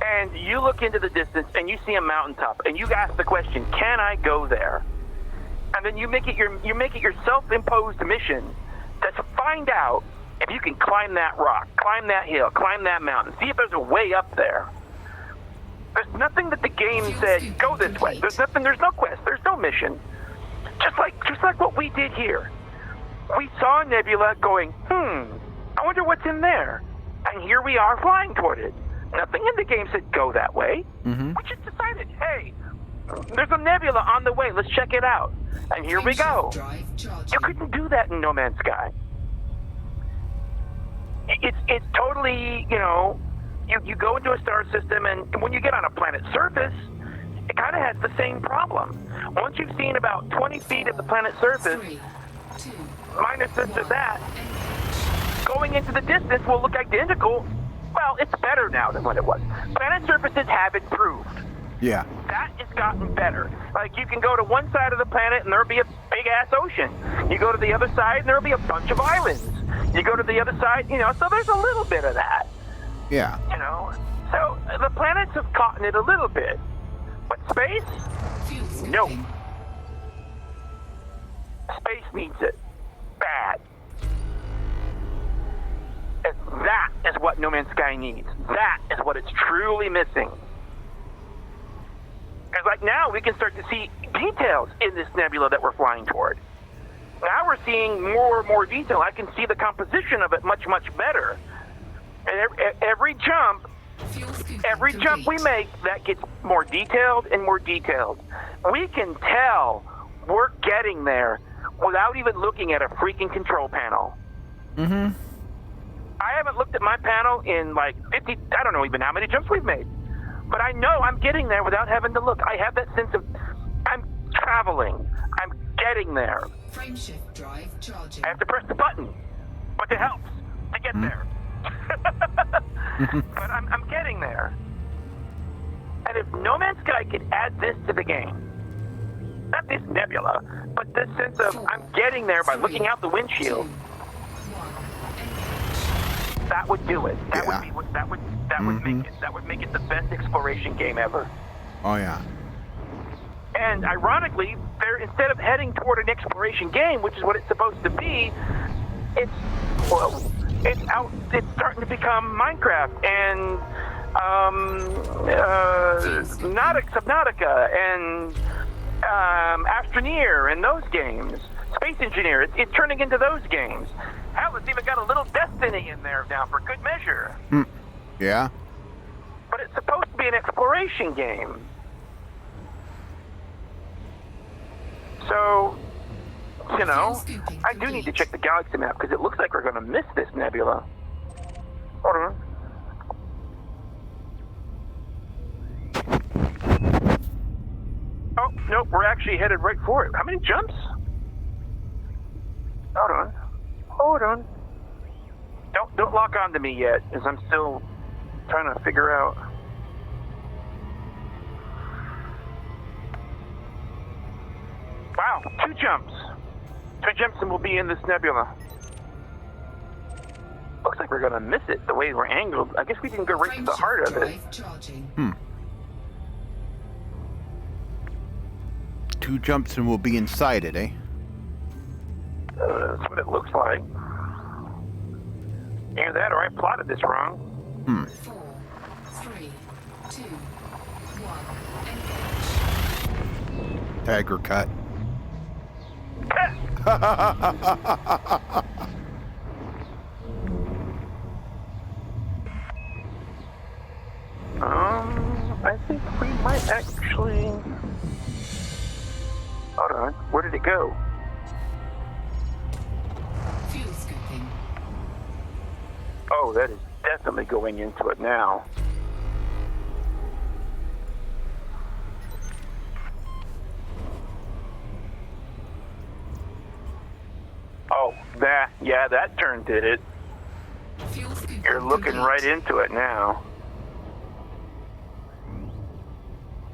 And you look into the distance and you see a mountaintop, and you ask the question, can I go there? And then you make it your self-imposed mission to find out if you can climb that rock, climb that hill, climb that mountain, see if there's a way up there. There's nothing that the game said, go this way. There's no quest, there's no mission. Just like what we did here. We saw a nebula going, I wonder what's in there. And here we are flying toward it. Nothing in the game said go that way. Mm-hmm. We just decided, hey, there's a nebula on the way, let's check it out. And here we go. You couldn't do that in No Man's Sky. It's totally, you go into a star system, and when you get on a planet's surface, it kind of has the same problem. Once you've seen about 20 feet of the planet's surface, 3, 2, minus this or that, going into the distance will look identical. Well, it's better now than what it was. Planet surfaces have improved. Yeah. That has gotten better. Like, you can go to one side of the planet and there'll be a big-ass ocean. You go to the other side and there'll be a bunch of islands. You go to the other side, so there's a little bit of that. Yeah. So the planets have caught in it a little bit. But space? No. Space needs it. Bad. And that is what No Man's Sky needs. That is what it's truly missing. Because like now we can start to see details in this nebula that we're flying toward. Now we're seeing more and more detail. I can see the composition of it much, much better. And every jump we make, that gets more detailed and more detailed. We can tell we're getting there without even looking at a freaking control panel. Mm-hmm. I haven't looked at my panel in like 50, I don't know even how many jumps we've made. But I know I'm getting there without having to look. I have that sense of, I'm traveling. I'm getting there. Frameshift drive charging. I have to press the button, but it helps to get there. But I'm getting there. And if No Man's Sky could add this to the game, not this nebula, but this sense of I'm getting there by looking out the windshield, that would do it. That would be what that would make it. That would make it the best exploration game ever. Oh yeah. And ironically, they're instead of heading toward an exploration game, which is what it's supposed to be, it's starting to become Minecraft and Subnautica and Astroneer and those games. Space Engineer, it's turning into those games. Hell, it's even got a little Destiny in there now for good measure. Yeah. But it's supposed to be an exploration game. So, you know, I do need to check the galaxy map because it looks like we're going to miss this nebula. Hold on. Oh, nope, we're actually headed right for it. How many jumps? Hold on. Don't lock onto me yet, as I'm still trying to figure out. Wow, 2 jumps. 2 jumps and we'll be in this nebula. Looks like we're gonna miss it the way we're angled. I guess we can go right to the heart of it. 2 jumps and we'll be inside it, eh? That's what it looks like. Either that or I plotted this wrong. 4, 3, 2, 1, engage. Tygra cut. I think we might actually... Hold on, where did it go? Fuel scooping. Oh, that is definitely going into it now. Oh, that turn did it. Fuel scooping. You're looking right into it now.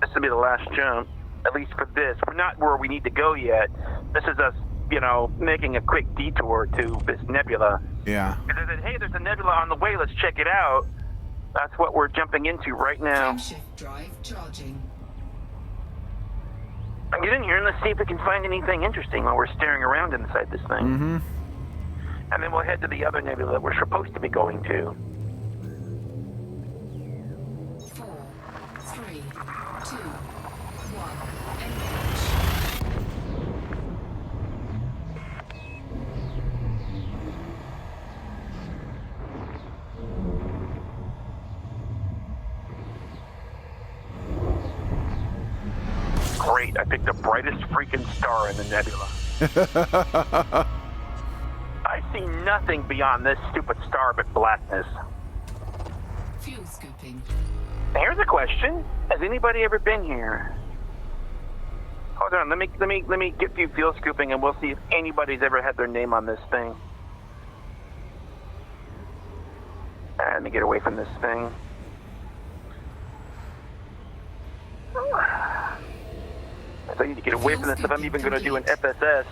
This will be the last jump, at least for this. We're not where we need to go yet. This is us, making a quick detour to this nebula. Yeah. Because they said, hey, there's a nebula on the way, let's check it out. That's what we're jumping into right now. Frameshift drive charging. I'll get in here and let's see if we can find anything interesting while we're staring around inside this thing. Mm-hmm. And then we'll head to the other nebula that we're supposed to be going to. 4, 3, 2, 1, engage. Great, I picked the brightest freaking star in the nebula. I see nothing beyond this stupid star but blackness. Fuel scooping. Here's a question. Has anybody ever been here? Hold on, let me get you fuel scooping and we'll see if anybody's ever had their name on this thing. Let me get away from this thing. So I need to get away from this if I'm even going to do an FSS.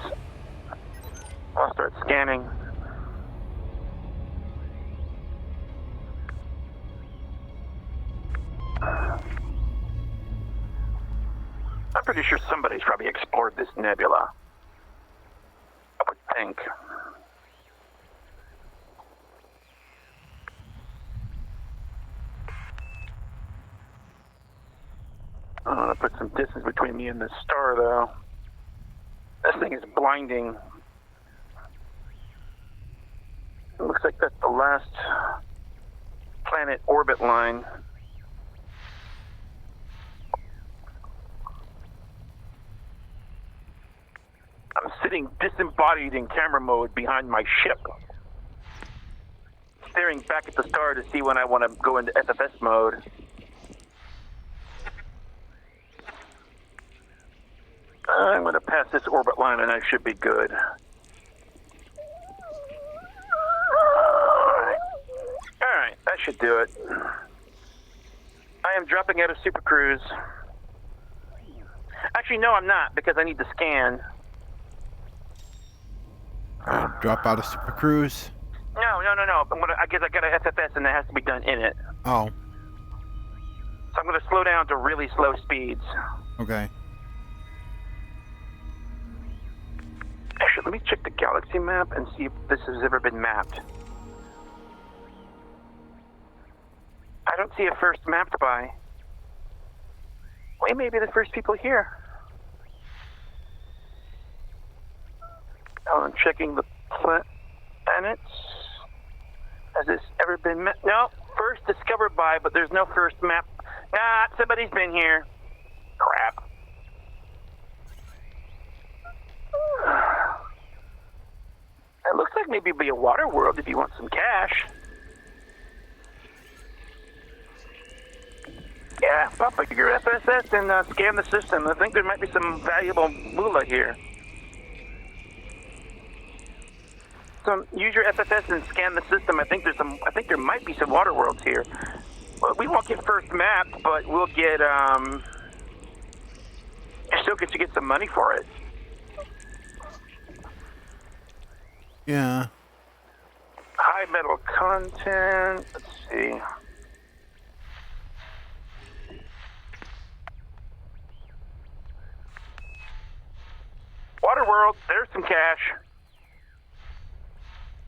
I'll start scanning. I'm pretty sure somebody's probably explored this nebula. I would think. I'm gonna put some distance between me and this star, though. This thing is blinding. It looks like that's the last planet orbit line. I'm sitting disembodied in camera mode behind my ship, staring back at the star to see when I want to go into FFS mode. I'm going to pass this orbit line and I should be good. Alright, that should do it. I am dropping out of Super Cruise. Actually, no, I'm not, because I need to scan. Drop out of Super Cruise? No. I guess I got an FFS and that has to be done in it. Oh. So I'm going to slow down to really slow speeds. Okay. Actually, let me check the galaxy map and see if this has ever been mapped. I don't see a first mapped by. We may be the first people here. Oh, I'm checking the planets. Has this ever been mapped? No, first discovered by, but there's no first map. Nah, somebody's been here. Crap. It looks like maybe it'd be a water world if you want some cash. Yeah, pop up your FSS and scan the system. I think there might be some valuable moolah here. So use your FFS and scan the system. I think there might be some water worlds here. Well, we won't get first mapped, but we'll get still get some money for it. Yeah. High metal content. Let's see. Water world. There's some cash.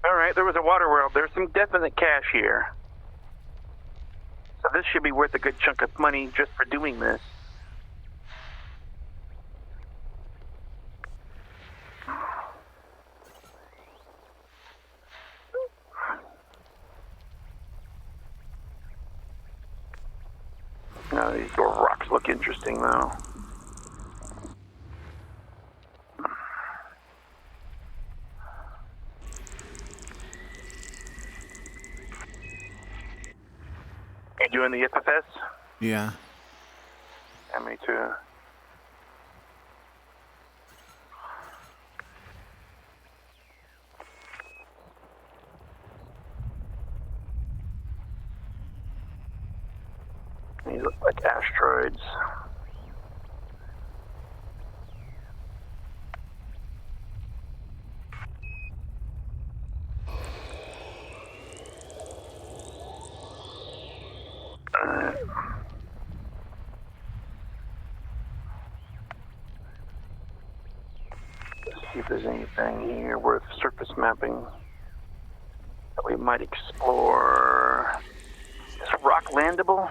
All right, there was a water world. There's some definite cash here. So this should be worth a good chunk of money just for doing this. Now these rocks look interesting, though. You doing the FFS? Yeah. Yeah, me too. These look like asteroids. Let's see if there's anything here worth surface mapping that we might explore. Is rock landable?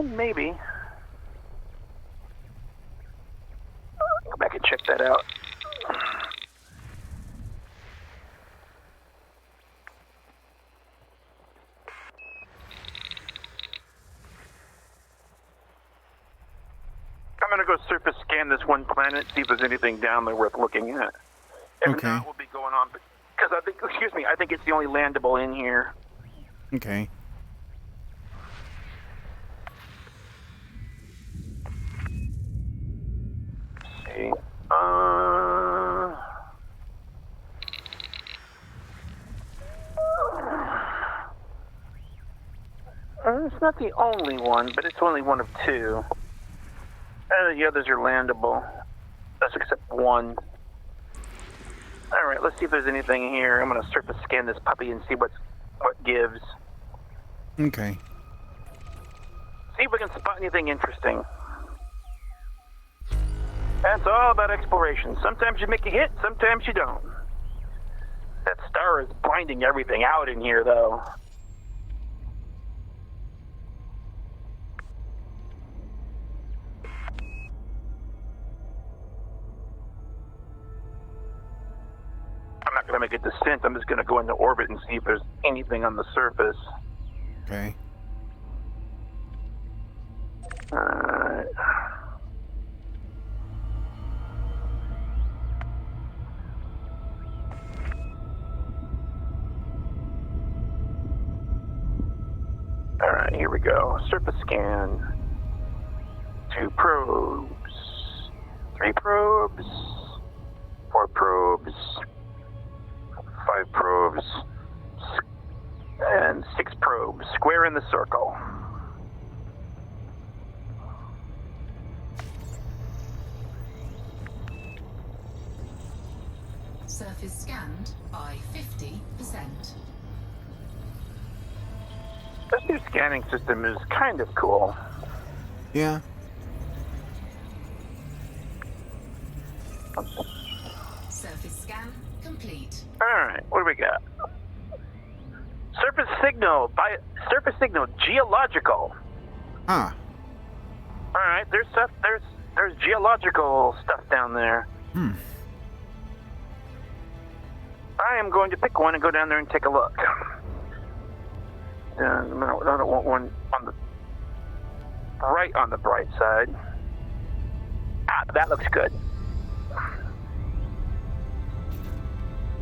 Maybe. Go back and check that out. I'm gonna go surface scan this one planet, see if there's anything down there worth looking at. If Okay. not, we'll be going on. Because I think it's the only landable in here. Okay. See. It's not the only one, but it's only one of two. The others are landable. That's except one. Alright, let's see if there's anything here. I'm going to surface scan this puppy and see what gives. Okay. See if we can spot anything interesting. That's all about exploration. Sometimes you make a hit, sometimes you don't. That star is blinding everything out in here, though. going to make a descent. I'm just going to go into orbit and see if there's anything on the surface. Okay. Alright. Alright, here we go. Surface scan. 2 probes. 3 probes. 4 probes. 5 probes. And 6 probes. Square in the circle. Surface scanned by 50%. This new scanning system is kind of cool. Yeah. Surface scan complete. Alright, what do we got? Surface signal geological. Huh. Alright, there's stuff there's geological stuff down there. I am going to pick one and go down there and take a look. I don't want one on the right on the bright side. Ah, that looks good.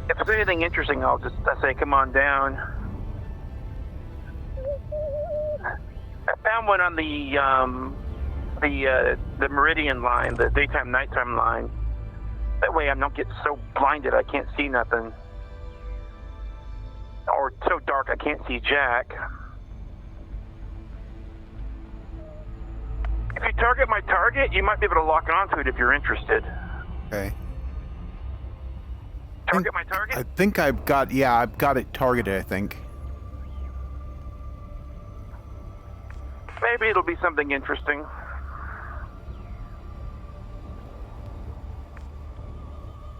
If there's anything interesting, I say, come on down. I found one on the meridian line, the daytime nighttime line. That way I don't get so blinded I can't see nothing. Or so dark I can't see jack. If you target my target, you might be able to lock onto it if you're interested. Okay. Target my target? I think I've got it targeted, I think. Maybe it'll be something interesting.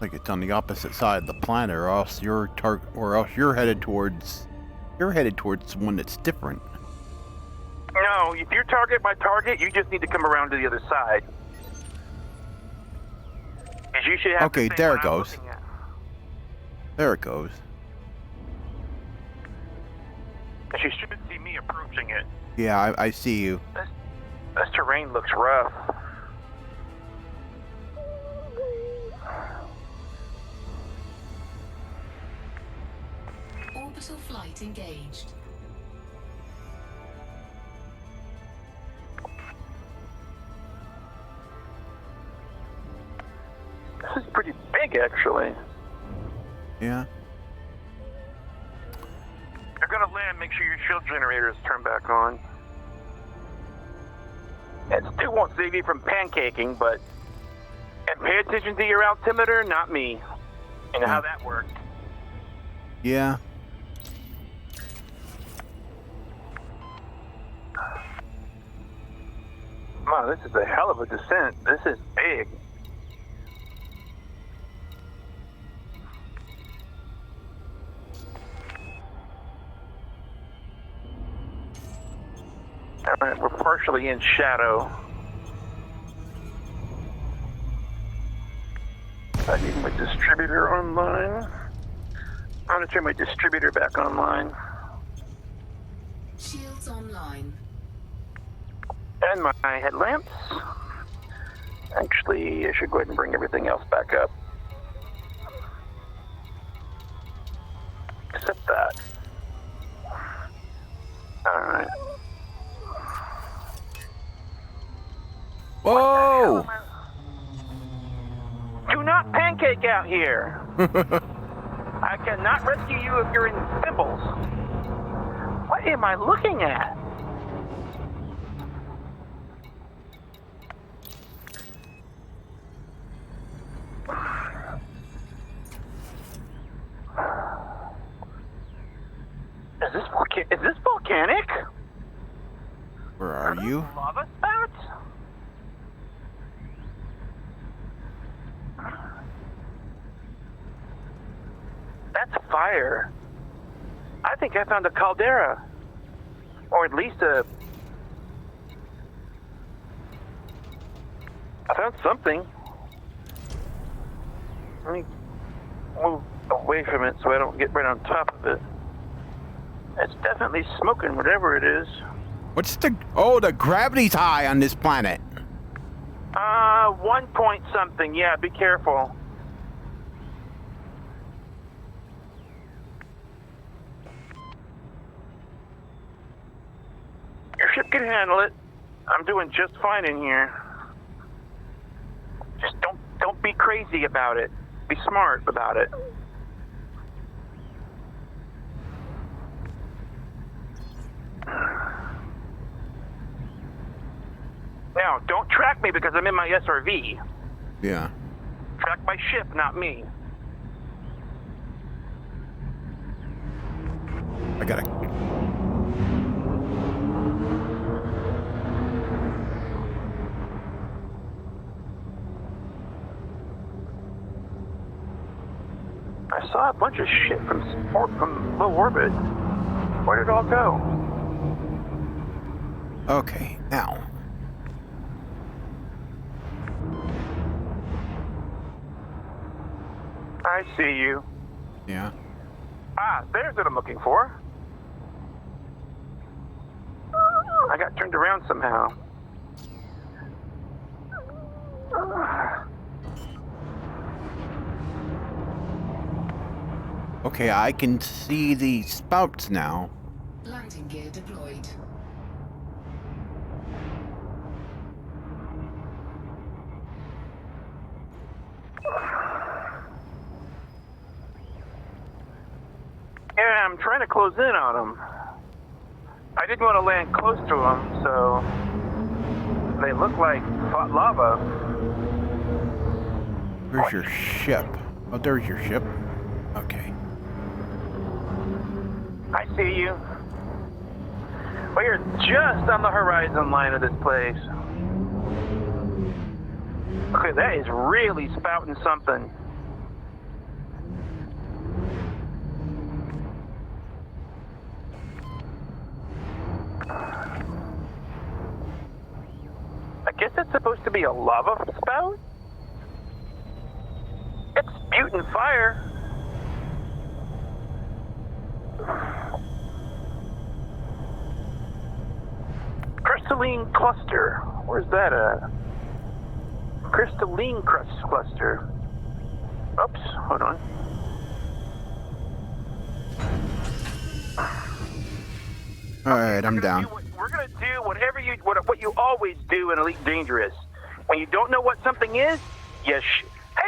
Like it's on the opposite side of the planet, or else you're headed towards one that's different. No, if you target my target, you just need to come around to the other side. 'Cause you should have Okay, the same there one it I'm goes. looking at. There it goes. 'Cause you should see me approaching it. Yeah, I see you. This terrain looks rough. Orbital flight engaged. This is pretty big, actually. Yeah. You're gonna land, make sure your shield generators turn back on. It still won't save you from pancaking, but... And pay attention to your altimeter, not me. You know how that works. Yeah. Wow, this is a hell of a descent. This is big. Alright, we're partially in shadow. I need my distributor online. I'm gonna turn my distributor back online. Shields online. And my headlamps. Actually, I should go ahead and bring everything else back up. Except that. Alright. Whoa! Do not pancake out here! I cannot rescue you if you're in pimples. What am I looking at? Is this volcanic? Where are you? Lava spouts? That's fire. I think I found a caldera. Or at least I found something. Let me move away from it so I don't get right on top of it. It's definitely smoking, whatever it is. What's the... Oh, the gravity's high on this planet. 1 point something. Yeah, be careful. Your ship can handle it. I'm doing just fine in here. Just don't be crazy about it. Be smart about it. Now, don't track me because I'm in my SRV. Yeah. Track my ship, not me. I gotta... I saw a bunch of shit from low orbit. Where did it all go? Okay, now. I see you. Yeah. Ah, there's what I'm looking for. I got turned around somehow. Okay, I can see the spouts now. Landing gear deployed. Yeah, I'm trying to close in on them. I didn't want to land close to them, so they look like hot lava. Where's your ship? Oh, there's your ship. Okay. I see you. Well, you're just on the horizon line of this place. Okay, that is really spouting something. I guess it's supposed to be a lava spout? It's spewing fire. Crystalline cluster. Where's that at? Crystalline cluster. Oops, hold on. Alright, I'm down. We're gonna do what you always do in Elite Dangerous. When you don't know what something is, hey,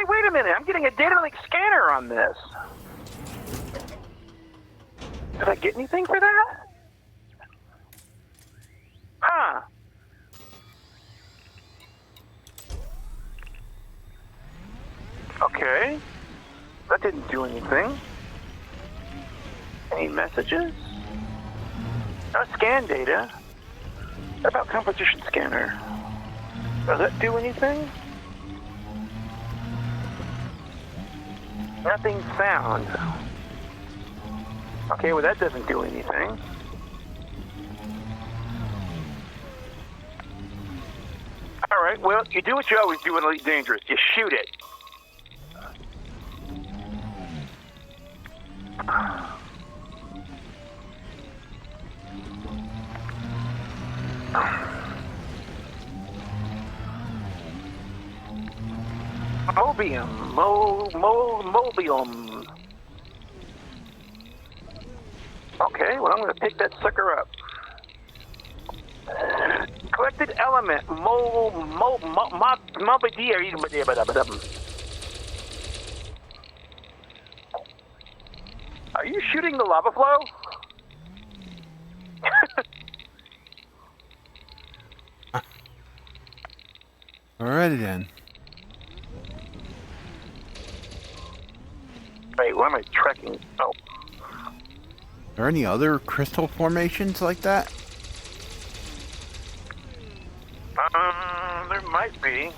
wait a minute, I'm getting a data link scanner on this. Did I get anything for that? Huh. Okay. That didn't do anything. Any messages? No scan data. What about composition scanner? Does that do anything? Nothing found. Okay, well that doesn't do anything. Alright, well, you do what you always do in Elite Dangerous. You shoot it. Mobium. Okay, well I'm gonna pick that sucker up. Collected element, Are you shooting the lava flow? Alrighty then. Wait, what am I tracking? Oh. Are there any other crystal formations like that? There might be.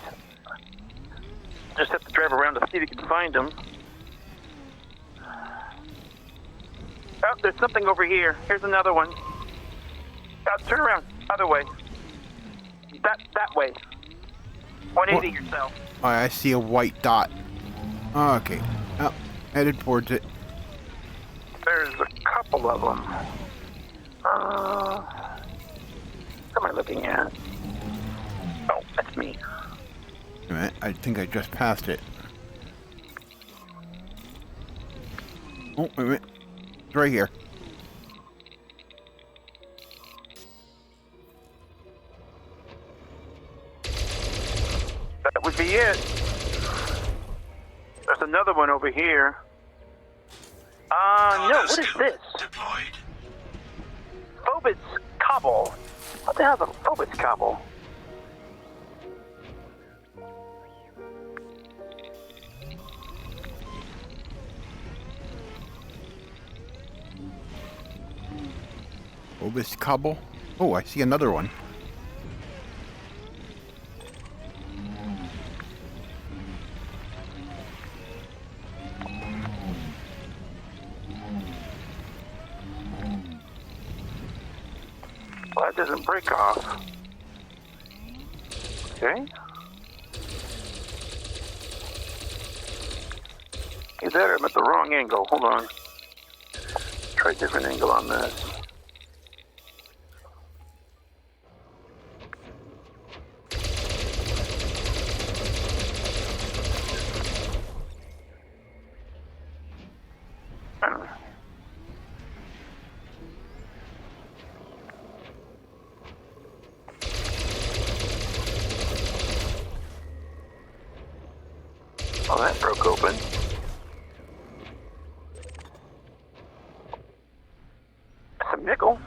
Just have to drive around to see if you can find them. Oh, there's something over here. Here's another one. Turn around. Other way. That way. 180 yourself. Oh, I see a white dot. Oh, okay. Oh. Headed towards it. There's a couple of them. What am I looking at? Oh, that's me. Wait a minute, I think I just passed it. Oh, wait a minute. It's right here. That would be it. There's another one over here. No, what is this? Deployed. Phobos Cobble. What the hell is a Phobos Cobble? Obis Cobble. Oh, I see another one. Well, that doesn't break off. Okay. Is that I'm at the wrong angle? Hold on. Try a different angle on this. I don't know. Oh, that broke open. That's a nickel.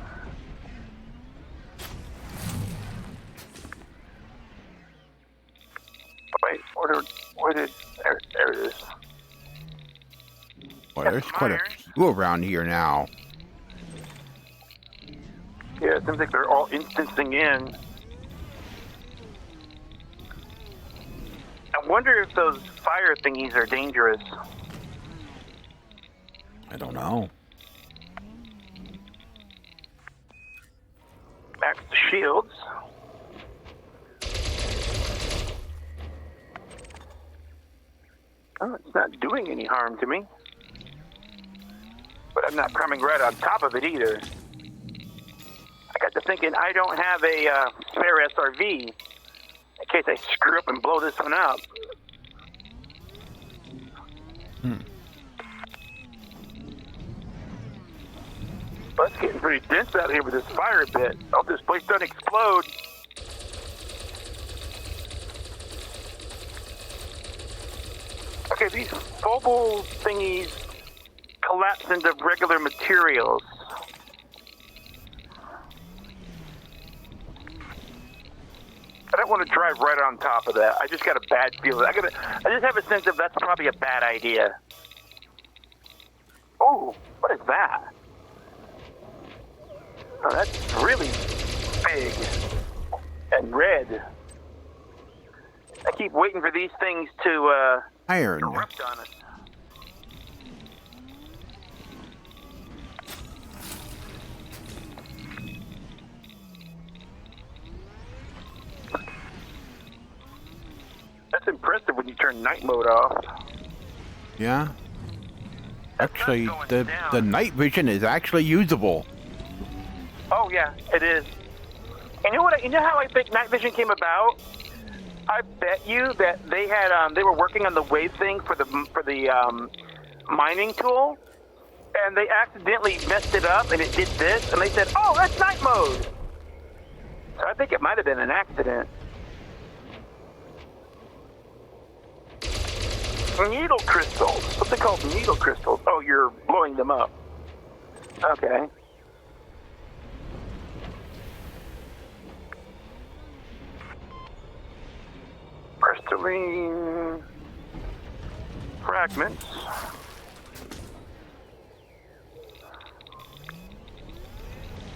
Wait, there it is. Boy, there's quite a few around here now. Yeah, it seems like they're all instancing in. I wonder if those fire thingies are dangerous. I don't know. Back to shields. Oh, it's not doing any harm to me. But I'm not coming right on top of it either. I got to thinking I don't have a spare SRV in case I screw up and blow this one up. But it's getting pretty dense out here with this fire pit. I hope this place doesn't explode. Okay, these phobos thingies collapse into regular materials. I don't want to drive right on top of that. I just got a bad feeling. I just have a sense of that's probably a bad idea. Oh, what is that? Oh, that's really big and red. I keep waiting for these things to Iron. erupt on us. That's impressive when you turn night mode off. Yeah. Actually, not the going down. the night vision is actually usable. Oh yeah, it is. And you know how I think night vision came about? I bet you that they had they were working on the wave thing for the mining tool, and they accidentally messed it up, and it did this, and they said, "Oh, that's night mode." So I think it might have been an accident. Needle crystals. What's it called? Needle crystals. Oh, you're blowing them up. Okay. Crystalline fragments.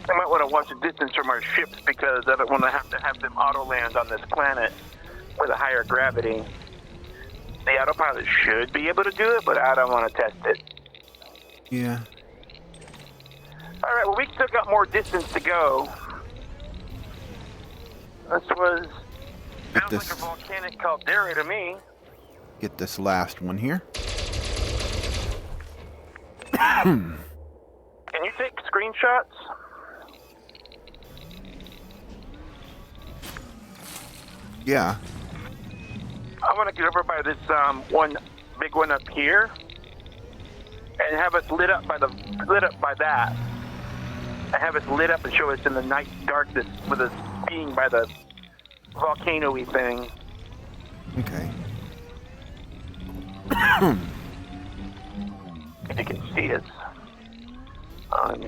I might want to watch the distance from our ships because I don't want to have them auto land on this planet with a higher gravity. The autopilot should be able to do it, but I don't want to test it. Yeah. All right, well, we still got more distance to go. This was sounds like a volcanic caldera to me. Get this last one here. Can you take screenshots? Yeah. I want to get over by this one big one up here, and have us lit up by that, and have us lit up and show us in the night darkness with us being by the volcano-y thing. Okay. If you can see us. I'm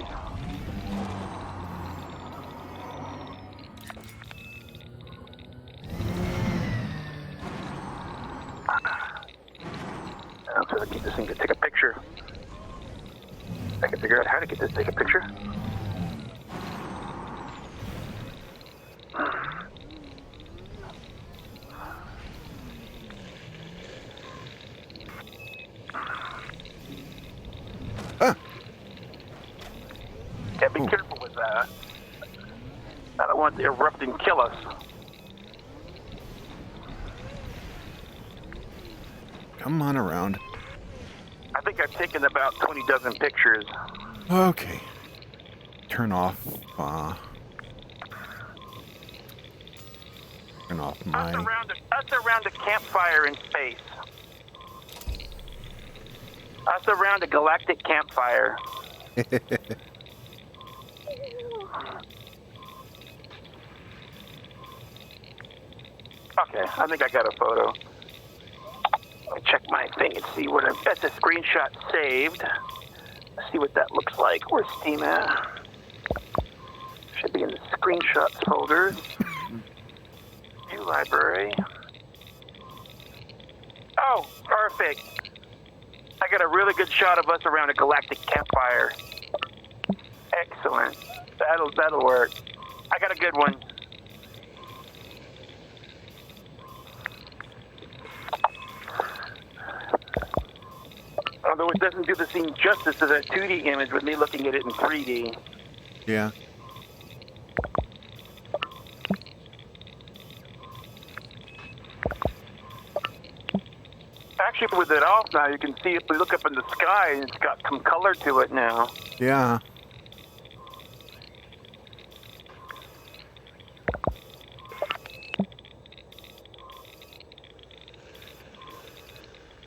trying to get this thing to take a picture. I can figure out how to get this to take a picture. Yeah, be careful with that. I don't want it to erupt and kill us. Come on around. I think I've taken about 20 dozen pictures. Okay. Turn off my... Us around a campfire in space. Us around a galactic campfire. Okay, I think I got a photo. Let me check my thing and see what that's a screenshot saved. Let's see what that looks like. Where's Steam at? Should be in the screenshots folder. View library. Oh, perfect. I got a really good shot of us around a galactic campfire. Excellent. That'll work. I got a good one. Although it doesn't do the scene justice to that 2D image with me looking at it in 3D. Yeah. Actually, with it off now, you can see if we look up in the sky, it's got some color to it now. Yeah.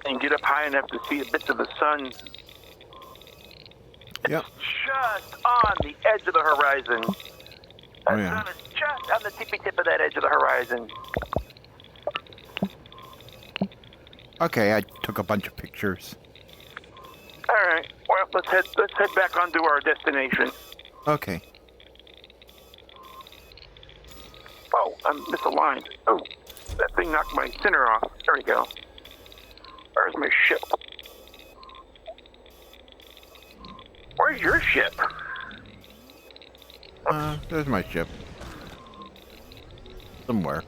And get up high enough to see bits of the sun. Yep. Just on the edge of the horizon. Oh, The yeah. sun is just on the tippy tip of that edge of the horizon. Okay, I took a bunch of pictures. All right. Well, let's head back onto our destination. Okay. Oh, I'm misaligned. Oh, that thing knocked my center off. There we go. Where's my ship? Where's your ship? There's my ship. Somewhere.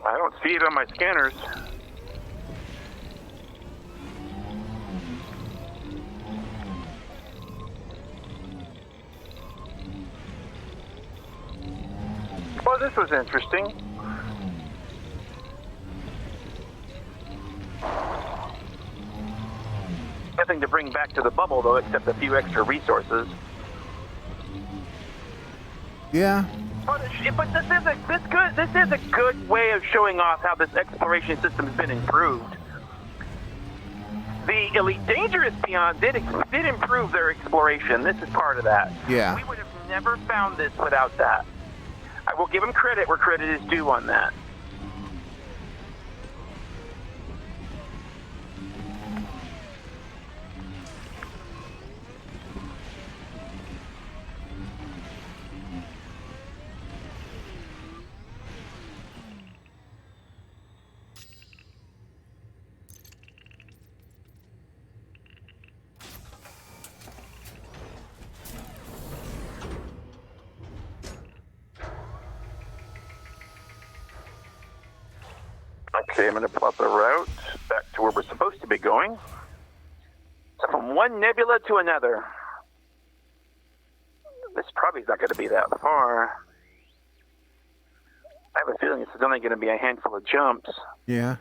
I don't see it on my scanners. Well, this was interesting. Nothing to bring back to the bubble, though, except a few extra resources. Yeah. But this is a good way of showing off how this exploration system has been improved. The Elite Dangerous Beyond did improve their exploration. This is part of that. Yeah. We would have never found this without that. I will give them credit where credit is due on that. Okay, I'm going to plot the route back to where we're supposed to be going. So from one nebula to another. This probably is not going to be that far. I have a feeling this is only going to be a handful of jumps. Yeah.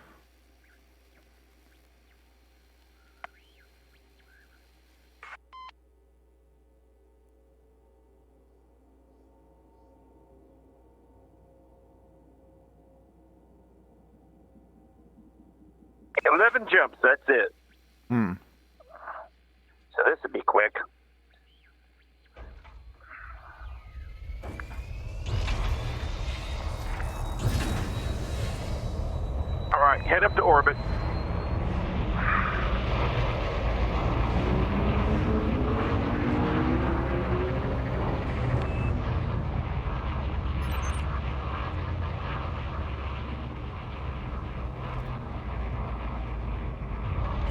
11 jumps, that's it. Hmm. So this would be quick. All right, head up to orbit.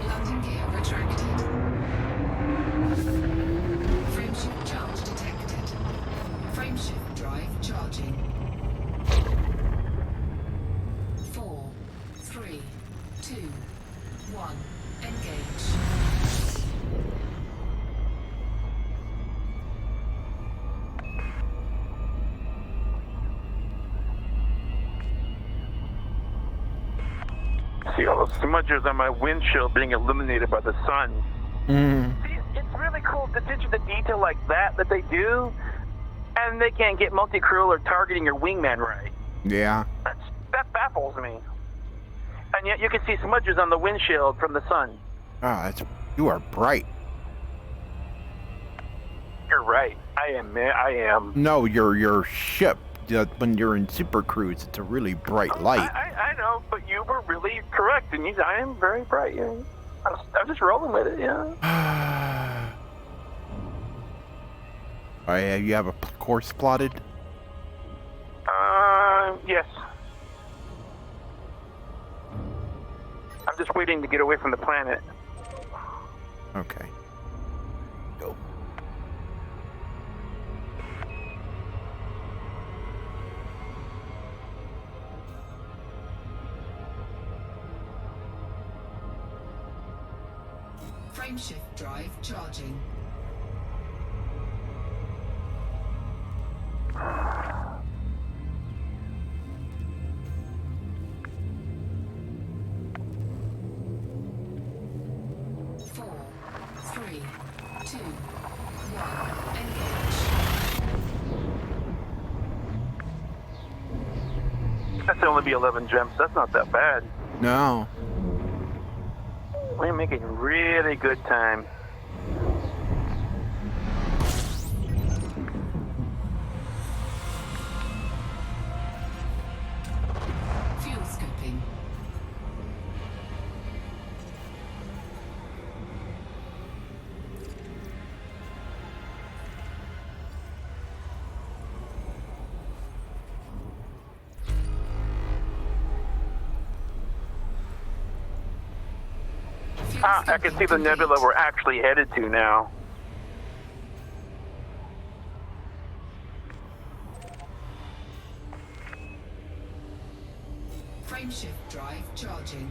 Landing gear retracted. Frameshift charge detected. Frameshift drive charging. 4, 3, 2, 1. Engage. See all those smudges on my windshield being illuminated by the sun. Hmm. See, it's really cool to attention to detail like that they do, and they can't get multi-crew or targeting your wingman right. Yeah. That baffles me. And yet you can see smudges on the windshield from the sun. Oh, you are bright. You're right. I am. No, your ship. When you're in Super Cruise, it's a really bright light. I know, but you were really correct, and I am very bright. Yeah. I'm just rolling with it, yeah. You have a course plotted? Yes. I'm just waiting to get away from the planet. Okay. Go. Frameshift drive charging. Four, three, two, one. Engage. That's only be 11 jumps. That's not that bad. No. We're making really good time. Fuel scooping. I can see the nebula we're actually headed to now. Frameshift drive charging.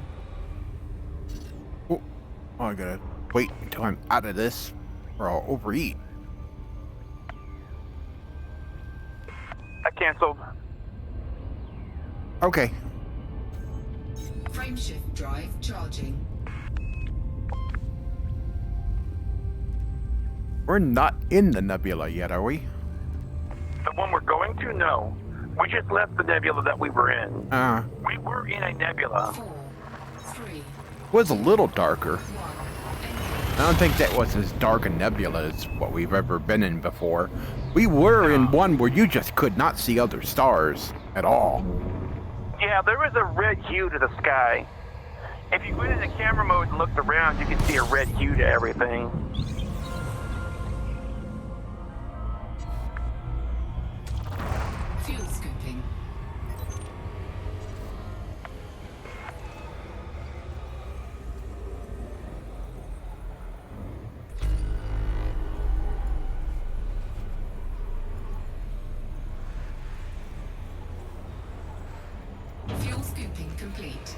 Oh, I gotta wait until I'm out of this, or I'll overeat. I canceled. Okay. Frameshift drive charging. We're not in the nebula yet, are we? The one we're going to? No. We just left the nebula that we were in. We were in a nebula. 4, 3, It was a little darker. 1. I don't think that was as dark a nebula as what we've ever been in before. We were in one where you just could not see other stars at all. Yeah, there was a red hue to the sky. If you went into camera mode and looked around, you could see a red hue to everything. Fuel scooping. Fuel scooping complete.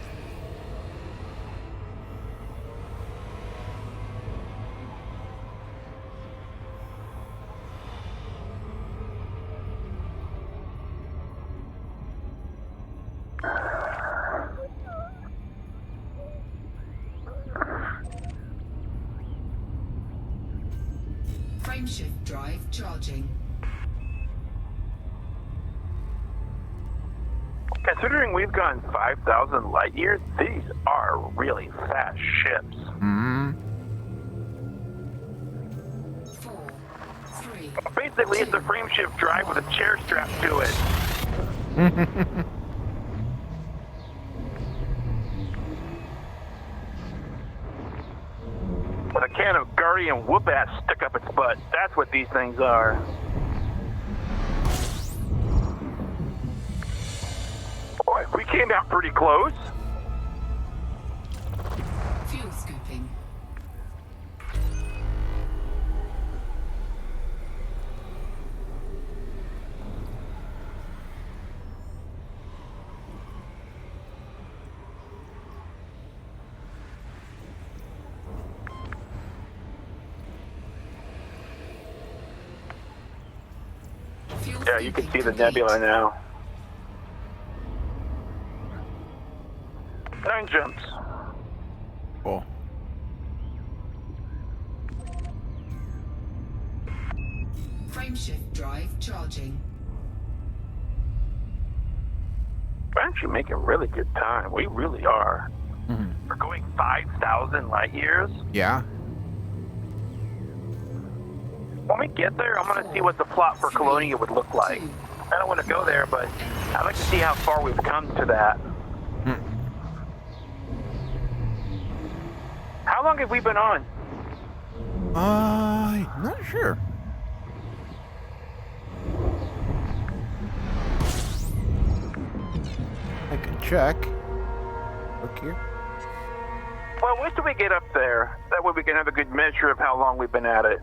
Frameshift drive charging. Considering we've gone 5,000 light years, these are really fast ships. Mm-hmm. 4, 3, Basically, it's a frameshift drive with a chair strapped to it. With a can of Guardian whoop-ass stuck up its butt. That's what these things are. Boy, we came out pretty close. fuel scooping. Fuel Yeah, you can scooping see the complete. nebula now. 9 jumps. Cool. Frameshift drive charging. We're actually making really good time. We really are. Mm-hmm. We're going 5,000 light years. Yeah. When we get there, I'm going to see what the plot for Colonia would look like. I don't want to go there, but I'd like to see how far we've come to that. Hmm. How long have we been on? Not sure. I can check. Look here. Well, wait till we get up there. That way we can have a good measure of how long we've been at it.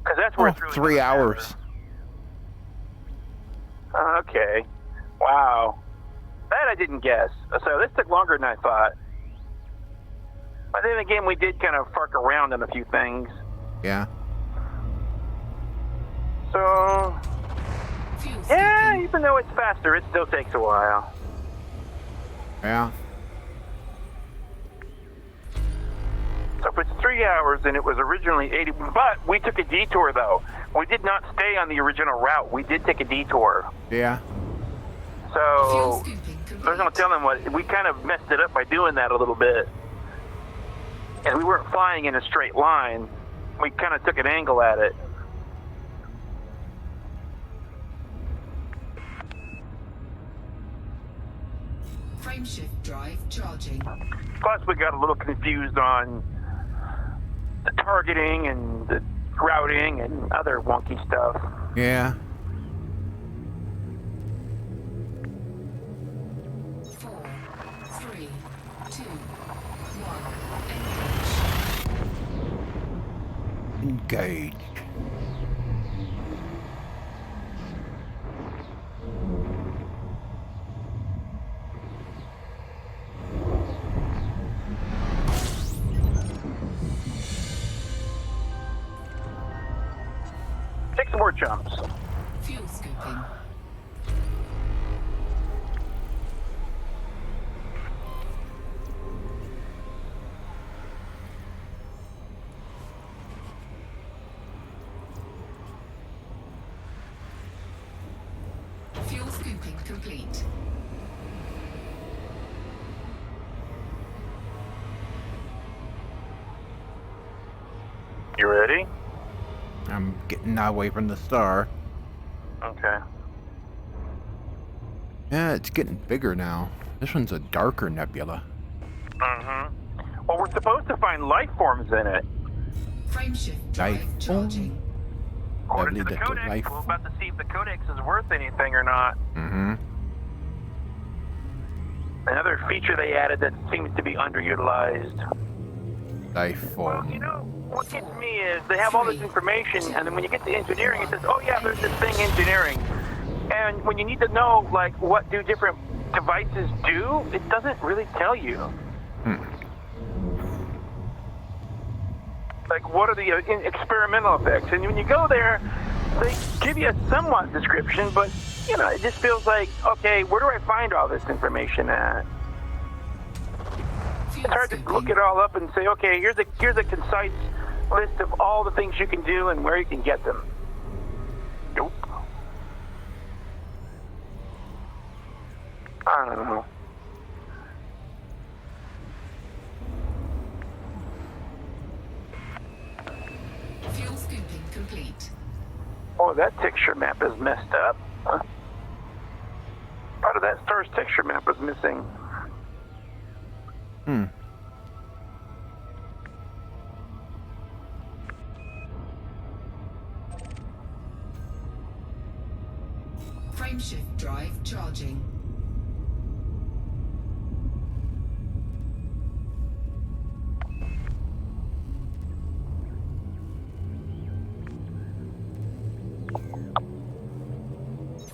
Because that's where Oh, it's really 3 gonna hours. matter. Okay. Wow. That I didn't guess. So this took longer than I thought. But then again, we did kind of fark around on a few things. Yeah. So, Fuel yeah, scooping. even though it's faster, it still takes a while. Yeah. So if it's 3 hours and it was originally 80, but we took a detour though. We did not stay on the original route. We did take a detour. Yeah. Fuel So scooping complete. there's no telling what, we kind of messed it up by doing that a little bit. And we weren't flying in a straight line. We kind of took an angle at it. Frameshift drive charging. Plus we got a little confused on the targeting and the routing and other wonky stuff. Yeah. 4, 3, 2, 1. Engaged. Take some more jumps. Fuel scooping. Fuel scooping complete. You ready? I'm getting away from the star. Okay. Yeah, it's getting bigger now. This one's a darker nebula. Mm-hmm. Well, we're supposed to find life forms in it. Frameshift drive Life charging. According to Lovely the little codex, life. we're about to see if the codex is worth anything or not. Mm-hmm. Another feature they added that seems to be underutilized. Life Well, form. you know, what gets me is they have all this information, and then when you get to engineering, it says, oh yeah, there's this thing engineering. And when you need to know, like, what do different devices do, it doesn't really tell you. Hmm. Like, what are the experimental effects? And when you go there, they give you a somewhat description, but, you know, it just feels like, okay, where do I find all this information at? Fuel It's hard to look scooping. it all up and say, okay, here's a concise list of all the things you can do and where you can get them. Nope. I don't know. Fuel scooping complete. Oh, that texture map is messed up. Huh? Part of that star's texture map was missing. Hmm. Frameshift drive charging.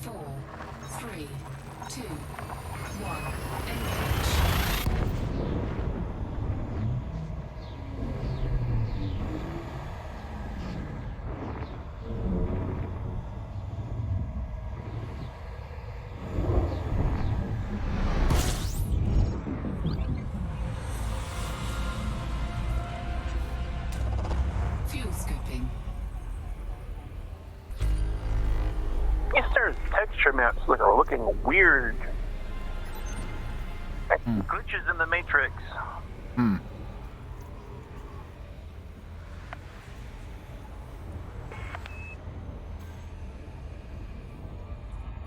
Four, three, two, one. Engage. Fuel scooping. Yes, there's texture maps that are looking weird. Like glitches in the matrix. Hmm.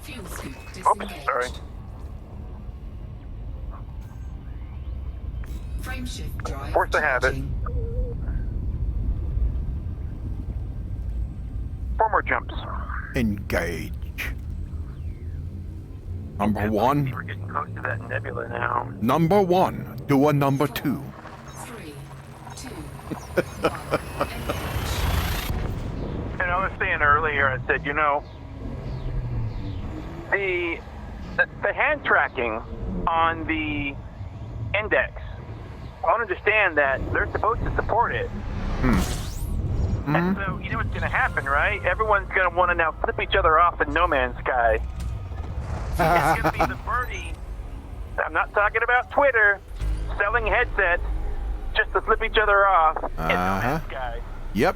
Fuel scoop Oops, disengaged. sorry. Frameshift drive Force to habit. charging. Four more jumps. Engage. Number We're one. getting close to that nebula now. Number one. Do a number two. 3, 2, 1. Engage. And I was saying earlier, I said, you know, the hand tracking on the index, I don't understand that they're supposed to support it. And so, you know what's going to happen, right? Everyone's going to want to now flip each other off in No Man's Sky. It's going to be the birdie. I'm not talking about Twitter selling headsets just to flip each other off in No Man's Sky. Yep.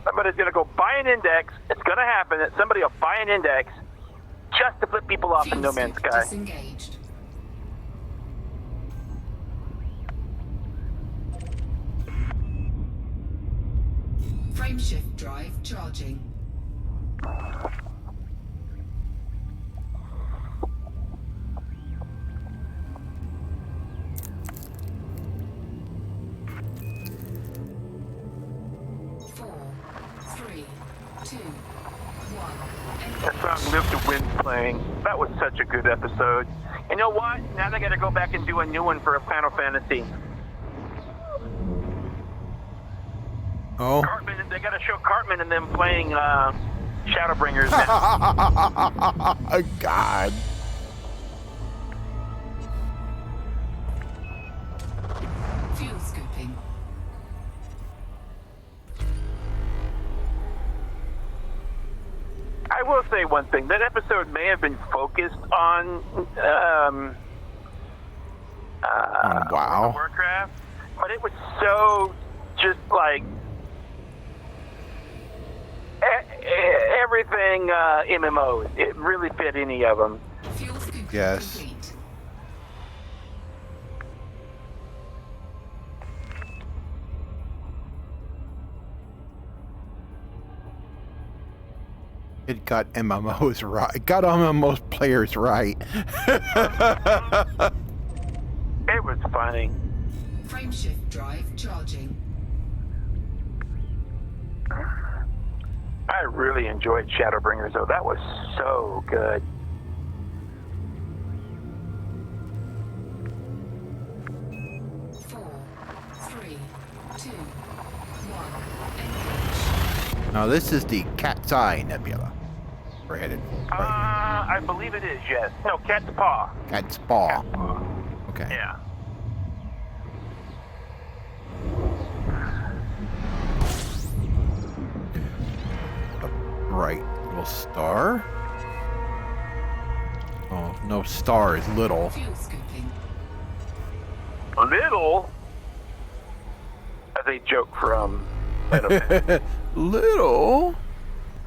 Somebody's going to go buy an index. It's going to happen that somebody will buy an index just to flip people off in No Man's Fuel scoop Sky. disengaged. Frameshift drive charging. Four, three, two, one. That song Live to Win's playing. That was such a good episode. You know what? Now they got to go back and do a new one for a Final Fantasy. Oh. Cartman, they got to show Cartman and them playing Shadowbringers now. God. Fuel scooping. I will say one thing. That episode may have been focused on Wow. Warcraft, but it was so just like everything MMOs. It really fit any of them. Fuel scooping Yes. complete. It got MMOs right. It got MMOs players right. It was funny. Frameshift drive charging. I really enjoyed Shadowbringers, though. That was so good. Four, three, two, one. Engage. Now this is the Cat's Eye Nebula. We're headed for. Right. I believe it is, yes. No, Cat's Paw. Cat's Paw. Cat's Paw. Okay. Yeah. A bright little star. Oh, no star is little. Fuel scooping. Little, as a joke from Final Fantasy. Little.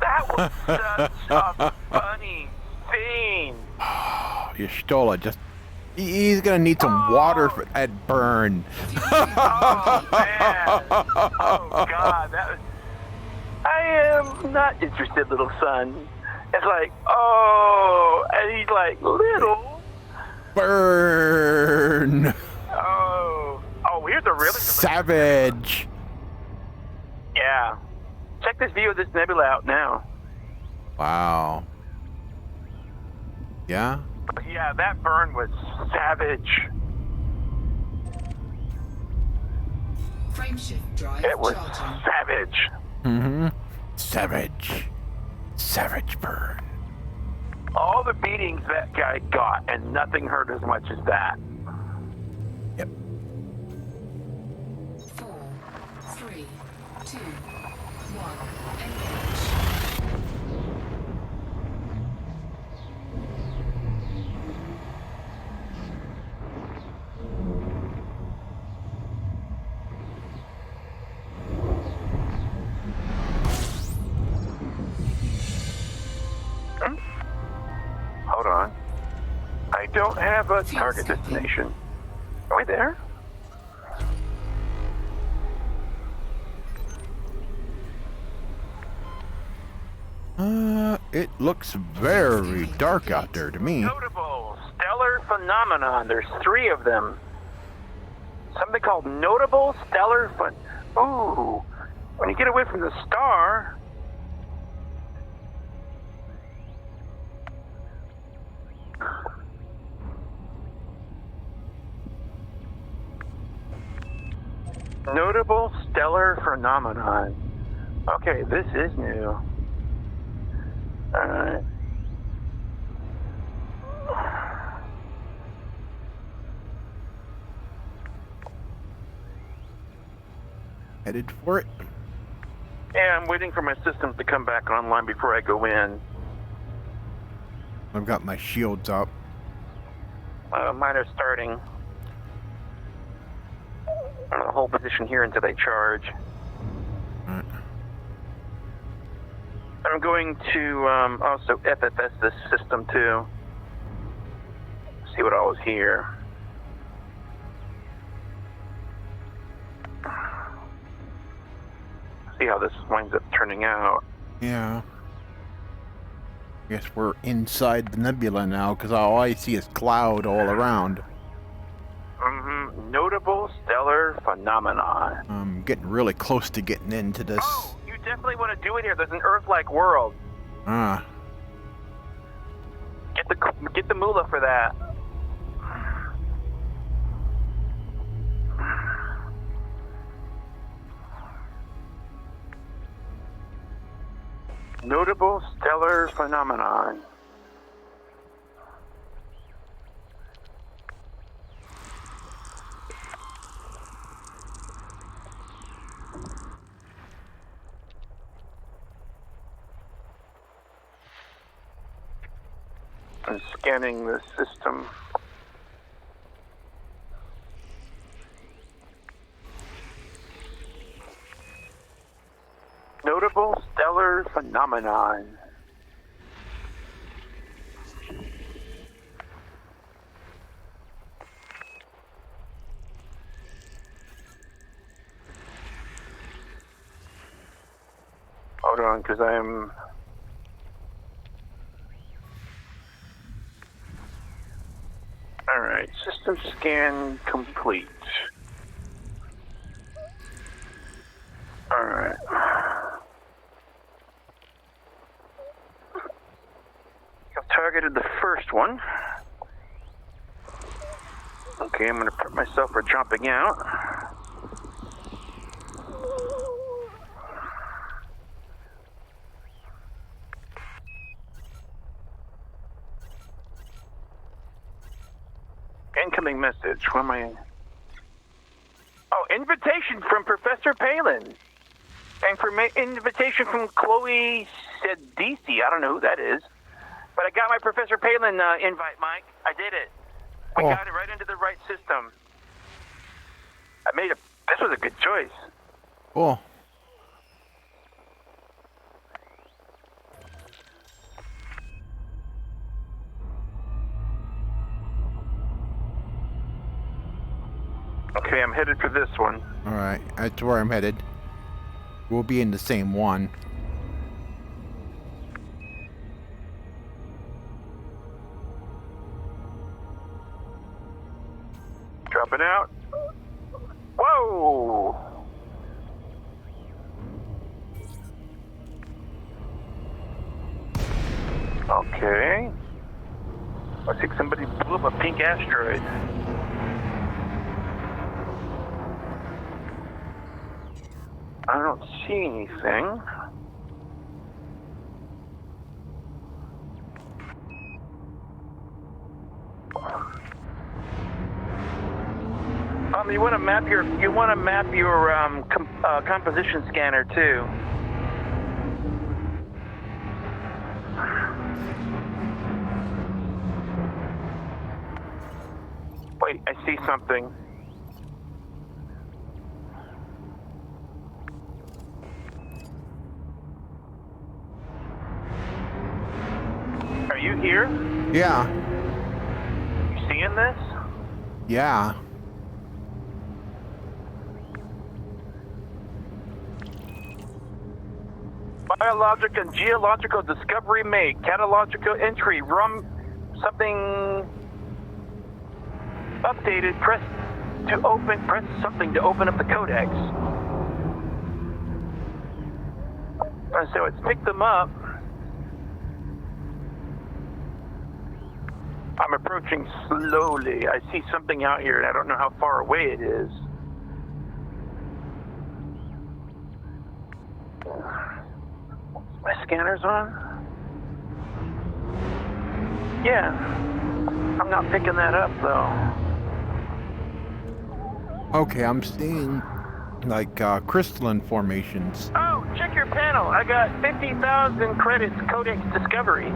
That was such a funny fiend. Oh, you stole it. He's gonna need some water for that burn. Oh man! Oh god, that was. I am not interested, little son. It's like, oh, and he's like, little. Burn. Oh, here's a really Savage. Yeah. Check this view of this nebula out now. Wow. Yeah? Yeah, that burn was savage. Frameshift drive It was charging. savage. Mm-hmm. Savage burn. All the beatings that guy got, and nothing hurt as much as that. Yep. 4, 3, 2, 1. Engage. Hold on. I don't have a target destination. Are we there? It looks very dark out there to me. Notable stellar phenomenon. There's 3 of them. Something called notable stellar Ooh. When you get away from the star. Notable stellar phenomenon. Okay, this is new. Alright. Headed for it. Yeah, I'm waiting for my systems to come back online before I go in. I've got my shields up. Mine are starting. I'm gonna hold position here until they charge. Alright. I'm going to also FFS this system too. See what all is here. See how this winds up turning out. Yeah. Guess we're inside the nebula now, because all I see is cloud all around. Notable stellar phenomenon. I'm getting really close to getting into this. Oh, you definitely want to do it here. There's an Earth-like world. Ah. Get the moolah for that. Notable stellar phenomenon. I'm scanning the system. Notable stellar phenomenon. Hold on, because I'm... Alright, system scan complete. Alright. I've targeted the first one. Okay, I'm going to prep myself for jumping out. Incoming message. What am I? Oh, invitation from Professor Palin. Invitation from Chloe Sedisi. I don't know who that is. But I got my Professor Palin invite, Mike. I did it. We got it right into the right system. This was a good choice. Cool. Okay, I'm headed for this one. Alright, that's where I'm headed. We'll be in the same one. Dropping out. Whoa! Okay. I think somebody blew up a pink asteroid. I don't see anything. You want to map your composition scanner too. Wait, I see something. Are you here? Yeah. You seeing this? Yeah. Biological and geological discovery made. Catalogical entry. Something updated. Press something to open up the codex. And so it's picked them up. I'm approaching slowly. I see something out here and I don't know how far away it is. My scanner's on? Yeah. I'm not picking that up though. Okay, I'm seeing like crystalline formations. Oh, check your panel. I got 50,000 credits Codex Discoveries.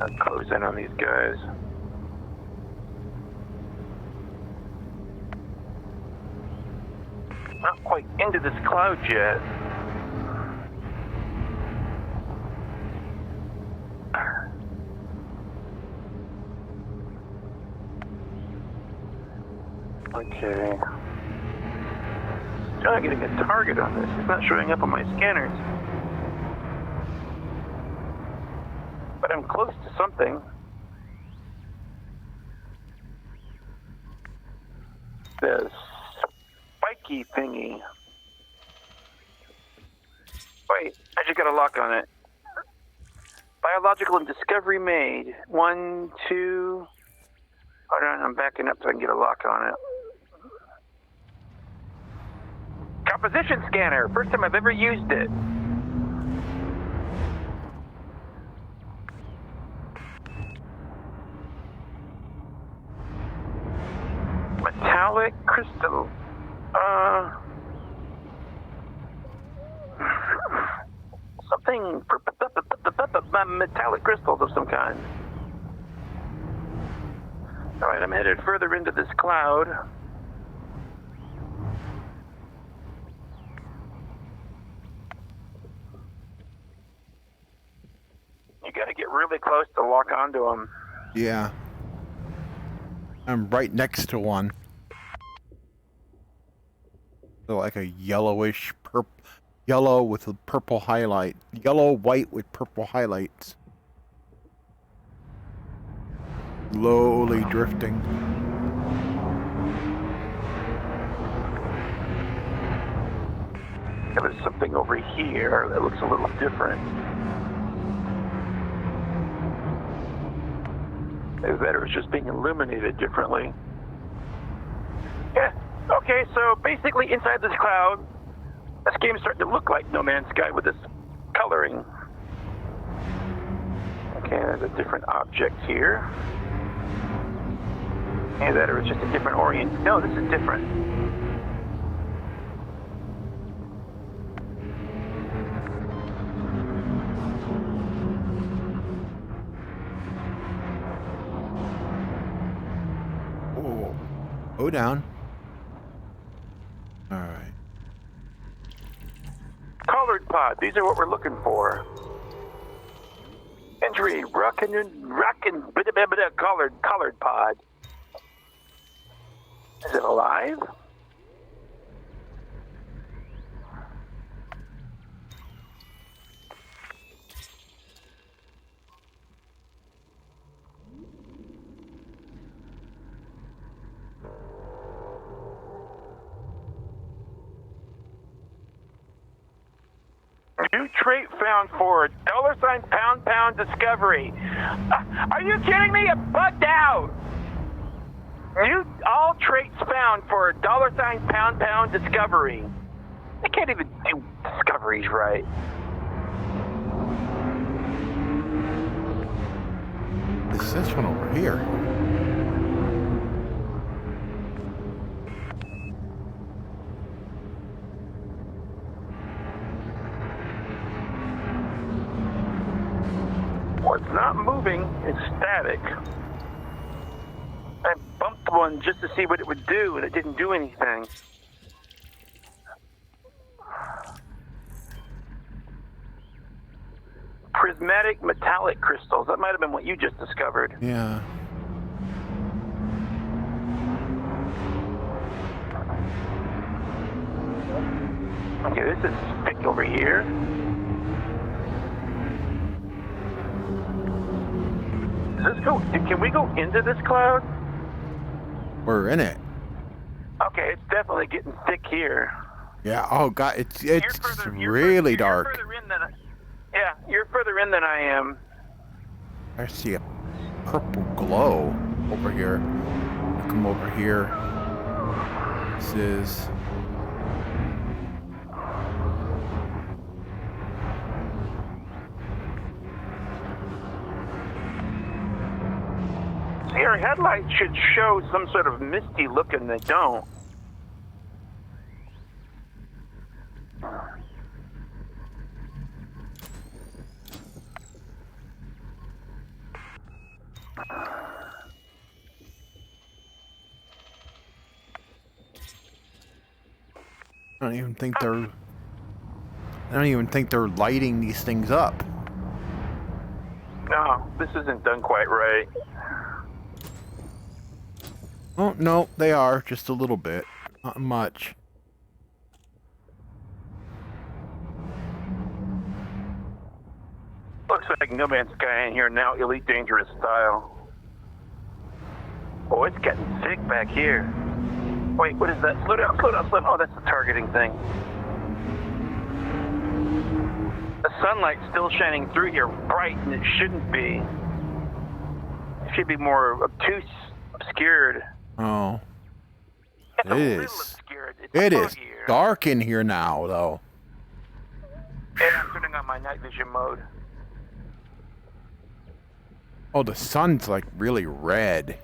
I'll close in on these guys. Not quite into this cloud yet. Okay. Trying to get a target on this. It's not showing up on my scanners. But I'm close to something. The spiky thingy. Wait, I just got a lock on it. Biological and discovery made. 1, 2. Hold on, I'm backing up so I can get a lock on it. Composition scanner. First time I've ever used it. Metallic crystal. Something. Metallic crystals of some kind. Alright, I'm headed further into this cloud. You gotta get really close to lock onto them. Yeah. I'm right next to one. So like a yellowish yellow with a purple highlight. Yellow, white with purple highlights. Slowly drifting. Yeah, there's something over here that looks a little different. Maybe that it's just being illuminated differently. Yeah, okay, so basically inside this cloud, this game's starting to look like No Man's Sky with this coloring. Okay, there's a different object here. And that was just a different orient. No, this is different. Oh, go down. All right. Colored pod. These are what we're looking for. Entry. Rockin' colored pod. Is it alive? New trait found for $pound discovery. Are you kidding me? It bugged out. All traits found for $pound discovery. I can't even do discoveries right. It's this one over here. Well, it's not moving. It's static. I bumped one just to see what it would do, and it didn't do anything. Prismatic metallic crystals. That might have been what you just discovered. Yeah. Okay, this is thick over here. Does this go? Can we go into this cloud? We're in it. Okay, it's definitely getting thick here. Yeah. Oh God, it's You're really dark. You're further in than you're further in than I am. I see a purple glow over here. Come over here. This is. See, our headlights should show some sort of misty look, and they don't. I don't even think they're lighting these things up. No, this isn't done quite right. Oh no, they are just a little bit, not much. Looks like No Man's Sky in here now, Elite Dangerous style. Oh, it's getting thick back here. Wait, what is that? Slow down, slow down, slow down. Oh, that's the targeting thing. The sunlight's still shining through here bright, and it shouldn't be. It should be more obscured. Oh. It's a little is. obscured. It's It is foggier. dark in here now, though. And I'm turning on my night vision mode. Oh, the sun's like really red.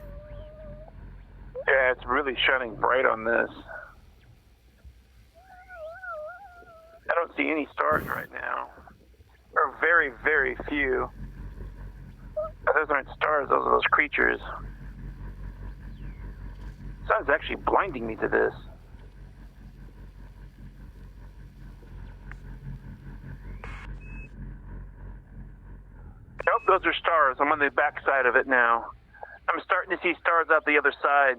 Yeah, it's really shining bright on this. I don't see any stars right now. Or very, very few. Those aren't stars, those are those creatures. The sun's actually blinding me to this. Nope, those are stars. I'm on the back side of it now. I'm starting to see stars out the other side.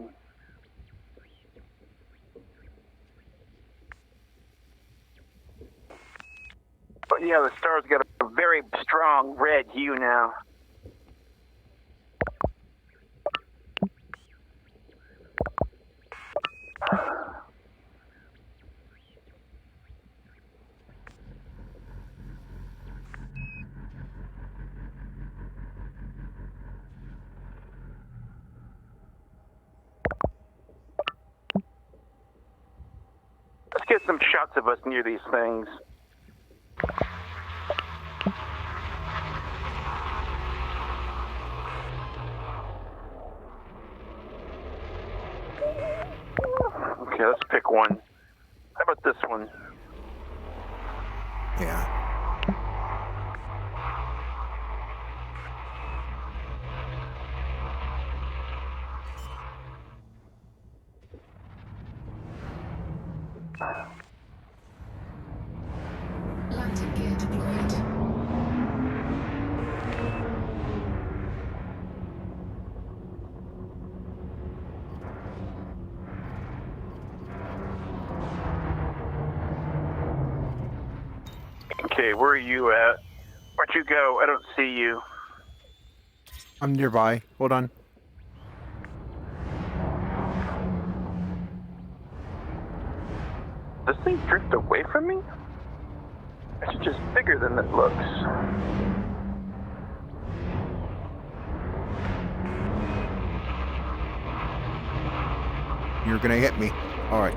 But yeah, the stars got a very strong red hue now. Let's get some shots of us near these things. Okay, let's pick one. How about this one? Yeah. Landing gear deployed. Okay, where are you at? Where'd you go? I don't see you. I'm nearby. Hold on. Does this thing drift away from me? It's just bigger than it looks. You're gonna hit me. All right.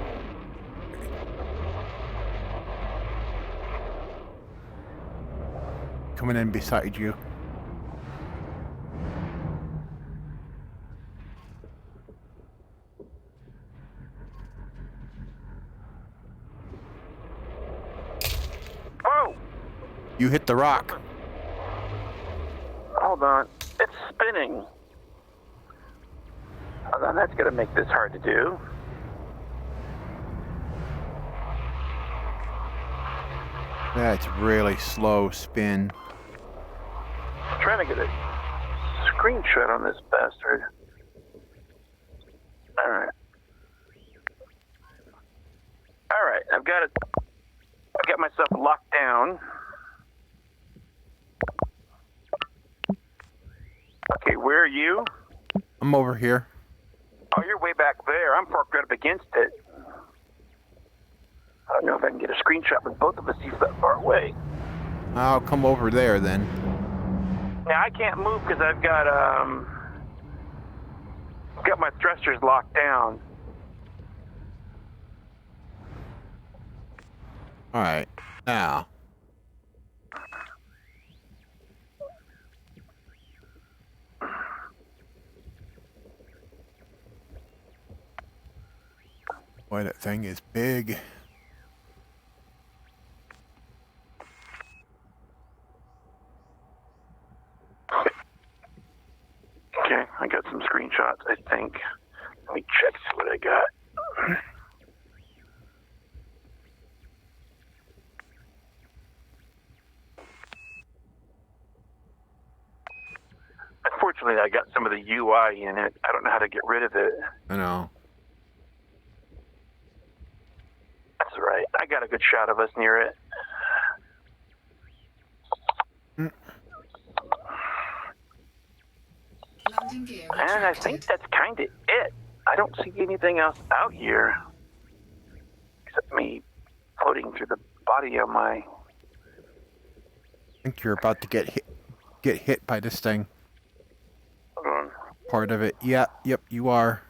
Coming in beside you. Whoa! You hit the rock. Hold on. It's spinning. Hold on, that's gonna make this hard to do. That's really slow spin. I'm trying to get a screenshot on this bastard. Alright. Alright, I've got it. I've got myself locked down. Okay, where are you? I'm over here. Oh, you're way back there. I'm parked right up against it. I don't know if I can get a screenshot with both of us. He's that far away. I'll come over there then. Now I can't move because I've got my thrusters locked down. All right. Now. Boy, that thing is big. Okay, I got some screenshots, I think. Let me check see what I got. Unfortunately, I got some of the UI in it. I don't know how to get rid of it. I know. That's all right. I got a good shot of us near it. Landing gear And I retracted. think that's kind of it. I don't see anything else out here. Except me floating through the body of my... I think you're about to get hit by this thing. Hold on. Part of it. Yeah, yep, you are.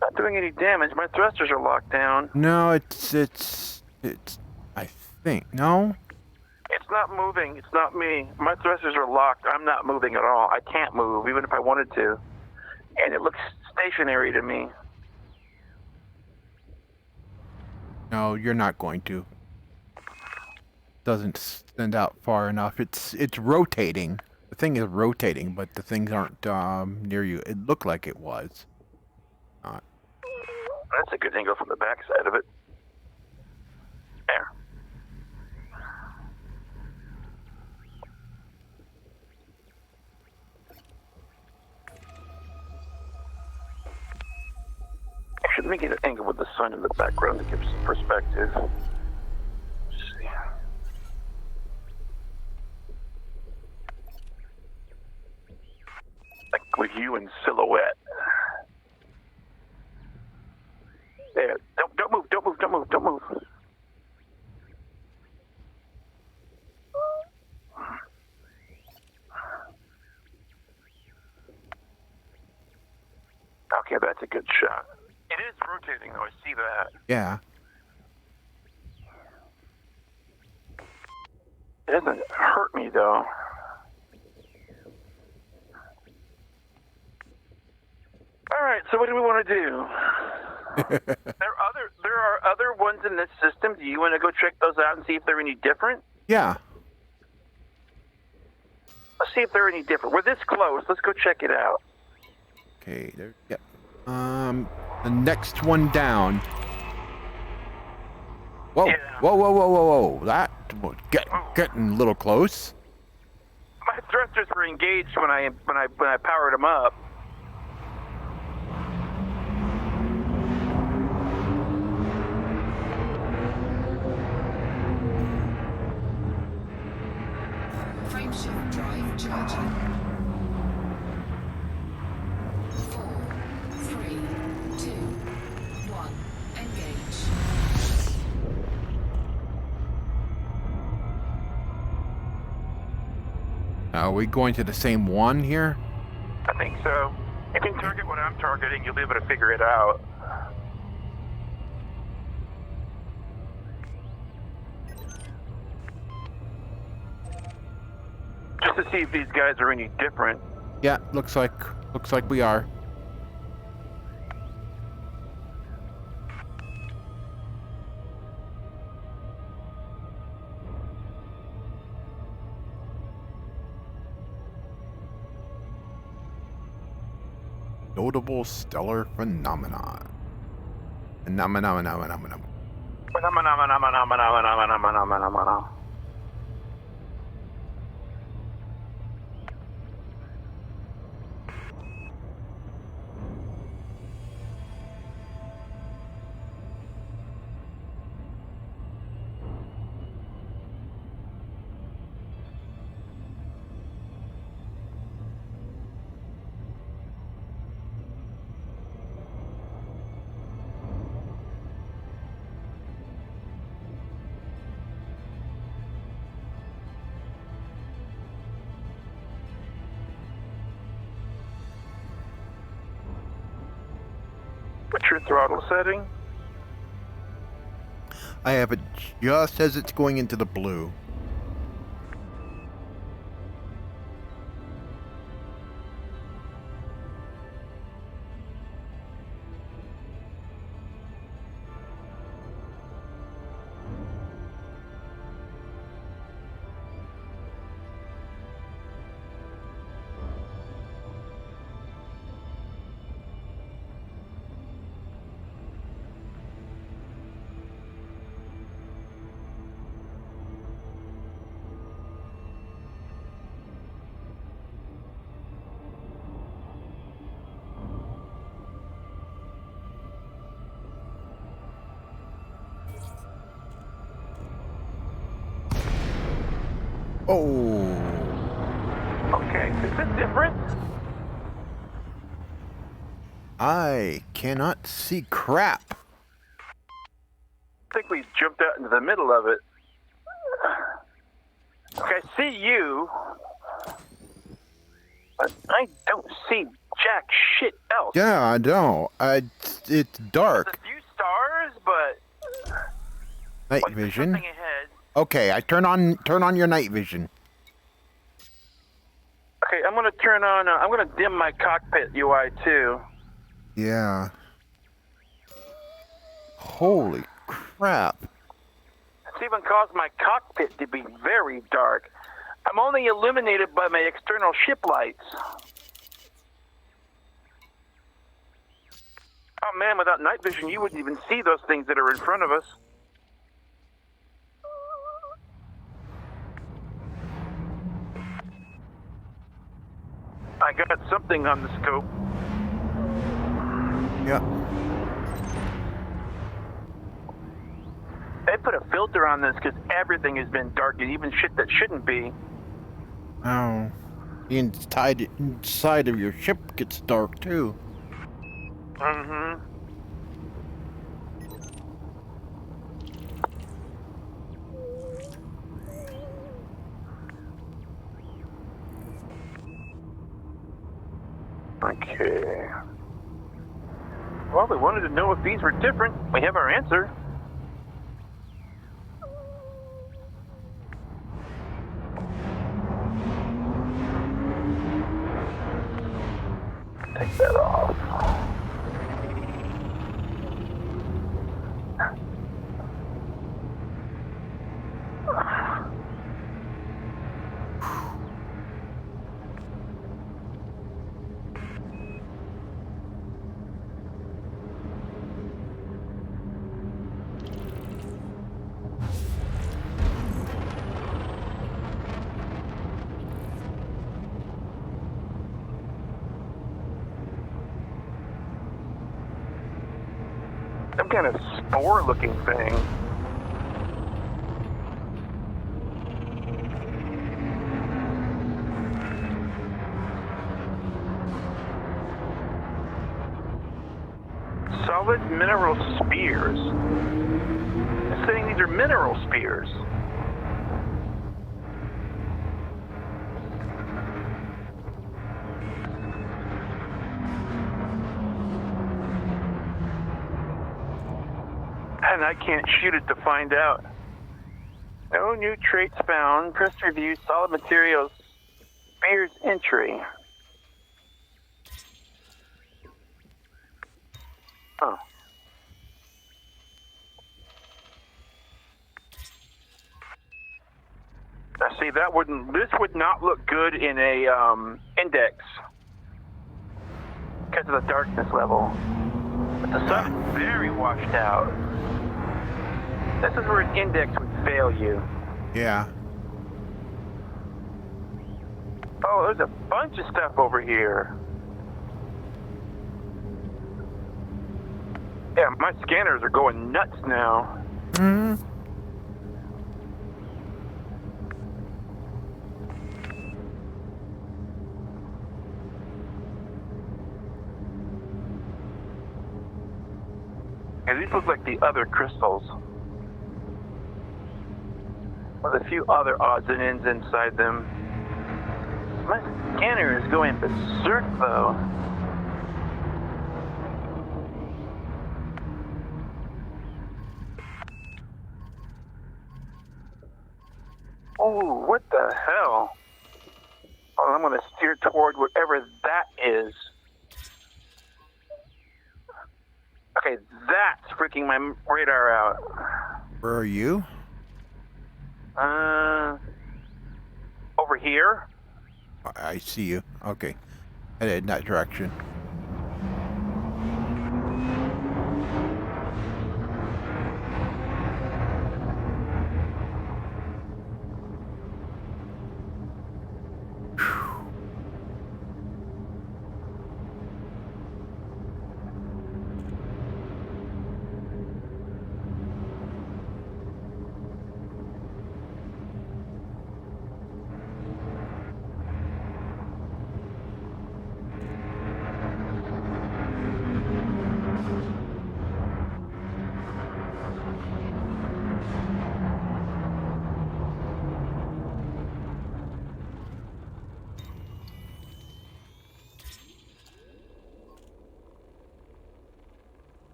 Not doing any damage. My thrusters are locked down. No, it's I think. No? It's not moving. It's not me. My thrusters are locked. I'm not moving at all. I can't move, even if I wanted to. And it looks stationary to me. No, you're not going to. Doesn't send out far enough. It's rotating. The thing is rotating, but the things aren't near you. It looked like it was. Not. That's a good angle from the backside of it. There. Actually, let me get an angle with the sun in the background to give some perspective. Let's see. Like with you in silhouette. There. Don't move. Don't move. Don't move. Don't move. Okay, that's a good shot. It is rotating, though. I see that. Yeah. It doesn't hurt me, though. All right, so what do we want to do? There are other ones in this system. Do you want to go check those out and see if they're any different? Yeah. Let's see if they're any different. We're this close. Let's go check it out. Okay, there. Yep. The next one down. Whoa, Yeah. whoa, whoa, whoa, whoa, whoa! That was getting a little close. My thrusters were engaged when I powered them up. Frameshift drive charging. 4, 3, 2, 1. Engage. Are we going to the same one here? I think so. You can target what I'm targeting. You'll be able to figure it out. Just to see if these guys are any different. Yeah, looks like we are. Notable stellar phenomenon. Phenomenon. What's your throttle setting? I have it just as it's going into the blue. Oh. Okay, is it different? I cannot see crap. I think we jumped out into the middle of it. Okay, I see you, but I don't see jack shit else. Yeah, I know. It's There's dark. a few stars, but Night like, there's vision. something ahead. Okay, I turn on your night vision. Okay, I'm gonna turn on. I'm gonna dim my cockpit UI too. Yeah. Holy crap. It's even caused my cockpit to be very dark. I'm only illuminated by my external ship lights. Oh man, without night vision, you wouldn't even see those things that are in front of us. I got something on the scope. Yeah. They put a filter on this because everything has been dark, and even shit that shouldn't be. Oh. The inside of your ship gets dark too. Mm-hmm. Okay. Well, we wanted to know if these were different. We have our answer. Take that off. some kind of spore-looking thing. Solid mineral spears. It's saying these are mineral spears. And I can't shoot it to find out. No new traits found. Press review, solid materials, spears entry. Oh. Now see, this would not look good in a index because of the darkness level. But the sun's very washed out. This is where an index would fail you. Yeah. Oh, there's a bunch of stuff over here. Yeah, my scanners are going nuts now. Mm. And these look like the other crystals. With a few other odds and ends inside them. My scanner is going berserk though. Oh, what the hell? Oh, I'm going to steer toward whatever that is. Okay, that's freaking my radar out. Where are you? Over here. I see you. Okay. Headed in that direction.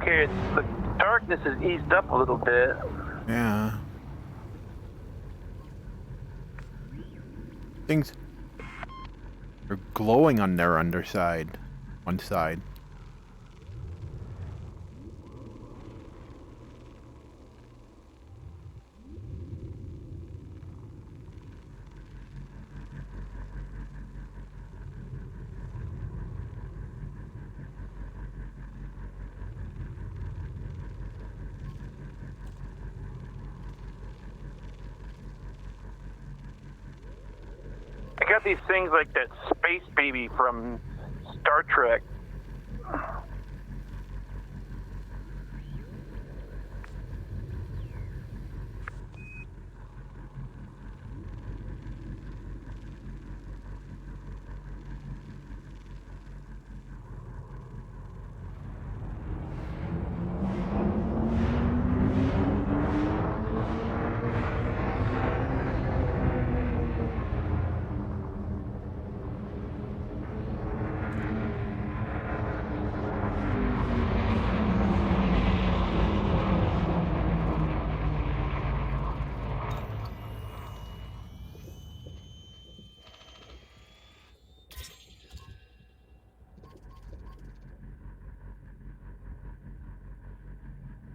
Okay, the darkness has eased up a little bit. Yeah. Things are glowing on their underside. One side. I got these things like that space baby from Star Trek.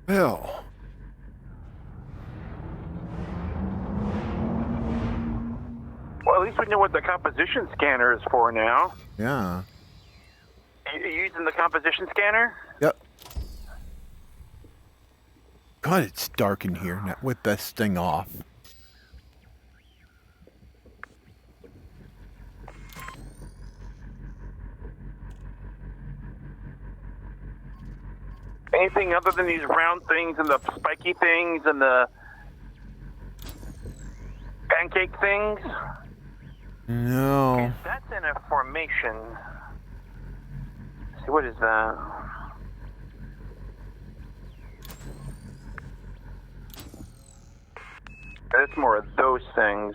Well. Well, at least we know what the composition scanner is for now. Yeah. Are you using the composition scanner? Yep. God, it's dark in here. Now, with this thing off. anything other than these round things and the spiky things and the pancake things? No. Okay, that's in a formation. Let's see, what is that? That's more of those things.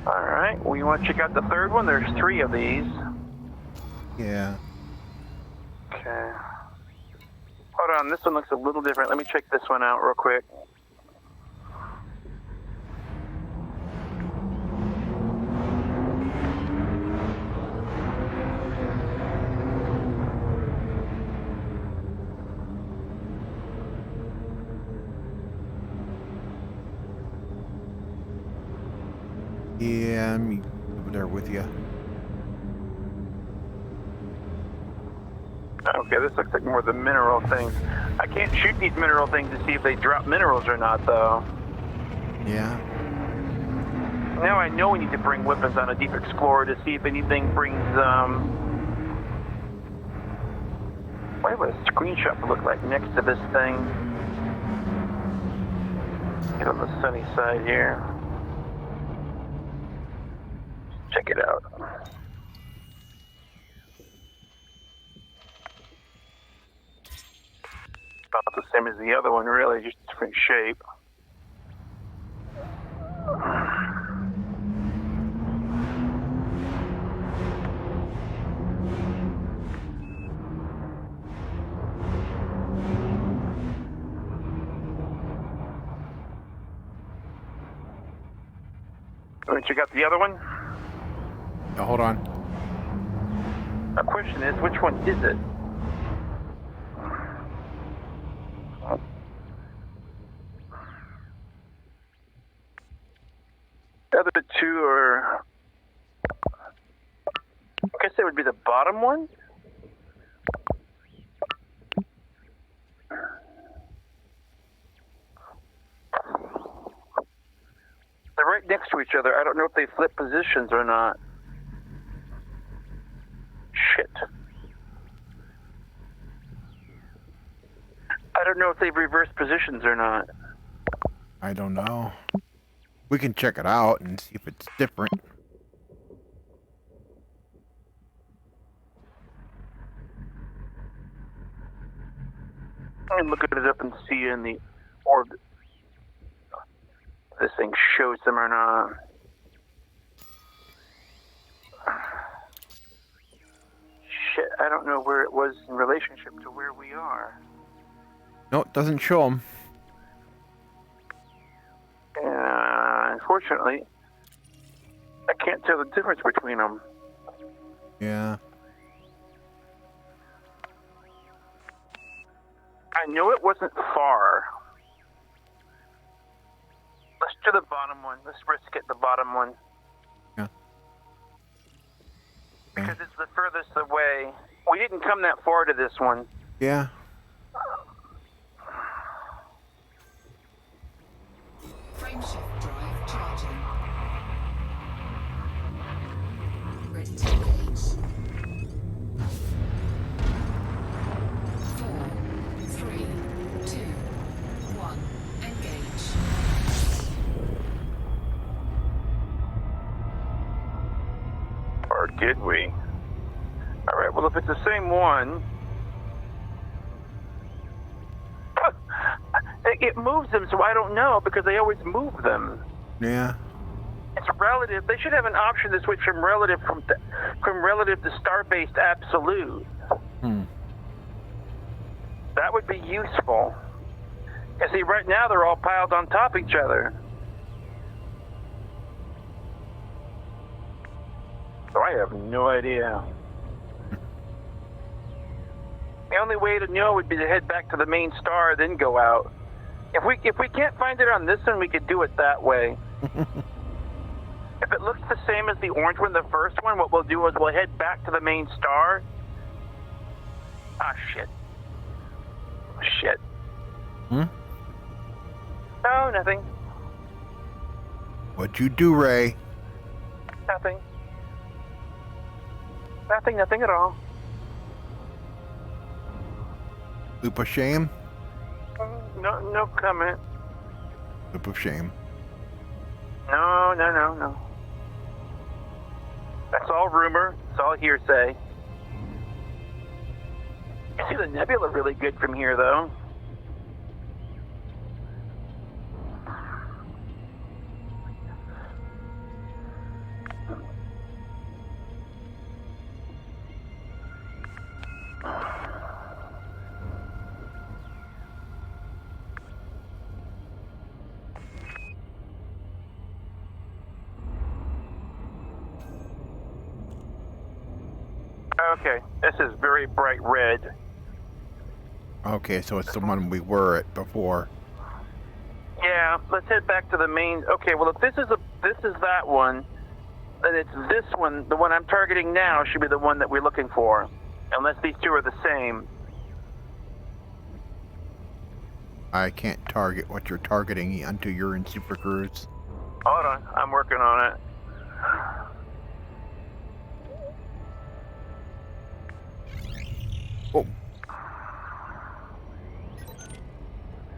Alright, well, you want to check out the third one? There's 3 of these. Yeah. Okay. Hold on, this one looks a little different. Let me check this one out real quick. Yeah, I'm over there with you. Okay, this looks like more of the mineral things. I can't shoot these mineral things to see if they drop minerals or not, though. Yeah. Now I know we need to bring weapons on a Deep Explorer to see if anything brings, what would a screenshot look like next to this thing? Get on the sunny side here. Check it out. About the same as the other one, really, just different shape. Want to check out the other one? Now, hold on. The question is, which one is it? The other 2 are, I guess it would be the bottom one. They're right next to each other. I don't know if they flip positions or not. Shit. I don't know if they've reversed positions or not. I don't know. We can check it out and see if it's different. I'm looking it up and see in the orb if this thing shows them or not. Shit, I don't know where it was in relationship to where we are. No, it doesn't show them. Unfortunately, I can't tell the difference between them. Yeah. I know it wasn't far. Let's do the bottom one. Let's risk it, the bottom one. Yeah. Because it's the furthest away. We didn't come that far to this one. Yeah. Frameshift drive charging. Ready to engage. 4, 3, 2, 1. Engage. Or did we? Alright, well, if it's the same one... It moves them, so I don't know, because they always move them. Yeah. It's relative. They should have an option to switch from relative to star-based absolute. That would be useful. You see, right now they're all piled on top of each other. So I have no idea. The only way to know would be to head back to the main star, then go out. If we can't find it on this one, we could do it that way. If it looks the same as the orange one, the first one, what we'll do is we'll head back to the main star. Ah, shit. Shit. Hmm? No, nothing. What'd you do, Ray? Nothing. Nothing at all. Loop of shame? No comment. Loop of shame. No. That's all rumor. It's all hearsay. You see the nebula really good from here, though. Okay, this is very bright red. Okay, so it's the one we were at before. Yeah, let's head back to the main. Okay, well if this is that one, then it's this one. The one I'm targeting now should be the one that we're looking for, unless these two are the same. I can't target what you're targeting until you're in Super Cruise. Hold on, I'm working on it. Oh,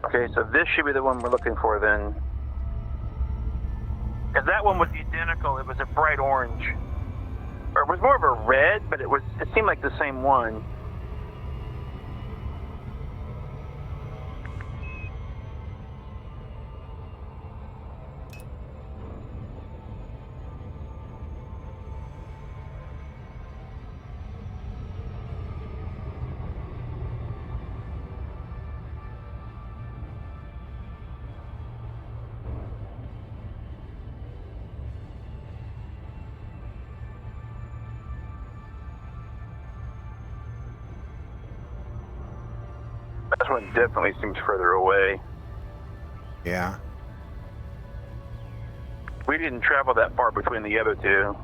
Okay, so this should be the one we're looking for then. Because that one was identical. It was a bright orange. Or it was more of a red, but it seemed like the same one. This one definitely seems further away. yeah. We didn't travel that far between the other two.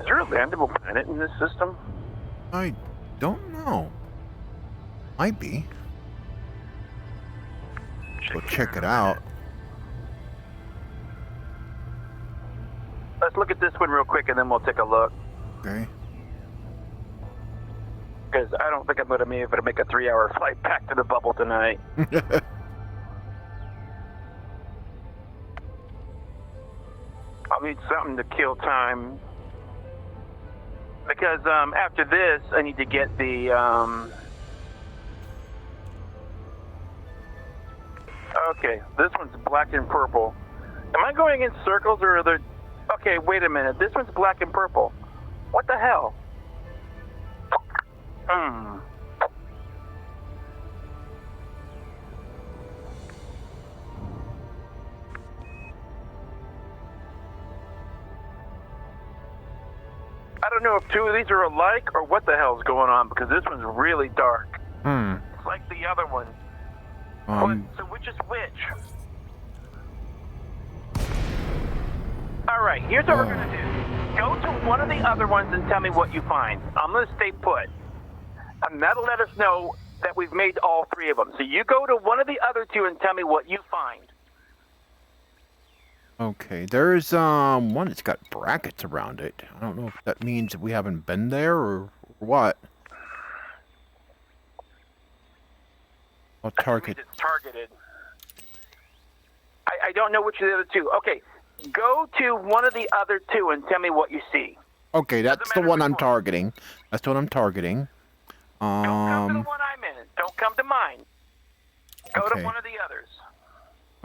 Is there a landable planet in this system? I don't know. Might be. We'll check it out. Let's look at this one real quick and then we'll take a look. Okay. Because I don't think I'm going to be able to make a 3-hour flight back to the bubble tonight. I'll need something to kill time. Because after this, I need to get the... Okay, this one's black and purple. Am I going in circles or are there... Okay, wait a minute. This one's black and purple. What the hell? I don't know if two of these are alike or what the hell's going on because this one's really dark. It's like the other one. So which is which? Alright, here's what we're going to do. Go to one of the other ones and tell me what you find. I'm going to stay put. And that'll let us know that we've made all three of them. So you go to one of the other two and tell me what you find. Okay, there's one that's got brackets around it. I don't know if that means we haven't been there or what. I'll target. It's targeted. I don't know which of the other two. Okay, go to one of the other two and tell me what you see. Okay, that's the one I'm targeting. That's what I'm targeting. Don't come to the one I'm in. Don't come to mine. Go Okay. to one of the others.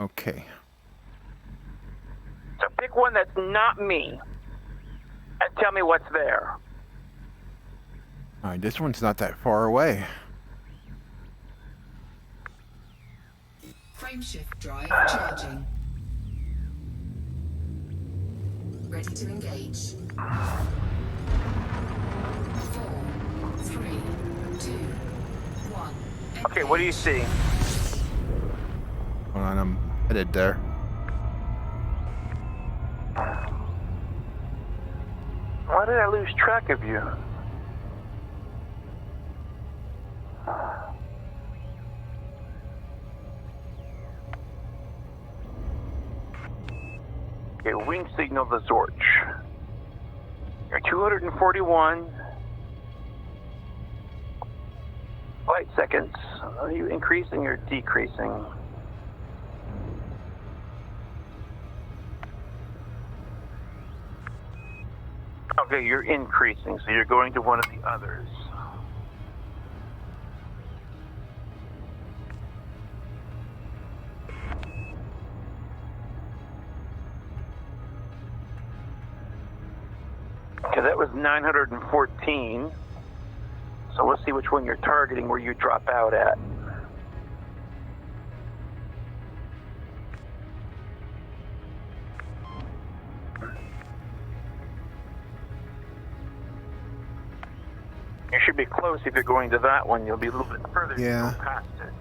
Okay. So pick one that's not me and tell me what's there. All right, this one's not that far away. Frameshift drive charging. Ready to engage. 4, 3, 2, 1. Okay, what do you see? Hold on, I'm headed there. Why did I lose track of you? Okay, wing signal the Zorch. You're 241 flight seconds. Are you increasing or decreasing? Okay, you're increasing, so you're going to one of the others. Okay, that was 914. So let's see which one you're targeting, where you drop out at. You should be close if you're going to that one. You'll be a little bit further if you go past it.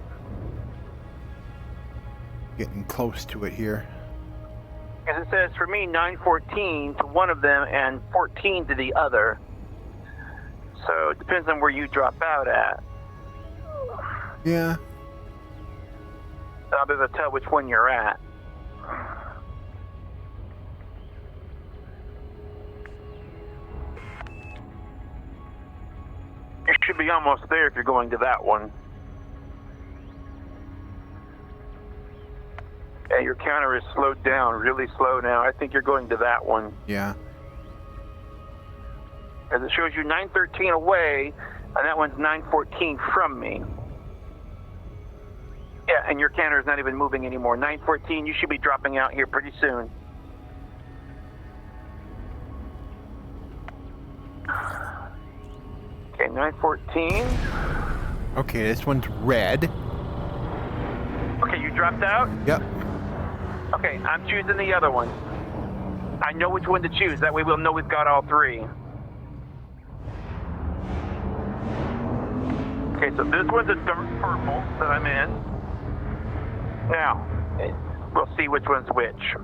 Getting close to it here. As it says, for me, 914 to one of them and 14 to the other. So it depends on where you drop out at. Yeah. I'll be able to tell which one you're at. You should be almost there if you're going to that one. Yeah, your counter is slowed down, really slow now. I think you're going to that one. Yeah. As it shows you 913 away, and that one's 914 from me. Yeah, and your counter is not even moving anymore. 914, you should be dropping out here pretty soon. Okay, 914. Okay, this one's red. Okay, you dropped out? Yep. Okay, I'm choosing the other one. I know which one to choose. That way we'll know we've got all three. Okay, so this one's a dark purple that I'm in. Now, we'll see which one's which.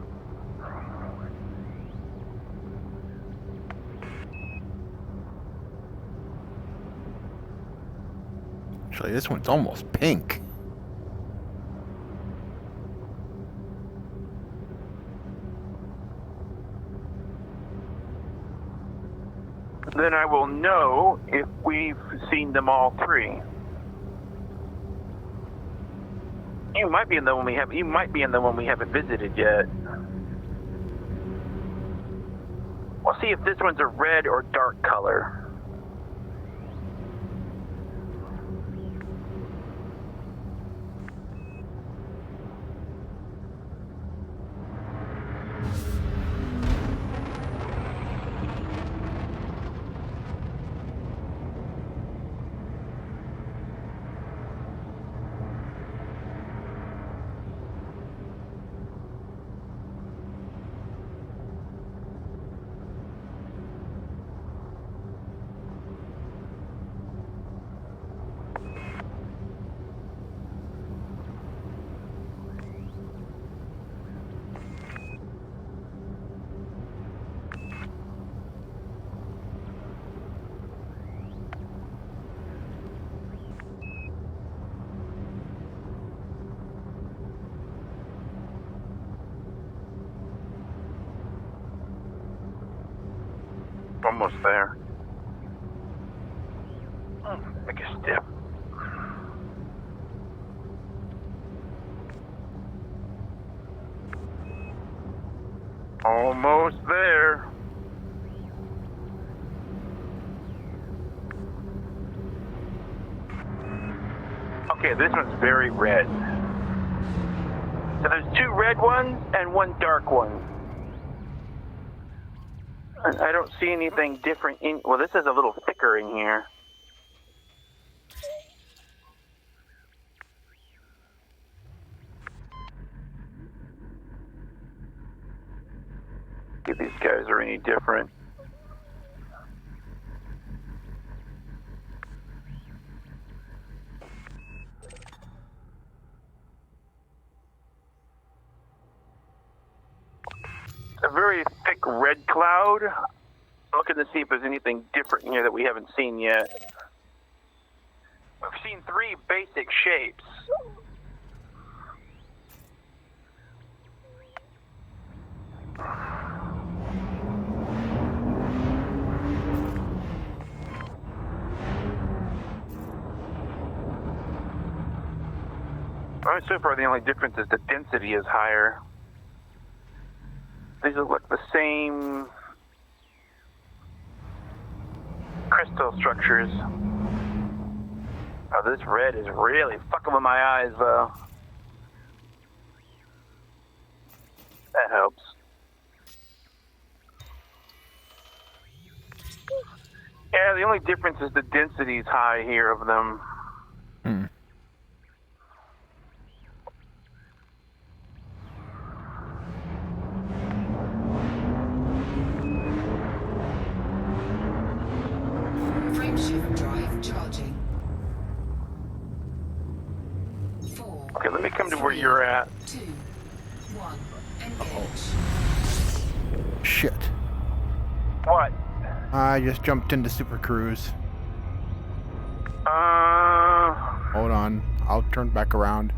Actually, this one's almost pink. Then I will know if we've seen them all three. You might be in the one we have. You might be in the one we haven't visited yet. We'll see if this one's a red or dark color. Almost there. Make a step. Almost there. Okay, this one's very red. So there's two red ones and one dark one. I don't see anything different in... Well, this is a little thicker in here. See if these guys are any different. A very thick red cloud, looking to see if there's anything different here that we haven't seen yet. We've seen 3 basic shapes. Alright, so far the only difference is the density is higher. These look like the same crystal structures. Oh, this red is really fucking with my eyes, though. That helps. Yeah, the only difference is the density is high here of them. Hmm. Frameshift drive charging. 4. Okay, let me come to where you're at. 2, 1. Engage. Shit. What? I just jumped into Super Cruise. Hold on. I'll turn back around.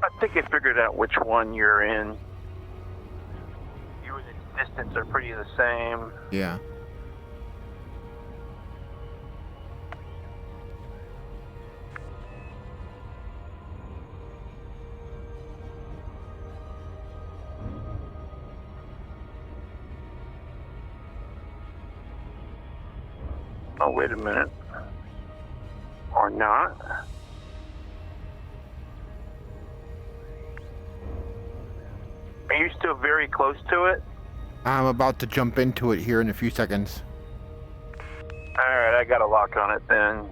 I think I figured out which one you're in. You and the distance are pretty the same. Yeah. Oh, wait a minute. Or not. Are you still very close to it? I'm about to jump into it here in a few seconds. Alright, I got a lock on it then.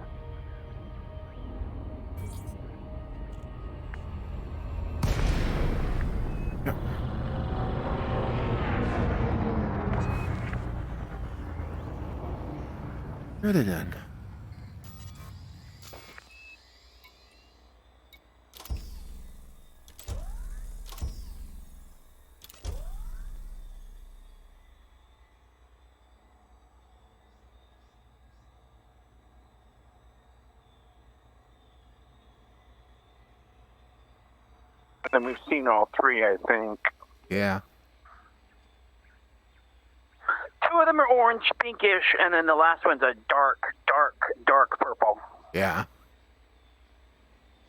Really then. And we've seen all 3, I think. Yeah. 2 of them are orange, pinkish, and then the last one's a dark purple. Yeah.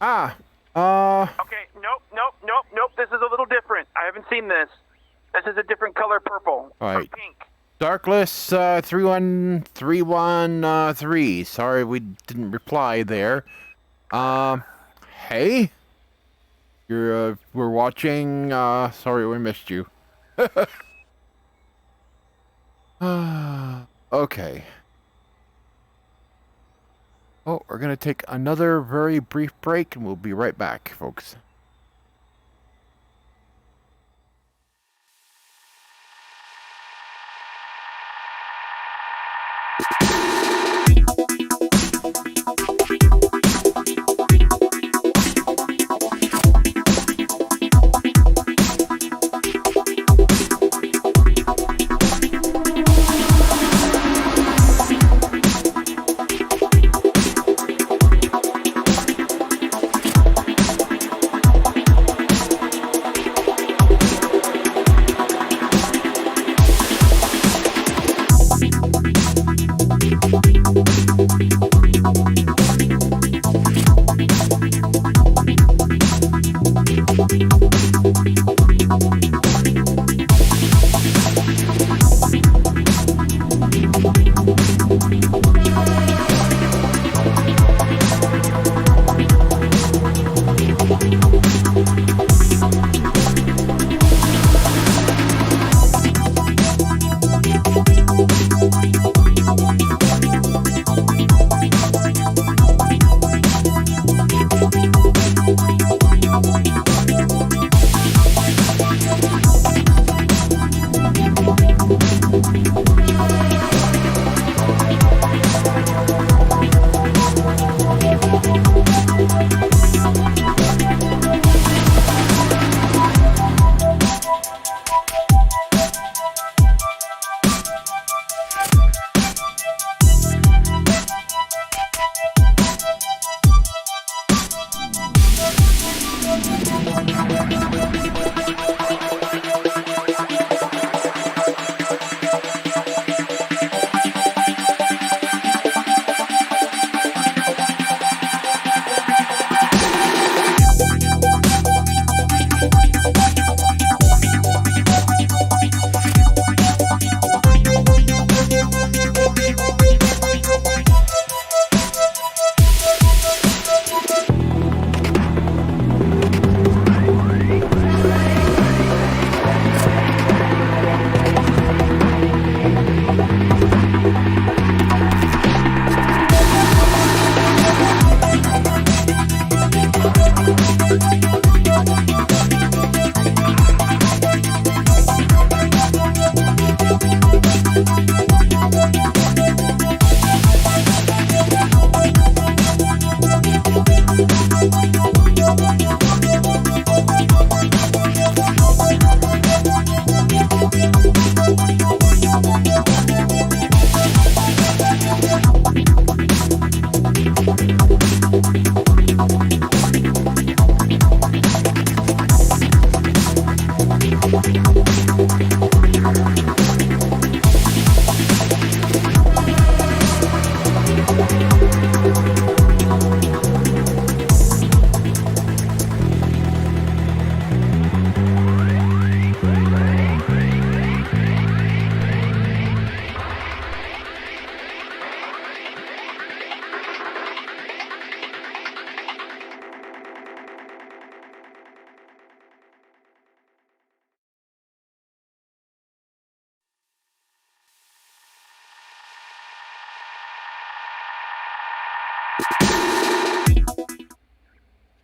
Ah. Okay, nope. This is a little different. I haven't seen this. This is a different color purple. All right. Or pink. Darkless 31313. Sorry we didn't reply there. Hey. We're watching. Sorry we missed you. Okay. Oh, we're gonna take another very brief break, and we'll be right back, folks.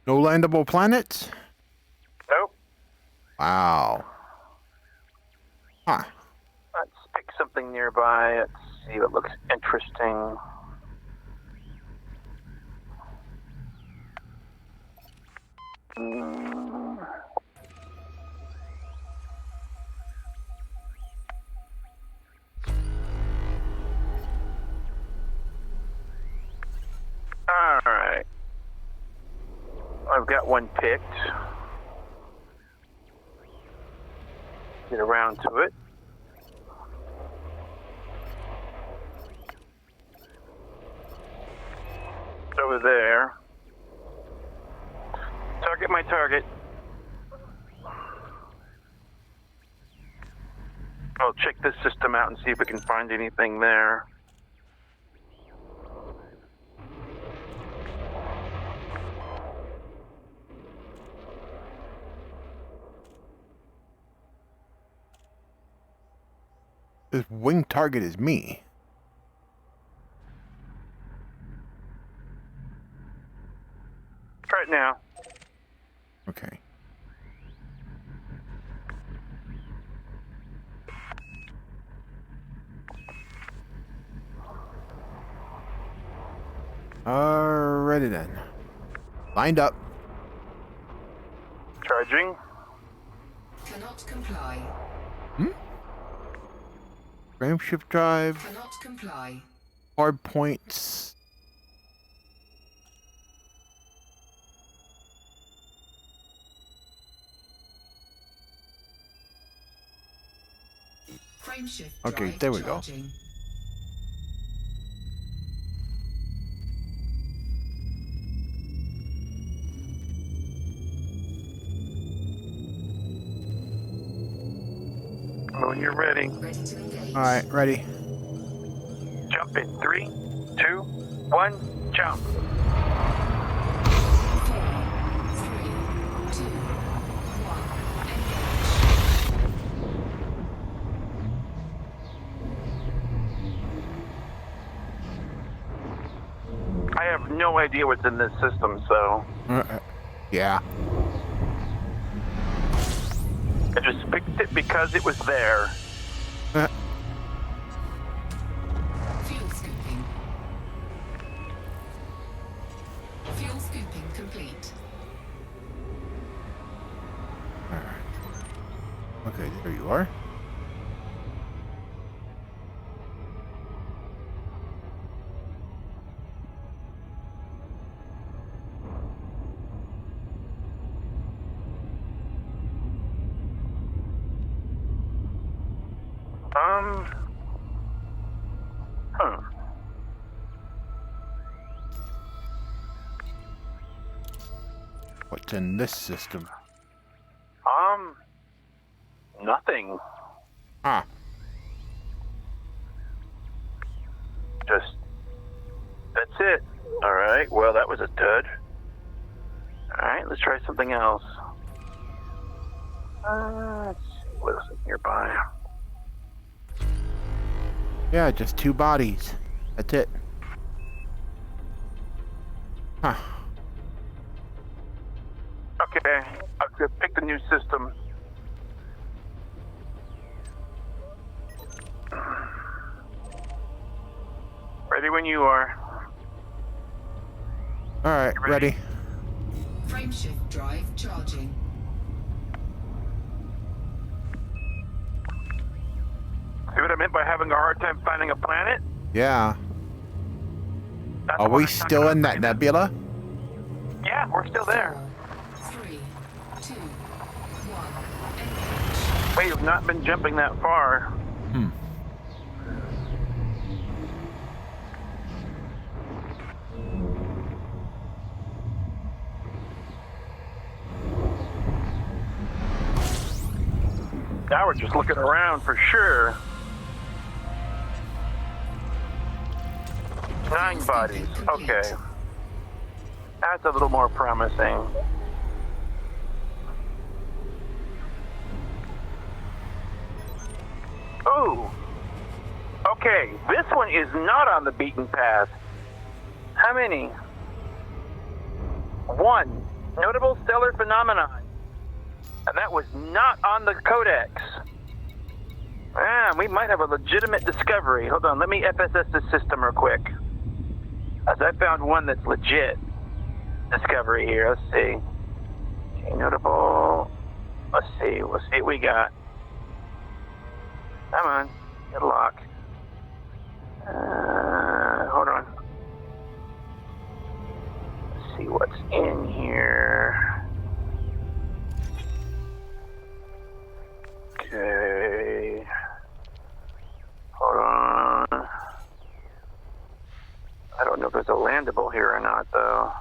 No landable planets? Nope. Wow. Huh. Let's pick something nearby. Let's see what looks interesting. Alright. I've got one picked. Get around to it. It's over there. Target my target. I'll check this system out and see if we can find anything there. This wing target is me. Try it now. Okay. Alrighty then. Lined up. Charging. Cannot comply. Frame shift drive. Cannot comply. Hard points. Frame shift Okay, drive there we go. charging. When you're ready. Ready to engage. Alright, ready. Jump in 3, 2, 1, jump. 4, 3, 2, 1, engage. I have no idea what's in this system, so Yeah. I just picked it because it was there. Fuel scooping. Fuel scooping complete. Alright. Okay, there you are. Huh. What's in this system? Nothing. Huh. Just, that's it. Alright, well, that was a dud. Alright, let's try something else. Let's see what else is nearby. Yeah, just two bodies. That's it. Huh. Okay, I'll pick the new system. Ready when you are. Alright, ready. Frame shift drive charging. See what I meant by having a hard time finding a planet? Yeah. That's Are what we I'm talking still about in that right now. nebula? Yeah, we're still there. 4, 3, 2, 1, engage. We have not been jumping that far. Hmm. Now we're just looking around for sure. 9 bodies. Okay. That's a little more promising. Ooh. Okay, this one is not on the beaten path. How many? 1. Notable stellar phenomenon. And that was not on the codex. We might have a legitimate discovery. Hold on, let me FSS this system real quick. As I found one that's legit discovery here. Let's see. Okay, notable. Let's see what we got. Come on, get a lock. Hold on. Let's see what's in here. Okay. Hold on. I don't know if there's a landable here or not, though.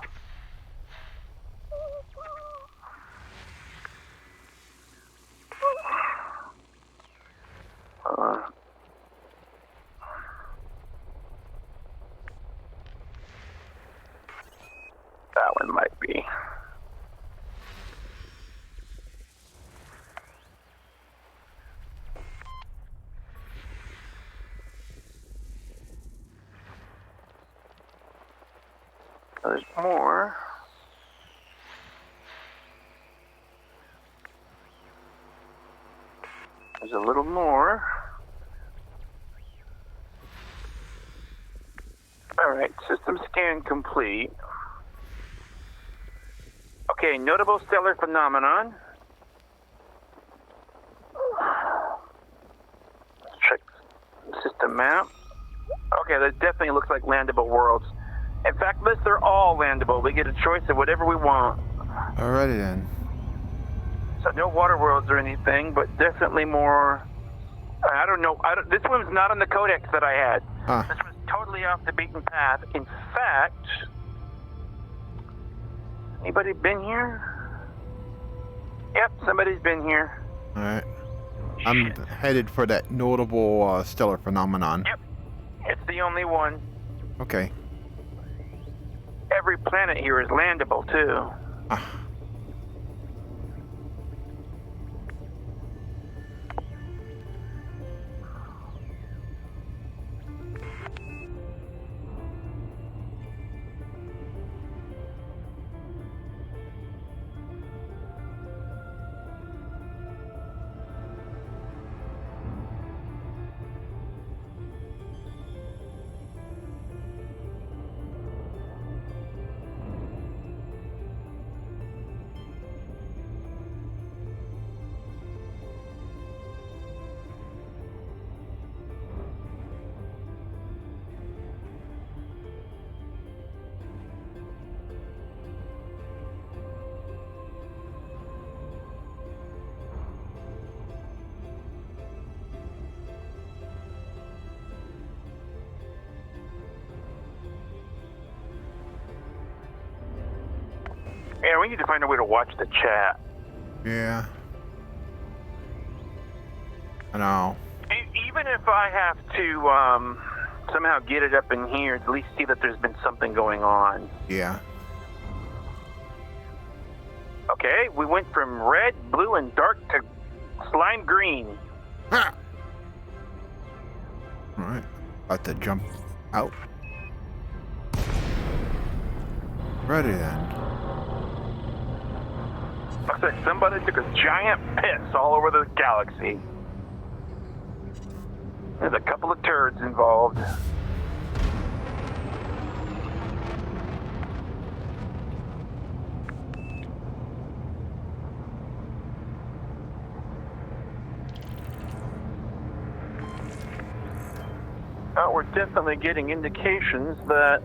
That one might be. There's more. There's a little more. Alright, system scan complete. Okay, notable stellar phenomenon. Let's check system map. Okay, that definitely looks like landable worlds. In fact, they're all landable. We get a choice of whatever we want. Alrighty then. So no water worlds or anything, but definitely more. I don't know. This one's not on the codex that I had. Huh. This was totally off the beaten path. In fact, anybody been here? Yep, somebody's been here. Alright. I'm headed for that notable stellar phenomenon. Yep, it's the only one. Okay. Every planet here is landable too. Ah. Yeah, we need to find a way to watch the chat. Yeah. I know. Even if I have to somehow get it up in here, at least see that there's been something going on. Yeah. Okay, we went from red, blue, and dark to slime green. Ah! Alright. About to jump out. Ready then. Looks like somebody took a giant piss all over the galaxy. There's a couple of turds involved. We're definitely getting indications that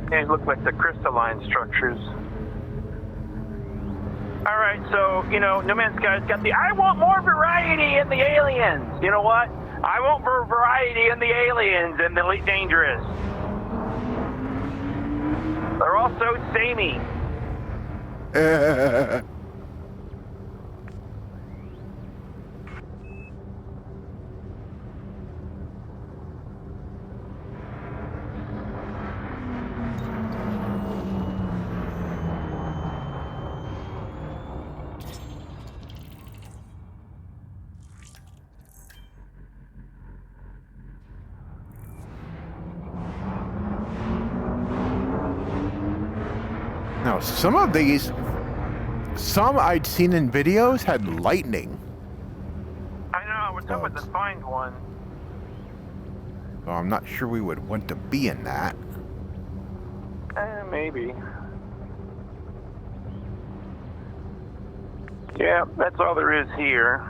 they look like the crystalline structures. Alright, so, No Man's Sky's got the I want more variety in the aliens. You know what? I want more variety in the aliens and the Elite Dangerous. They're all so samey. Now, some I'd seen in videos had lightning. I know, I was hoping to find one. So I'm not sure we would want to be in that. Maybe. Yeah, that's all there is here.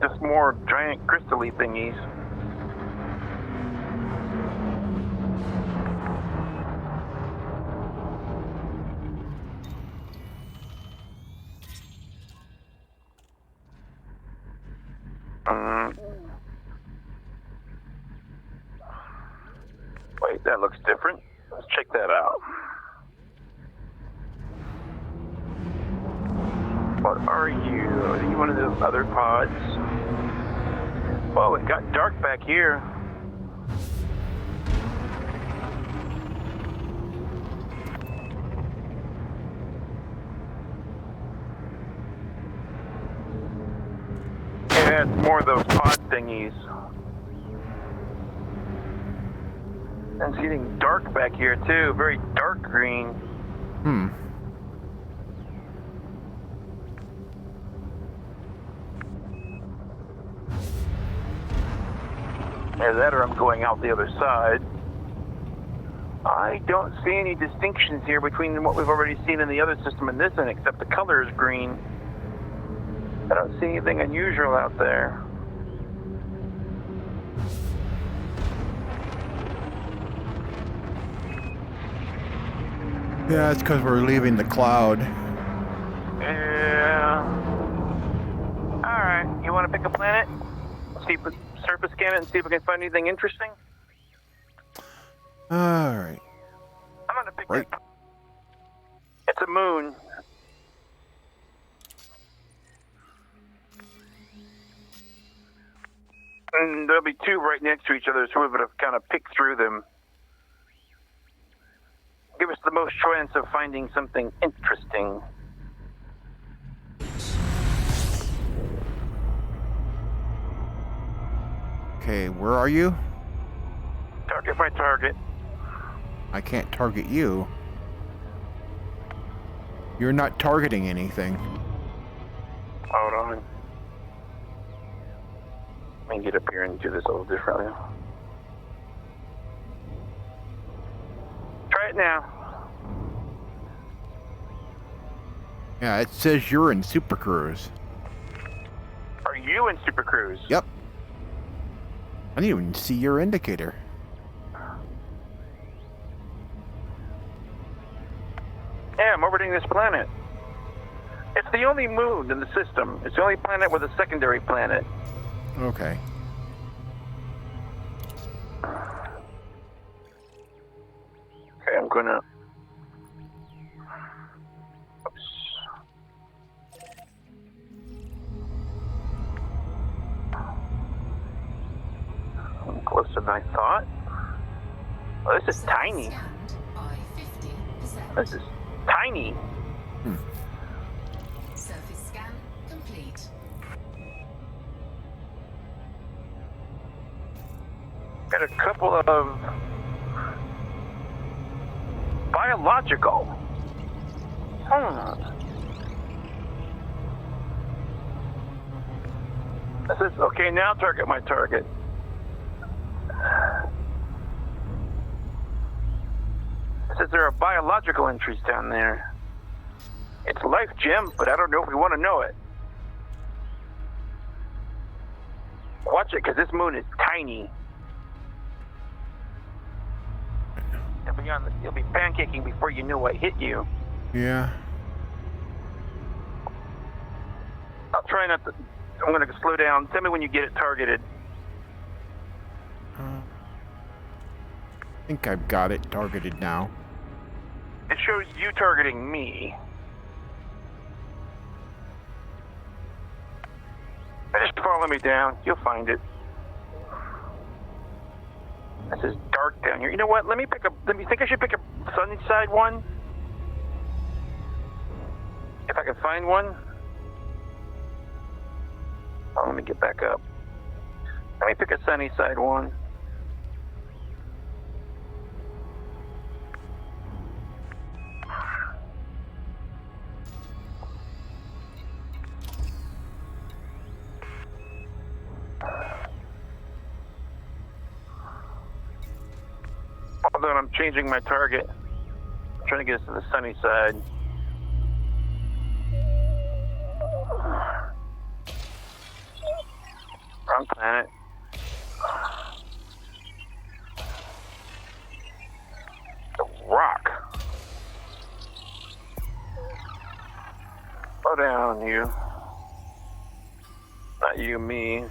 Just more giant crystal-y thingies. Wait, that looks different. Let's check that out. What are you? Are you one of the other pods? Whoa, it got dark back here. Yeah, it's more of those pod thingies. And it's getting dark back here too, very dark green. Either that or I'm going out the other side. I don't see any distinctions here between what we've already seen in the other system and this one, except the color is green. I don't see anything unusual out there. Yeah, it's because we're leaving the cloud. Yeah. Alright, you want to pick a planet? See if we surface scan it and see if we can find anything interesting? Alright. I'm going to pick Right. it. It's a moon. And there'll be two right next to each other, so we would have kind of picked through them. Give us the most chance of finding something interesting. Okay, where are you? Target my target. I can't target you. You're not targeting anything. Hold on. Let me get up here and do this a little differently. Try it now. Yeah, it says you're in Super Cruise. Are you in Super Cruise? Yep. I didn't even see your indicator. Yeah, I'm orbiting this planet. It's the only moon in the system. It's the only planet with a secondary planet. Okay. Okay, I'm gonna... Oops. I'm closer than I thought. Oh, this is tiny. Scanned by 50%. This is tiny. Surface scan complete. Got a couple of biological. This is okay. Now target my target. It says there are biological entries down there. It's life gem, but I don't know if we want to know it. Watch it, because this moon is tiny. You'll be pancaking before you know what hit you. Yeah. I'll try not to... I'm going to slow down. Tell me when you get it targeted. I think I've got it targeted now. It shows you targeting me. Just follow me down. You'll find it. This is dark down here. You know what? Let me think I should pick a sunny side one. If I can find one. Oh, let me get back up. Let me pick a sunny side one. Hold on, I'm changing my target. I'm trying to get us to the sunny side. Wrong planet. The rock. Slow down, you. Not you, me.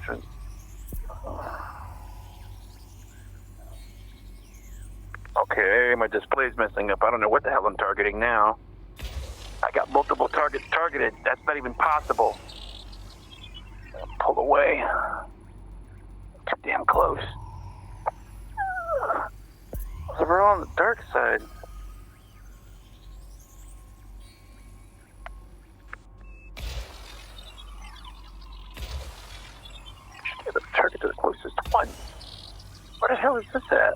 Okay, my display's messing up. I don't know what the hell I'm targeting now. I got multiple targets targeted. That's not even possible. Pull away. Too damn close. So we're on the dark side. Should get the target to the closest one. Where the hell is this at?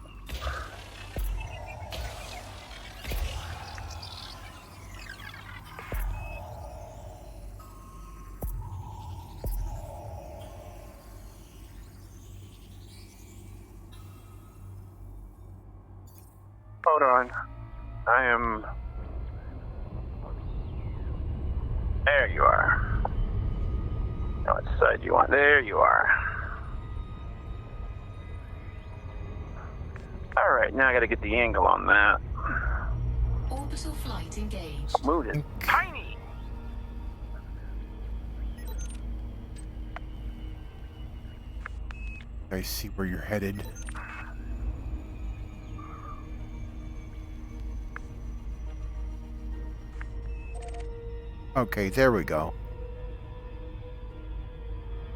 Hold on. I am... There you are. Now which side do you want? There you are. Alright, now I gotta get the angle on that. Orbital flight engaged. Move it. Tiny! I see where you're headed. Okay, there we go.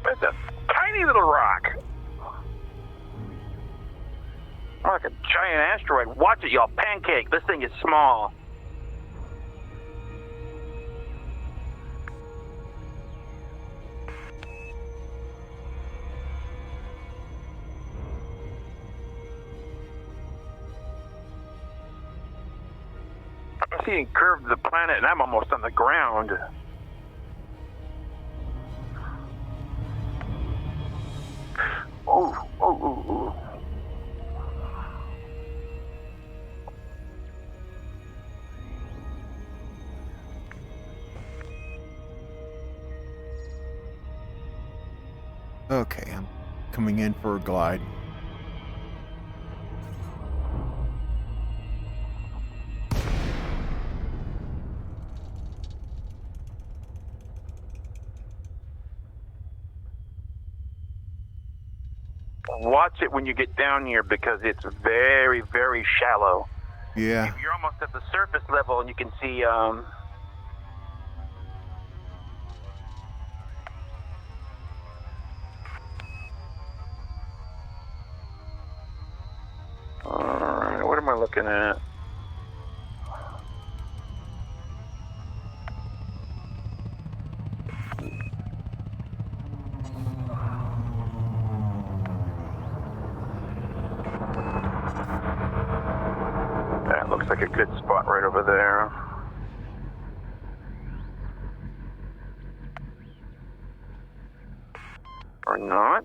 It's a tiny little rock. Like a giant asteroid. Watch it, y'all. Pancake. This thing is small. I'm seeing curve of the planet, and I'm almost on the ground. Ooh. Okay, I'm coming in for a glide. Watch it when you get down here because it's very, very shallow. Yeah. You're almost at the surface level and you can see, Alright, what am I looking at? That looks like a good spot right over there. Or not.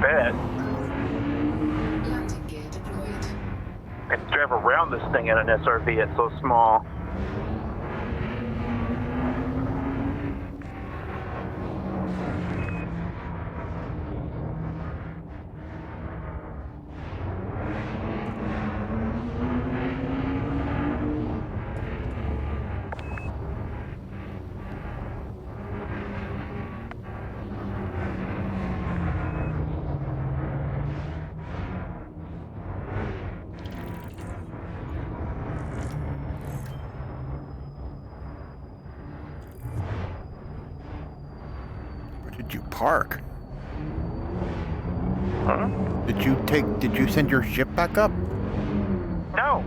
Bet. Landing gear deployed. I can drive around this thing in an SRV, it's so small. Did you park? Huh? Did you send your ship back up? No.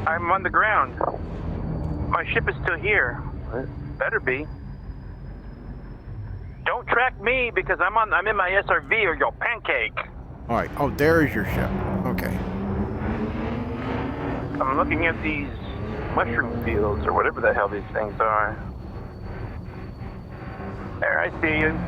I'm on the ground. My ship is still here. Better be. Don't track me because I'm in my SRV or you'll pancake. All right. Oh, there's your ship. Okay. I'm looking at these mushroom fields or whatever the hell these things are. There, I see you.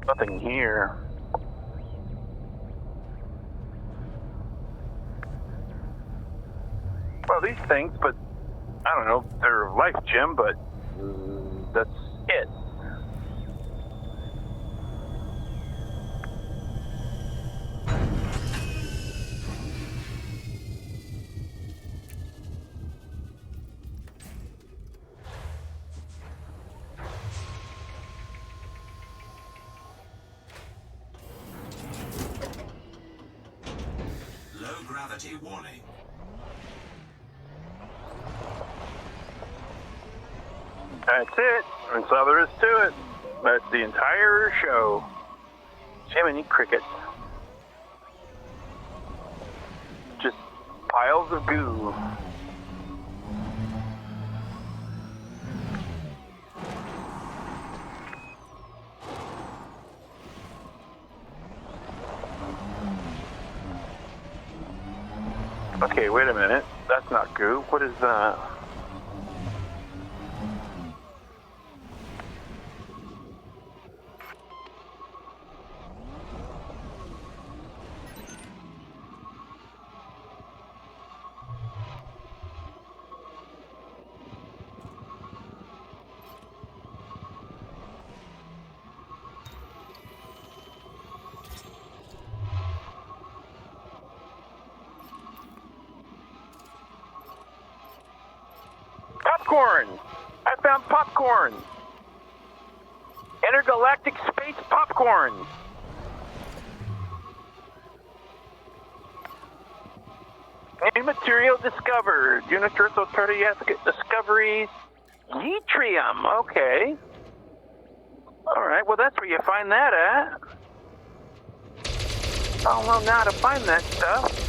Nothing here. Well, these things, but I don't know, they're life gem, but that's it. Gravity warning. That's it. That's all there is to it. That's the entire show. Jiminy crickets. Just piles of goo. Okay, wait a minute. That's not goo. What is that? Popcorn! I found popcorn! Intergalactic space popcorn! New material discovered. Universal cardiac discoveries. Yttrium, okay. Alright, well that's where you find that at. I don't know now how to find that stuff.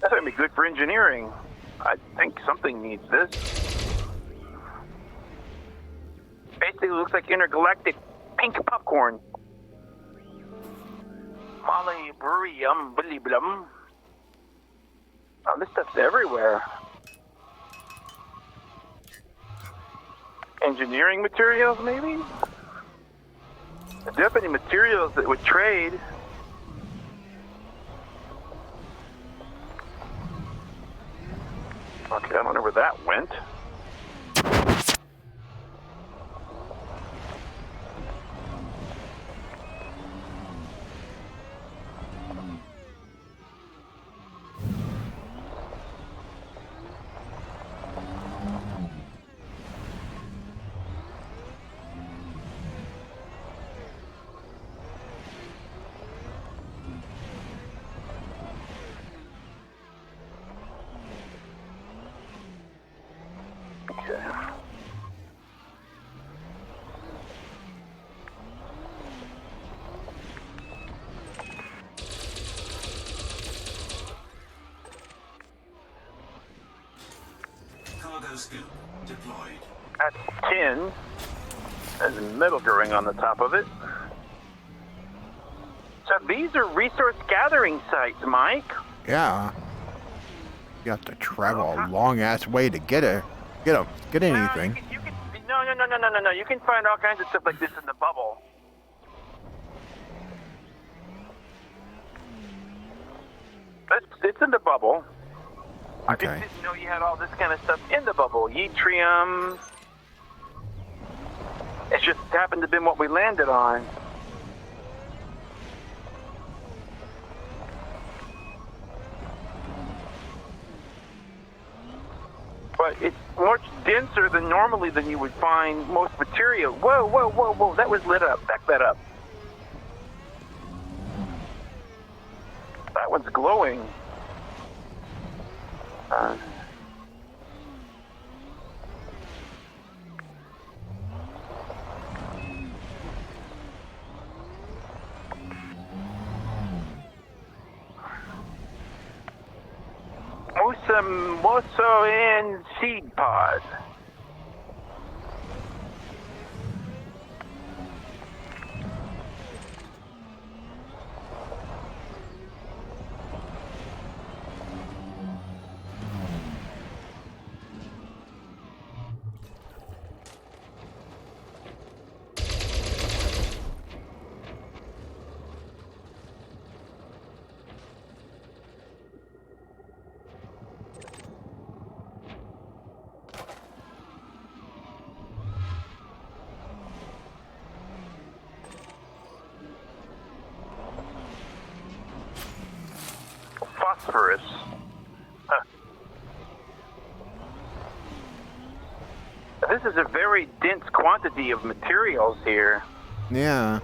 That's going to be good for engineering. I think something needs this. Basically looks like intergalactic pink popcorn. Molyburium, blum. Oh, this stuff's everywhere. Engineering materials, maybe? Do you have any materials that would trade? Okay, I don't know where that went. Okay. Cargo scoop deployed. That's tin. There's metal growing on the top of it. So these are resource gathering sites, Mike. Yeah. You have to travel a long ass way to get Get anything. No. You can find all kinds of stuff like this in the bubble. It's in the bubble. I just Okay. didn't know you had all this kind of stuff in the bubble. Yttrium. It just happened to be what we landed on. But it's much denser than normally than you would find most material. Whoa. That was lit up. Back that up. That one's glowing. Moso and seed pod. Phosphorus. This is a very dense quantity of materials here. Yeah.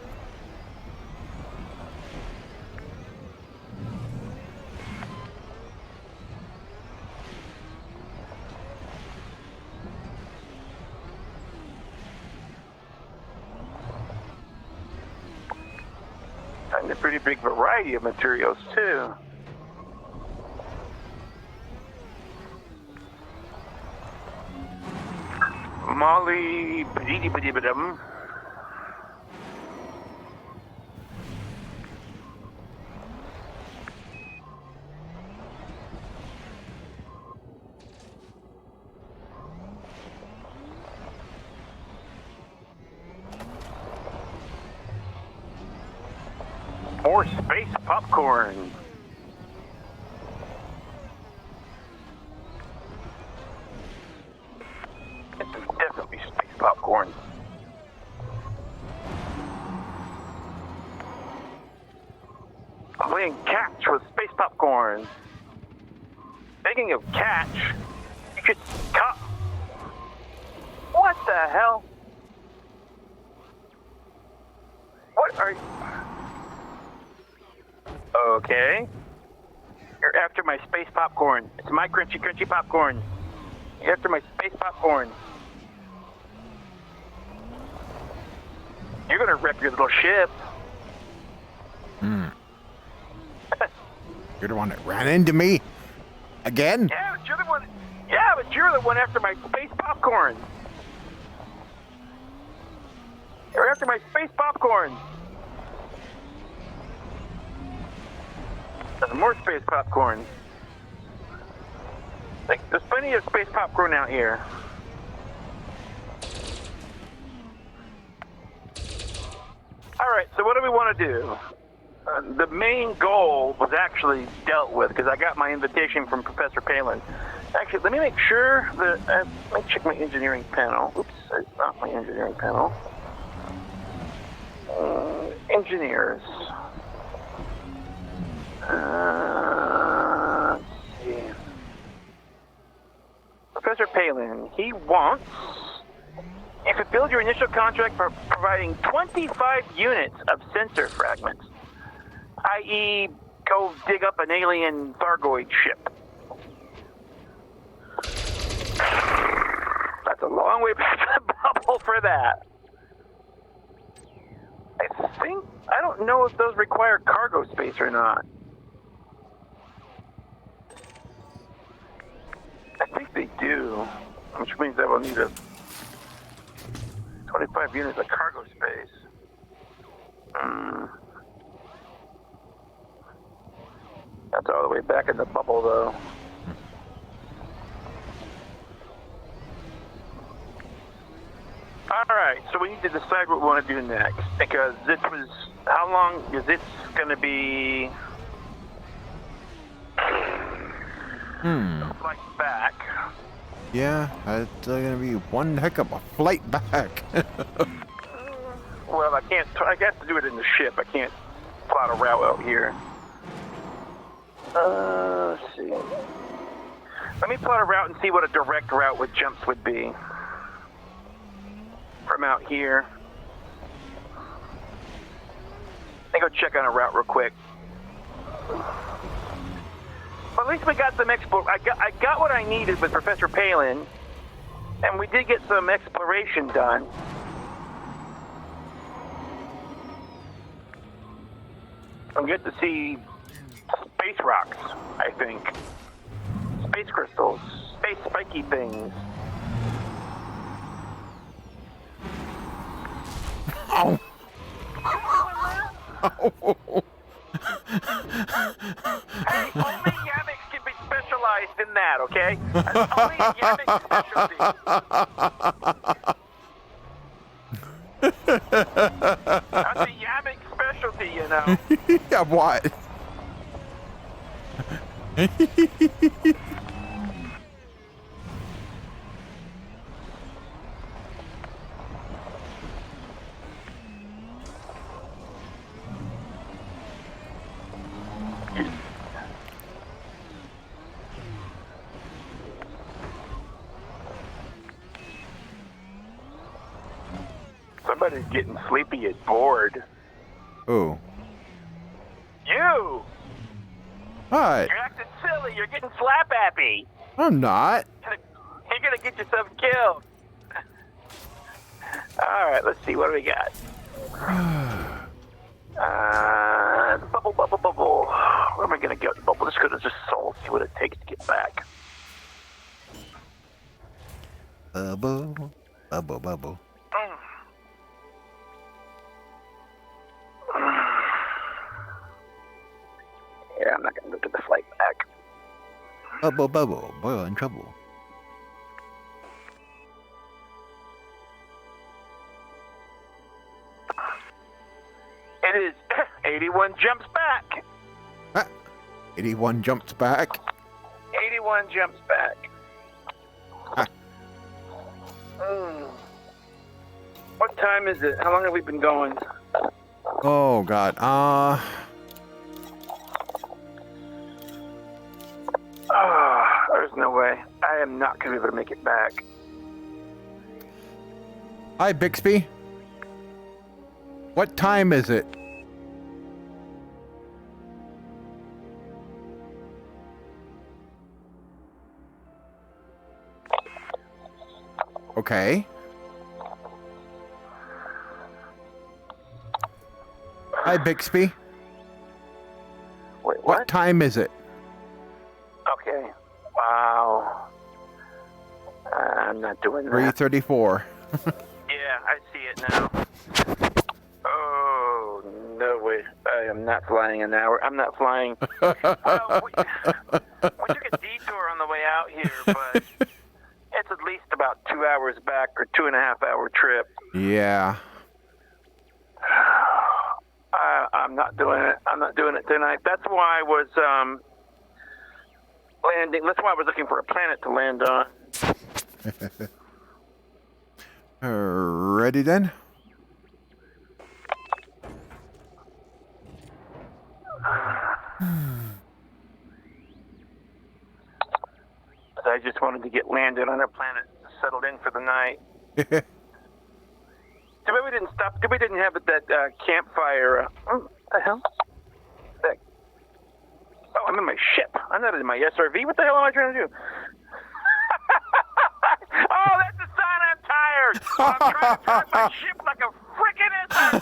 And a pretty big variety of materials too. Molly biddy-biddy-bidum. More space popcorn. This is definitely space popcorn. I'm playing catch with space popcorn. Speaking of catch, you could cop. What the hell? What are you? Okay. You're after my space popcorn. It's my crunchy popcorn. You're after my space popcorn. You're gonna wreck your little ship. You're the one that ran into me? Again? Yeah, but you're the one. Yeah, but you're the one after my space popcorn. You're after my space popcorn. There's more space popcorn. Like, there's plenty of space popcorn out here. All right, so what do we want to do? The main goal was actually dealt with because I got my invitation from Professor Palin. Actually, let me make sure that let me check my engineering panel. Oops, it's not my engineering panel. Engineers. Let's see. Professor Palin, he wants you fulfilled your initial contract for providing 25 units of sensor fragments, i.e., go dig up an alien Thargoid ship. That's a long way back to the bubble for that. I don't know if those require cargo space or not. I think they do, which means I will need 25 units of cargo space. That's all the way back in the bubble, though. Alright, so we need to decide what we want to do next. Because this was... How long is this going to be... Flight back. Yeah, it's gonna be one heck of a flight back. Well, I can't... I have to do it in the ship. I can't plot a route out here. Let's see. Let me plot a route and see what a direct route with jumps would be. From out here. Let me go check on a route real quick. Well, at least we got some I got what I needed with Professor Palin, and we did get some exploration done. I'll get to see space rocks, I think. Space crystals, space spiky things. Oh. Hey, only Yamiks can be specialized in that, okay? That's only a Yamik specialty. That's a Yamik specialty, you know. Yeah, what? Somebody's getting sleepy and bored. Oh. You! What? You're acting silly. You're getting slap happy. I'm not. You're gonna get yourself killed. All right, let's see what do we got. Bubble. Where am I gonna go? Bubble. Let's go to the soul. See what it takes to get back. Bubble. Yeah, I'm not gonna look at the flight back. Bubble, boy in trouble. It is 81 jumps back. 81 jumps back. 81 jumps back. Ah. What time is it? How long have we been going? Oh God. There's no way. I am not going to be able to make it back. Hi, Bixby. What time is it? Okay. Hi, Bixby. Wait, What time is it? Okay. Wow. I'm not doing that. 3:34. Yeah, I see it now. Oh, no way. I am not flying an hour. I'm not flying. Well, we took a detour on the way out here, but it's at least about 2 hours back or 2.5 hour trip. Yeah. I'm not doing it. I'm not doing it tonight. That's why I was landing. That's why I was looking for a planet to land on. Ready then? I just wanted to get landed on a planet, settled in for the night. Too bad we didn't stop. Too bad we didn't have that campfire. What the hell? Oh, I'm in my ship. I'm not in my SRV. What the hell am I trying to do? Oh, that's a sign I'm tired. I'm trying to drive my ship like a freaking SRV.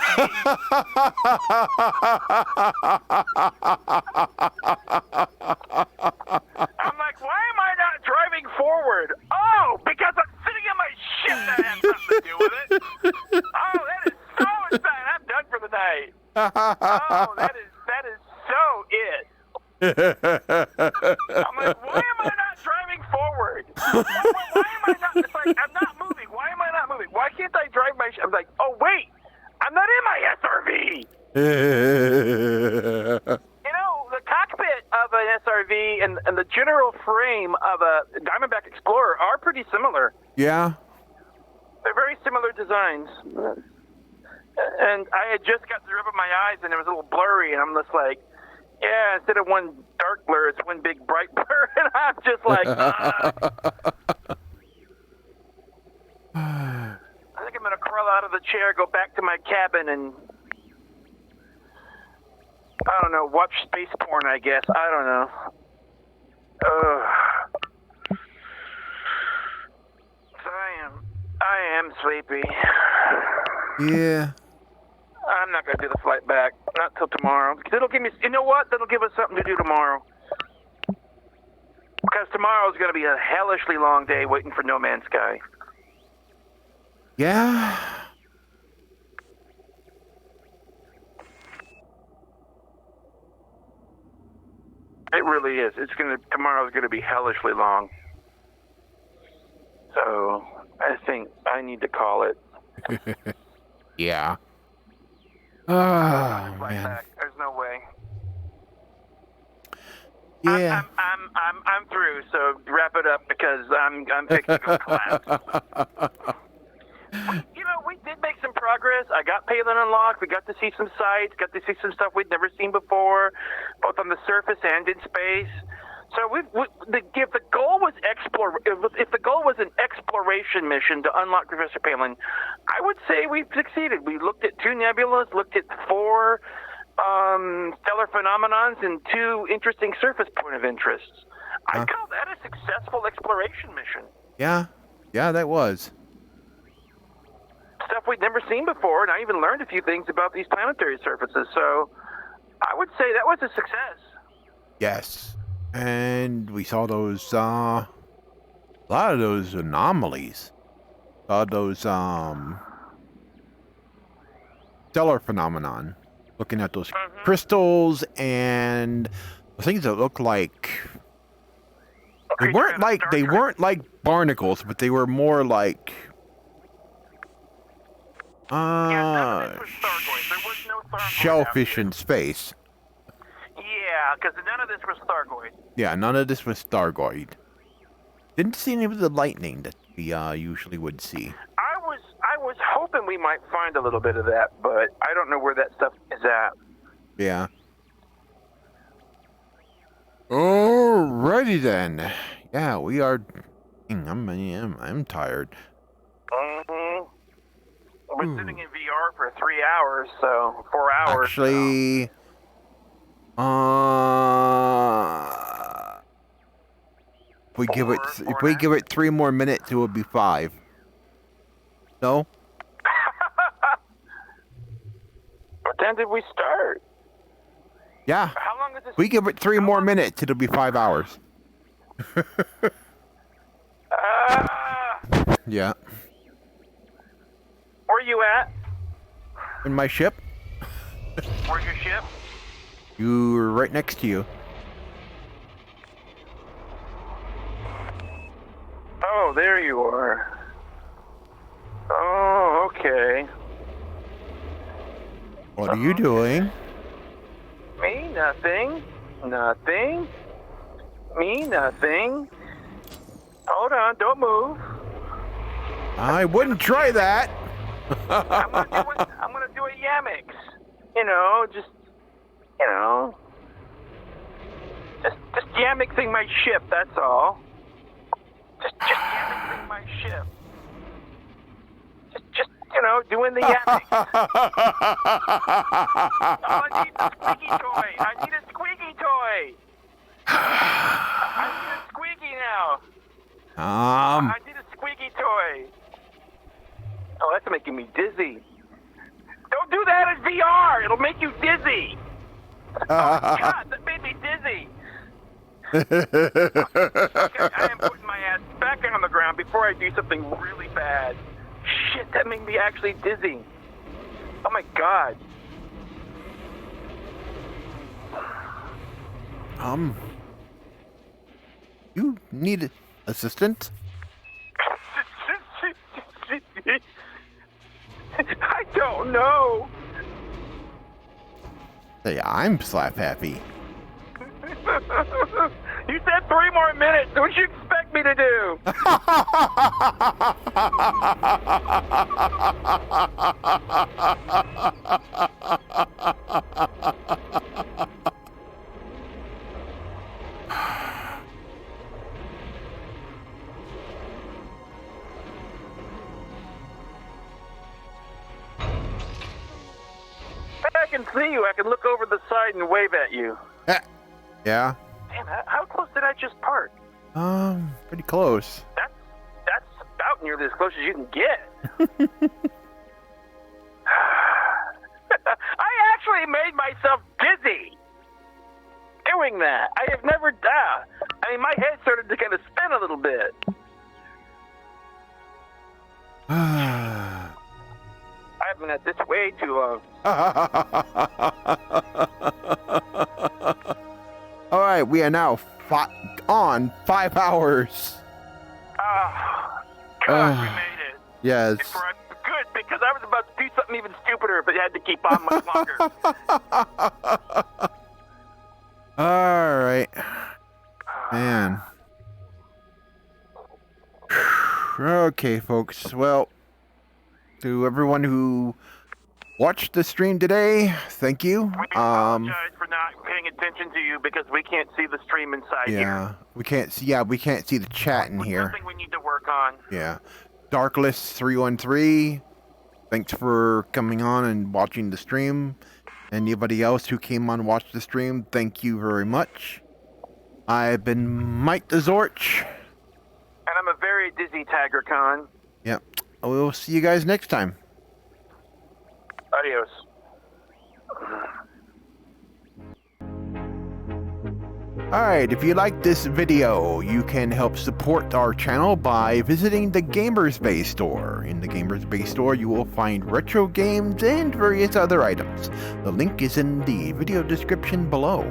I'm like, why am I not driving forward? Oh, because I'm sitting in my ship. That has nothing to do with it. Oh, that is so exciting. I'm done for the night. Oh, that is so it. I'm like, why am I not driving forward? Why am I not? It's like, I'm not moving. Why am I not moving? Why can't I drive You know, the cockpit of an SRV and the general frame of a Diamondback Explorer are pretty similar. Yeah. They're very similar designs. And I had just got to rub up my eyes, and it was a little blurry, and I'm just like, yeah, instead of one dark blur, it's one big bright blur, and I'm just like, I think I'm going to crawl out of the chair, go back to my cabin, and, I don't know, watch space porn, I guess. I don't know. So I am sleepy. Yeah. I'm not going to do the flight back. Not till tomorrow. It'll give me, you know what? That'll give us something to do tomorrow. Because tomorrow's going to be a hellishly long day waiting for No Man's Sky. Yeah. It really is. Tomorrow's going to be hellishly long. So, I think I need to call it. Yeah. Oh, Flight man. back. There's no way. Yeah. I'm through. So wrap it up because I'm fixing to collapse. You know, we did make some progress. I got Palin unlocked. We got to see some sights. Got to see some stuff we'd never seen before, both on the surface and in space. So if the goal was if the goal was an exploration mission to unlock Professor Palin, I would say we've succeeded. We looked at 2 nebulas, looked at 4 stellar phenomenons, and 2 interesting surface point of interests. I'd call that a successful exploration mission. Yeah. Yeah, that was. Stuff we'd never seen before, and I even learned a few things about these planetary surfaces. So I would say that was a success. Yes. And we saw those, a lot of those anomalies. Saw those, stellar phenomenon. Looking at those crystals and things that look like... They weren't like barnacles, but they were more like... none of this was Thargoid. There was no Thargoid shellfish out in space. Yeah, because none of this was Thargoid. Yeah, none of this was Thargoid. Didn't see any of the lightning that we usually would see. I was hoping we might find a little bit of that, but I don't know where that stuff is at. Yeah. Alrighty then. Yeah, we are. I'm tired. Mm-hmm. We're sitting in VR for 3 hours, so 4 hours. Actually, if we give it 3 more minutes, it will be 5. No? What time did we start? Yeah. How long is this? We give it 3 more minutes, it'll be 5 hours. Yeah. Where you at? In my ship? Where's your ship? You're right next to you. Oh, there you are. Oh, okay. What are you doing? Me, nothing. Nothing. Me, nothing. Hold on, don't move. I wouldn't try that. I'm gonna do a Yamix. You know, just Yamixing my ship, that's all. Just Yamixing my ship. Just doing the Yamix. Oh, I need a squeaky toy. I need a squeaky toy. I need a squeaky now. I need a squeaky toy. Oh, that's making me dizzy. Don't do that in VR. It'll make you dizzy. Oh, God, that made me dizzy. Okay, I am putting my ass back on the ground before I do something really bad. Shit, that made me actually dizzy. Oh, my God. You need assistance? I don't know. Hey, I'm slap happy. You said 3 more minutes. What do you expect me to do? I can see you. I can look over the side and wave at you. Yeah. Damn, how close did I just park? Pretty close. That's about nearly as close as you can get. I actually made myself dizzy doing that. I have never I mean, my head started to kind of spin a little bit. I've been at this way too long. All right, we are now on 5 hours. God, we made it. Yes. Good, because I was about to do something even stupider if it had to keep on much longer. All right. Man. Okay, folks. Well, to everyone who watched the stream today, thank you. We apologize for not paying attention to you because we can't see the stream inside here. Yeah, we can't see. Yeah, we can't see the chat in here. Something we need to work on. Yeah, Darkless313. Thanks for coming on and watching the stream. Anybody else who came on and watched the stream, thank you very much. I've been Mike TheZorch. And I'm a very dizzy Tygra Kahn. Yep. We'll see you guys next time. Adios. Alright, if you like this video, you can help support our channel by visiting the Gamers Bay store. In the Gamers Bay store, you will find retro games and various other items. The link is in the video description below.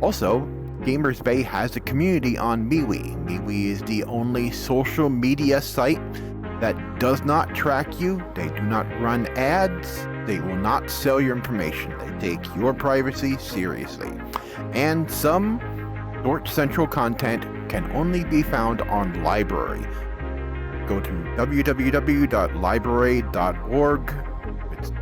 Also, Gamers Bay has a community on MeWe. MeWe is the only social media site that does not track you. They do not run ads. They will not sell your information. They take your privacy seriously. And some Zorch Central content can only be found on Library. Go to www.library.org. It's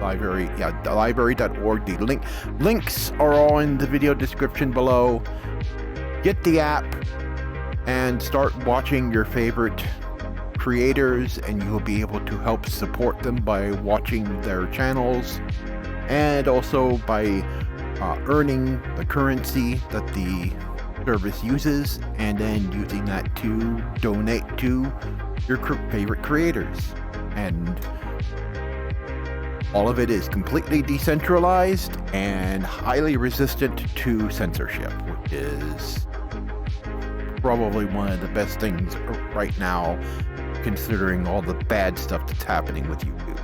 library, yeah, library.org. The links are all in the video description below. Get the app and start watching your favorite creators, and you will be able to help support them by watching their channels and also by earning the currency that the service uses, and then using that to donate to your favorite creators. And all of it is completely decentralized and highly resistant to censorship, which is probably one of the best things right now, considering all the bad stuff that's happening with YouTube.